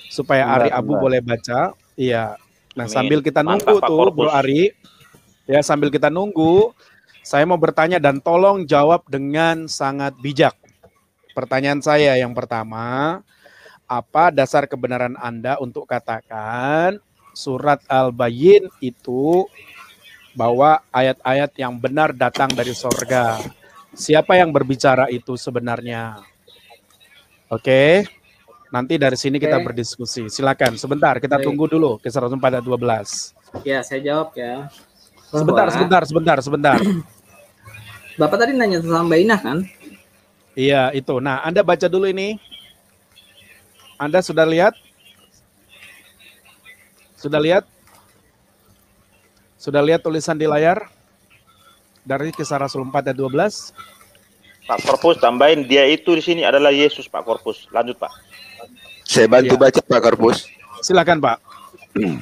Supaya Ari Abu boleh baca. Iya. Nah, Amin. sambil kita Mantap, nunggu Pak tuh Korpus. Bro Ari. Ya, sambil kita nunggu, saya mau bertanya dan tolong jawab dengan sangat bijak. Pertanyaan saya yang pertama, apa dasar kebenaran Anda untuk katakan surat Al-Bayin itu bahwa ayat-ayat yang benar datang dari sorga? Siapa yang berbicara itu sebenarnya? Oke, nanti dari sini kita Oke. berdiskusi. Silakan, sebentar kita Baik. tunggu dulu Kisah Rasul 4 ayat 12. Ya, saya jawab ya. Sebentar. Bapak tadi nanya tentang Bainah kan? Iya, itu. Nah, Anda baca dulu ini. Anda sudah lihat? Sudah lihat? Sudah lihat tulisan di layar? Dari Kisah Rasul 4 ayat 12. Pak Korpus tambahin dia itu di sini adalah Yesus Pak Korpus. Lanjut Pak. Saya bantu baca Pak Korpus. Silakan Pak.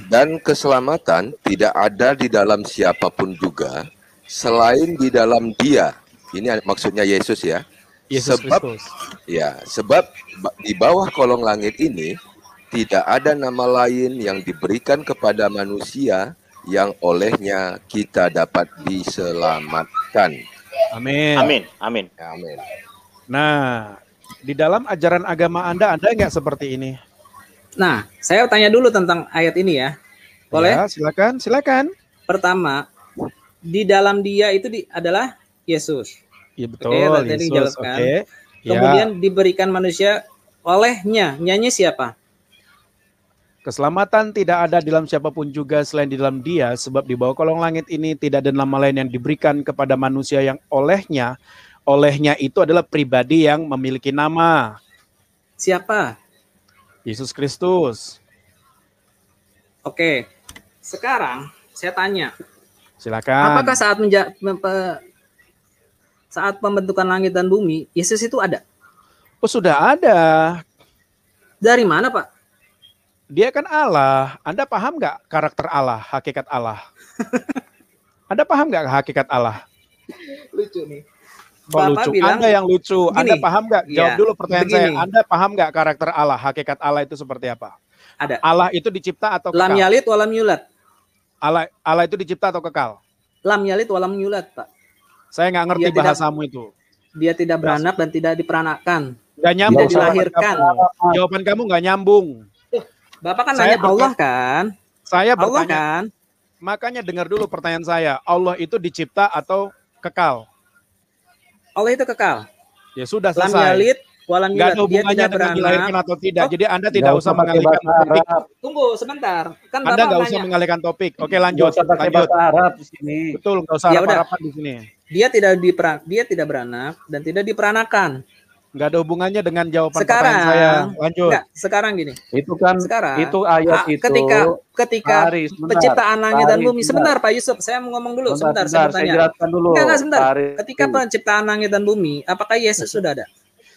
Dan keselamatan tidak ada di dalam siapapun juga, selain di dalam Dia. Ini maksudnya Yesus ya. Yesus Kristus. Ya, sebab di bawah kolong langit ini tidak ada nama lain yang diberikan kepada manusia yang olehnya kita dapat diselamatkan. Amin. Amin. Amin. Amin. Nah, di dalam ajaran agama Anda nggak seperti ini? Nah, saya tanya dulu tentang ayat ini ya. Boleh? Ya, silakan. Pertama, di dalam Dia itu adalah Yesus. Iya betul, Yesus. Oke. Kemudian diberikan manusia olehnya. Nyanyi siapa? Keselamatan tidak ada dalam siapapun juga selain di dalam Dia, sebab di bawah kolong langit ini tidak ada nama lain yang diberikan kepada manusia yang olehnya itu adalah pribadi yang memiliki nama. Siapa? Yesus Kristus. Oke. Sekarang saya tanya. Silakan. Apakah saat pembentukan langit dan bumi, Yesus itu ada? Oh, sudah ada. Dari mana, Pak? Dia kan Allah. Anda paham nggak karakter Allah, hakikat Allah? Anda paham nggak hakikat Allah? Lucu nih. Bapak lucu. Bilang, Anda yang lucu. Gini, Anda paham nggak? Jawab dulu pertanyaan saya. Anda paham nggak karakter Allah, hakikat Allah itu seperti apa? Ada. Allah itu dicipta atau kekal? Lam yalid walam yulad. Allah itu dicipta atau kekal? Lam yalid walam yulad, Pak. Saya nggak ngerti bahasamu itu. Dia tidak beranak dan tidak diperanakkan. Nggak nyambung. Tidak dilahirkan. Jawaban kamu nggak nyambung. Bapak kan nanya Allah kan? Saya bertanya. Allah kan? Makanya dengar dulu pertanyaan saya. Allah itu dicipta atau kekal? Allah itu kekal. Ya sudah selesai. Lam yalid walam yulad. Nggak ada hubungannya dengan dilahirkan atau tidak. Jadi Anda tidak usah mengalihkan topik. Tunggu sebentar. Kan Anda nggak usah mengalihkan topik. Oke, lanjut. Lanjut. Arab di sini. Betul, nggak usah Arab-Araban di sini. Dia tidak beranak dan tidak diperanakan. Nggak ada hubungannya dengan jawaban pertanyaan saya. Lanjut. Enggak, sekarang gini. Itu kan sekarang, itu ayat itu. Ketika penciptaan langit dan bumi. Sebentar Pak Yusuf, saya mau ngomong dulu. Sebentar, saya bertanya. Enggak, sebentar. Ketika penciptaan langit dan bumi, apakah Yesus sudah ada?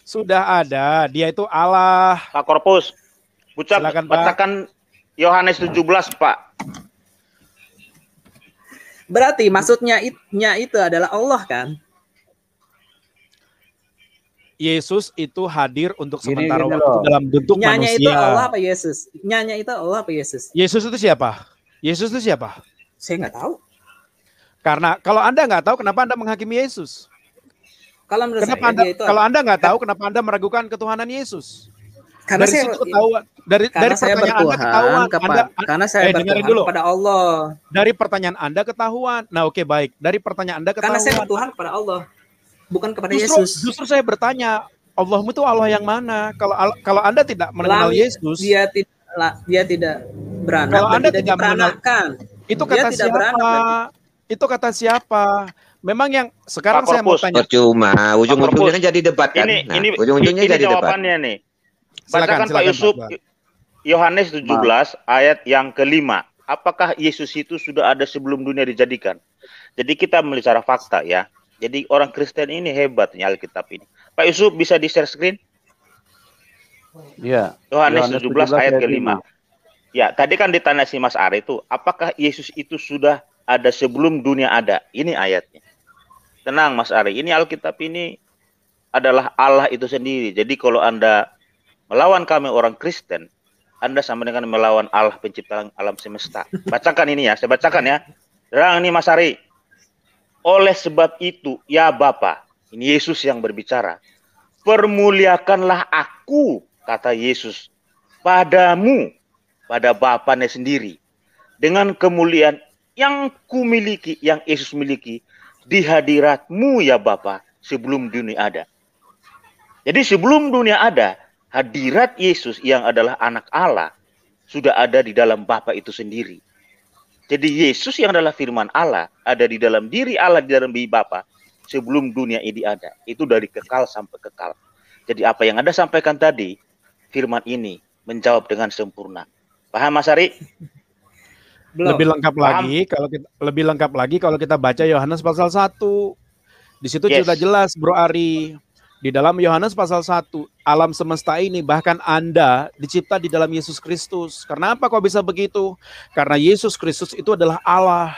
Sudah ada. Dia itu Allah. Pak Korpus, bacakan Yohanes 17, Pak. Berarti maksudnya itu adalah Allah kan? Yesus itu hadir untuk sementara waktu dalam bentuk Nyanya manusia. Itu Allah apa Yesus? Nyanya itu Allah apa Yesus? Yesus itu siapa? Yesus itu siapa? Saya nggak tahu. Karena kalau Anda nggak tahu, kenapa Anda menghakimi Yesus? Kalau menurut kenapa saya, kalau Anda nggak tahu, kenapa Anda meragukan ketuhanan Yesus? Karena dari saya situ ketahuan, dari pertanyaan Anda ketahuan. Karena saya bertuhan kepada Allah. Dari pertanyaan Anda ketahuan. Nah, oke, baik. Dari pertanyaan Anda ketahuan. Karena saya bertuhan kepada Allah, bukan kepada Yesus. Justru saya bertanya, Allahmu itu Allah yang mana? Kalau Anda tidak mengenal Yesus, dia tidak beranak. Kalau Anda tidak diperanakan, itu kata siapa? Itu kata siapa? Memang yang sekarang saya mau tanya. Percuma, ujung-ujungnya jadi debat kan? Ujung-ujungnya jadi debat. Jawabannya nih. Bacakan Pak Yusuf Yohanes 17 ayat yang kelima. Apakah Yesus itu sudah ada sebelum dunia dijadikan? Jadi kita melihat fakta ya. Jadi orang Kristen ini hebat nih Alkitab ini. Pak Yusuf bisa di share screen? Iya. Yohanes 17 ayat kelima. Ya, tadi kan ditanya si Mas Ari itu, apakah Yesus itu sudah ada sebelum dunia ada? Ini ayatnya. Tenang Mas Ari, ini Alkitab ini adalah Allah itu sendiri. Jadi kalau Anda melawan kami orang Kristen, Anda sama dengan melawan Allah pencipta alam semesta. Bacakan ini ya, saya bacakan ya. Terang ini Mas Ari. Oleh sebab itu, ya Bapa, ini Yesus yang berbicara. Permuliakanlah aku, kata Yesus, padamu, pada Bapanya sendiri. Dengan kemuliaan yang kumiliki, yang Yesus miliki, di hadiratmu ya Bapa, sebelum dunia ada. Jadi sebelum dunia ada, hadirat Yesus yang adalah anak Allah sudah ada di dalam Bapa itu sendiri. Jadi Yesus yang adalah firman Allah ada di dalam diri Allah, di dalam diri Bapa sebelum dunia ini ada. Itu dari kekal sampai kekal. Jadi apa yang Anda sampaikan tadi, firman ini menjawab dengan sempurna. Paham Mas Ari? Lebih lengkap lagi kalau kita baca Yohanes pasal 1. Di situ sudah jelas Bro Ari. Di dalam Yohanes pasal 1, alam semesta ini bahkan Anda dicipta di dalam Yesus Kristus. Kenapa kok bisa begitu? Karena Yesus Kristus itu adalah Allah.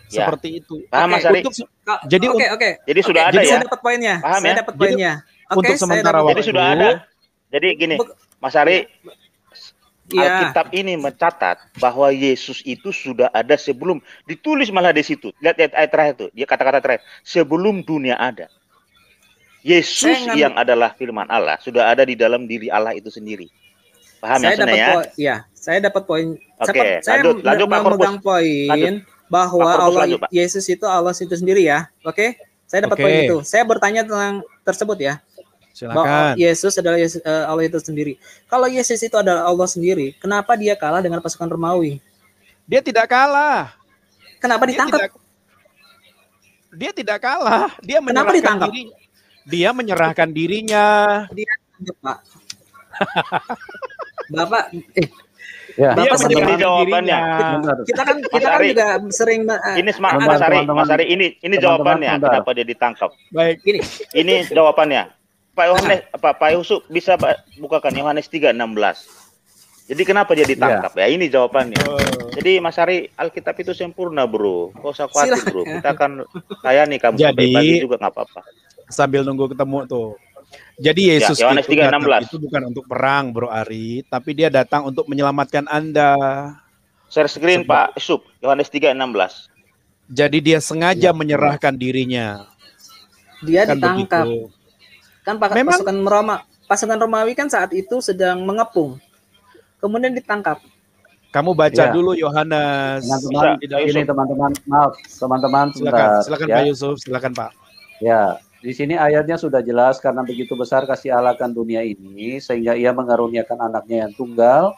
Seperti itu. Paham Mas Ari? Jadi oke. Jadi sudah ada ya. Saya dapat poinnya. Paham saya ya? dapat poinnya. Untuk sementara waktu. Jadi sudah ada. Jadi gini, Mas Ari, Alkitab ini mencatat bahwa Yesus itu sudah ada sebelum ditulis, malah di situ. Lihat ayat terakhir itu, dia kata-kata terakhir, sebelum dunia ada. Yesus yang adalah firman Allah sudah ada di dalam diri Allah itu sendiri. Paham ya, ya? Saya dapat poin. Oke, saya lanjut Pak memegang poin bahwa Allah Yesus itu Allah itu sendiri ya. Oke? Saya dapat poin itu. Saya bertanya tentang tersebut ya. Bahwa Yesus adalah Allah itu sendiri. Kalau Yesus itu adalah Allah sendiri, kenapa dia kalah dengan pasukan Romawi? Dia tidak kalah. Kenapa ditangkap? Dia tidak kalah. Dia menyerahkan dirinya. Dia menyerahkan dirinya. Dia Pak. Bapak, ya. Bapak ini jawabannya. Kita kan juga sering ini Mas Ari, ini jawabannya kenapa dia ditangkap. Baik, ini jawabannya. Pak Yusuf bisa bukakan Yohanes 3:16. Jadi kenapa dia ditangkap? Ya ini jawabannya. Jadi Mas Ari, Alkitab itu sempurna, Bro. Kok usah khawatir, Bro. Kita akan layani kamu sampai pagi juga nggak apa-apa. Sambil nunggu ketemu tuh. Jadi Yesus Yohanes 3:16 itu bukan untuk perang, Bro Ari, tapi dia datang untuk menyelamatkan Anda. Share screen Pak Yusuf, Yohanes 3:16. Jadi dia sengaja menyerahkan dirinya. Dia ditangkap. Begitu. Kan pasukan Romawi kan saat itu sedang mengepung. Kemudian ditangkap. Kamu baca dulu Yohanes. Teman-teman, maaf, teman-teman. Silakan Pak Yusuf, silakan Pak. Ya, di sini ayatnya sudah jelas, karena begitu besar kasih Allah akan dunia ini sehingga Ia mengaruniakan anaknya yang tunggal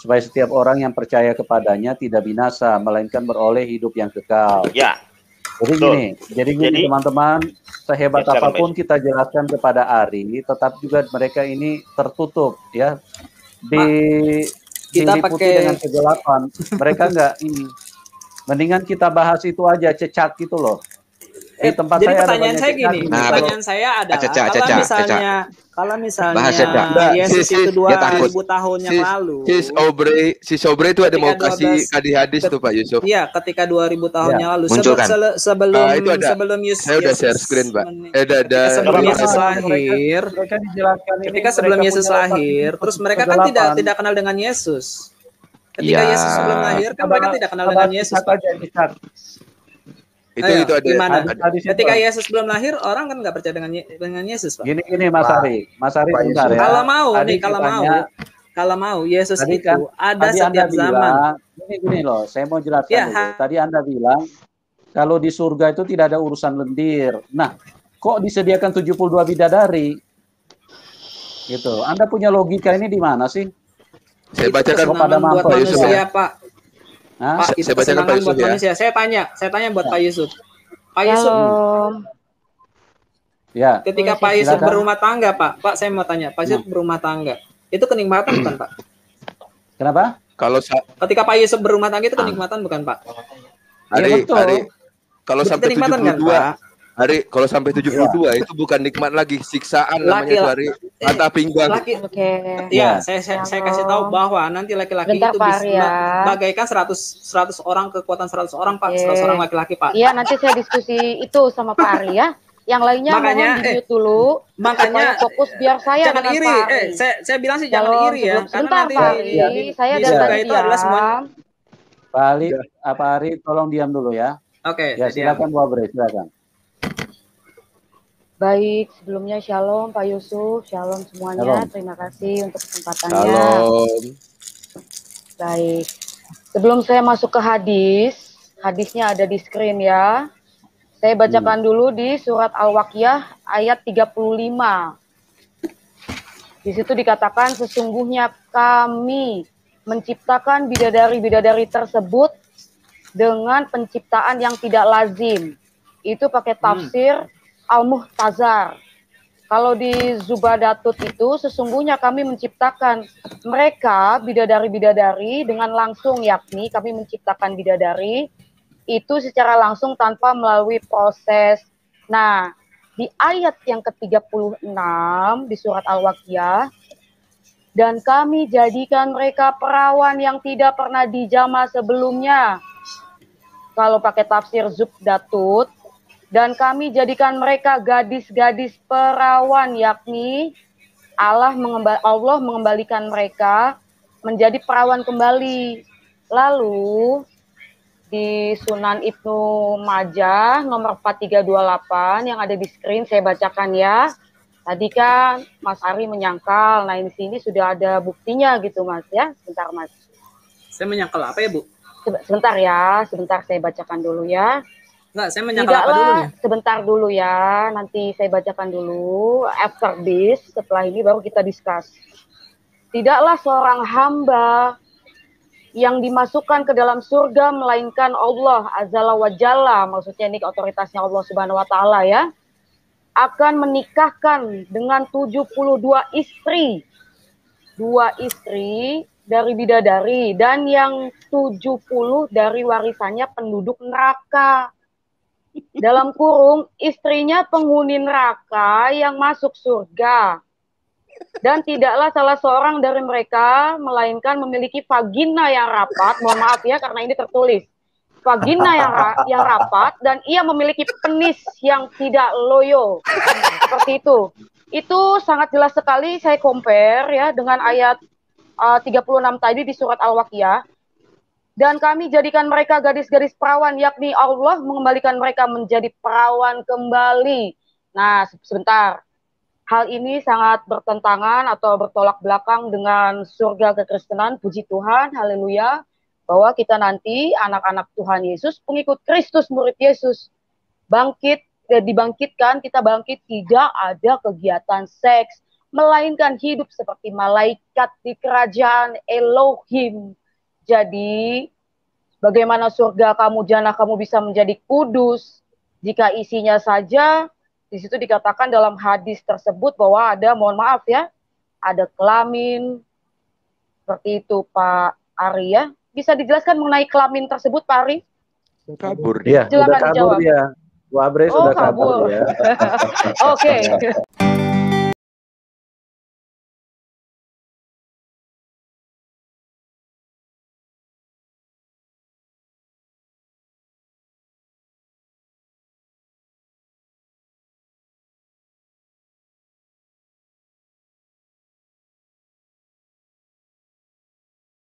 supaya setiap orang yang percaya kepadanya tidak binasa melainkan beroleh hidup yang kekal. Ya. Jadi gini teman-teman, sehebat apapun kita jelaskan kepada Ari, tetap juga mereka ini tertutup ya. Diliputi dengan kegelapan. Mereka enggak ini. Mendingan kita bahas itu aja, cecak gitu loh. Di tempat jadi saya pertanyaan saya gini, pertanyaan saya adalah kalau misalnya Yesus itu 2000 tahun yang lalu, si Sobre itu ada mau kasih hadis tuh Pak Yusuf. Iya, ketika 2000 tahun yang lalu sebelum Yesus, saya udah share screen, Pak. Sebelum Yesus lahir, ketika sebelum Yesus lahir, terus mereka kan tidak kenal dengan Yesus. Ketika Yesus sebelum lahir kan mereka tidak kenal dengan Yesus. Itu ada gimana? Ketika Yesus belum lahir, orang kan nggak percaya dengan Yesus, Pak. Gini Mas Ari bentar ya. Kalau mau Yesus tadi itu ada setiap zaman. Gini loh, saya mau jelaskan dulu. Tadi Anda bilang kalau di surga itu tidak ada urusan lendir. Nah, kok disediakan 72 bidadari? Gitu. Anda punya logika ini di mana sih? Saya bacakan kepada Pak Yusuf ya, Pak. Pak, itu kesenangan buat manusia. Saya tanya buat Pak Yusuf. Pak Yusuf. Ya. Ketika Pak Yusuf berumah tangga, Pak. Pak, saya mau tanya. Pak Yusuf berumah tangga. Itu kenikmatan bukan, Pak? Kenapa? Ketika Pak Yusuf berumah tangga itu kenikmatan bukan, Pak? Hari kalau sampai 72 Hari kalau sampai 72 itu bukan nikmat lagi, siksaan namanya itu Hari. Mata pinggang. Iya, saya kasih tahu bahwa nanti laki-laki itu bisa bagaikan 100 orang, kekuatan 100 orang, Pak. 100 orang laki-laki, Pak. Iya, nanti saya diskusi itu sama Pak Ari ya. Yang lainnya makanya di-mute dulu. Makanya fokus biar saya jangan iri. Saya bilang sih jangan iri ya. Sebentar, Pak Ari. Saya dari itu adalah semua. Pak Ari, tolong diam dulu ya. Oke. Ya, silakan Bu Abre, silakan. Baik, sebelumnya shalom Pak Yusuf, shalom semuanya. Shalom. Terima kasih untuk kesempatannya. Shalom. Baik, sebelum saya masuk ke hadisnya ada di screen ya. Saya bacakan dulu di surat Al-Waqiah ayat 35. Di situ dikatakan sesungguhnya kami menciptakan bidadari-bidadari tersebut dengan penciptaan yang tidak lazim. Itu pakai tafsir Al-Muhtazar. Kalau di Zubadatut itu sesungguhnya kami menciptakan mereka bidadari-bidadari dengan langsung, yakni kami menciptakan bidadari itu secara langsung tanpa melalui proses. Nah, di ayat yang ke-36 di surat Al-Waqiah, dan kami jadikan mereka perawan yang tidak pernah dijamah sebelumnya. kalau pakai tafsir Zubdatut, dan kami jadikan mereka gadis-gadis perawan, yakni Allah mengembalikan mereka menjadi perawan kembali. Lalu di Sunan Ibnu Majah nomor 4328 yang ada di screen saya bacakan ya. Tadi kan Mas Ari menyangkal, nah di sini sudah ada buktinya gitu Mas ya. Sebentar Mas. Saya menyangkal apa ya Bu? Sebentar ya, sebentar saya bacakan dulu ya. Enggak, saya menyangkal apa dulu nih? Sebentar dulu ya, nanti saya bacakan dulu. After this, setelah ini baru kita discuss. Tidaklah seorang hamba yang dimasukkan ke dalam surga melainkan Allah Azza wa Jalla, maksudnya ini otoritasnya Allah Subhanahu wa Ta'ala ya, akan menikahkan dengan 72 istri. 2 istri dari bidadari dan yang 70 dari warisannya penduduk neraka. Dalam kurung, istrinya penghuni neraka yang masuk surga. Dan tidaklah salah seorang dari mereka melainkan memiliki vagina yang rapat. Mohon maaf ya karena ini tertulis. Vagina yang rapat dan ia memiliki penis yang tidak loyo. Seperti itu. Itu sangat jelas sekali saya compare ya dengan ayat 36 tadi di surat Al-Waqiah. Dan kami jadikan mereka gadis-gadis perawan, yakni Allah mengembalikan mereka menjadi perawan kembali. Nah, sebentar. Hal ini sangat bertentangan atau bertolak belakang dengan surga kekristenan, puji Tuhan, haleluya. Bahwa kita nanti, anak-anak Tuhan Yesus, pengikut Kristus, murid Yesus, dibangkitkan, kita bangkit, tidak ada kegiatan seks, melainkan hidup seperti malaikat di kerajaan Elohim. Jadi, bagaimana surga kamu, jannah kamu bisa menjadi kudus jika isinya saja, di situ dikatakan dalam hadis tersebut bahwa ada, mohon maaf ya, ada kelamin, seperti itu Pak Ari ya. Bisa dijelaskan mengenai kelamin tersebut Pak Ari? Kabur dia, Silakan udah kabur dijawab. dia. Wabre sudah kabur ya. Oke.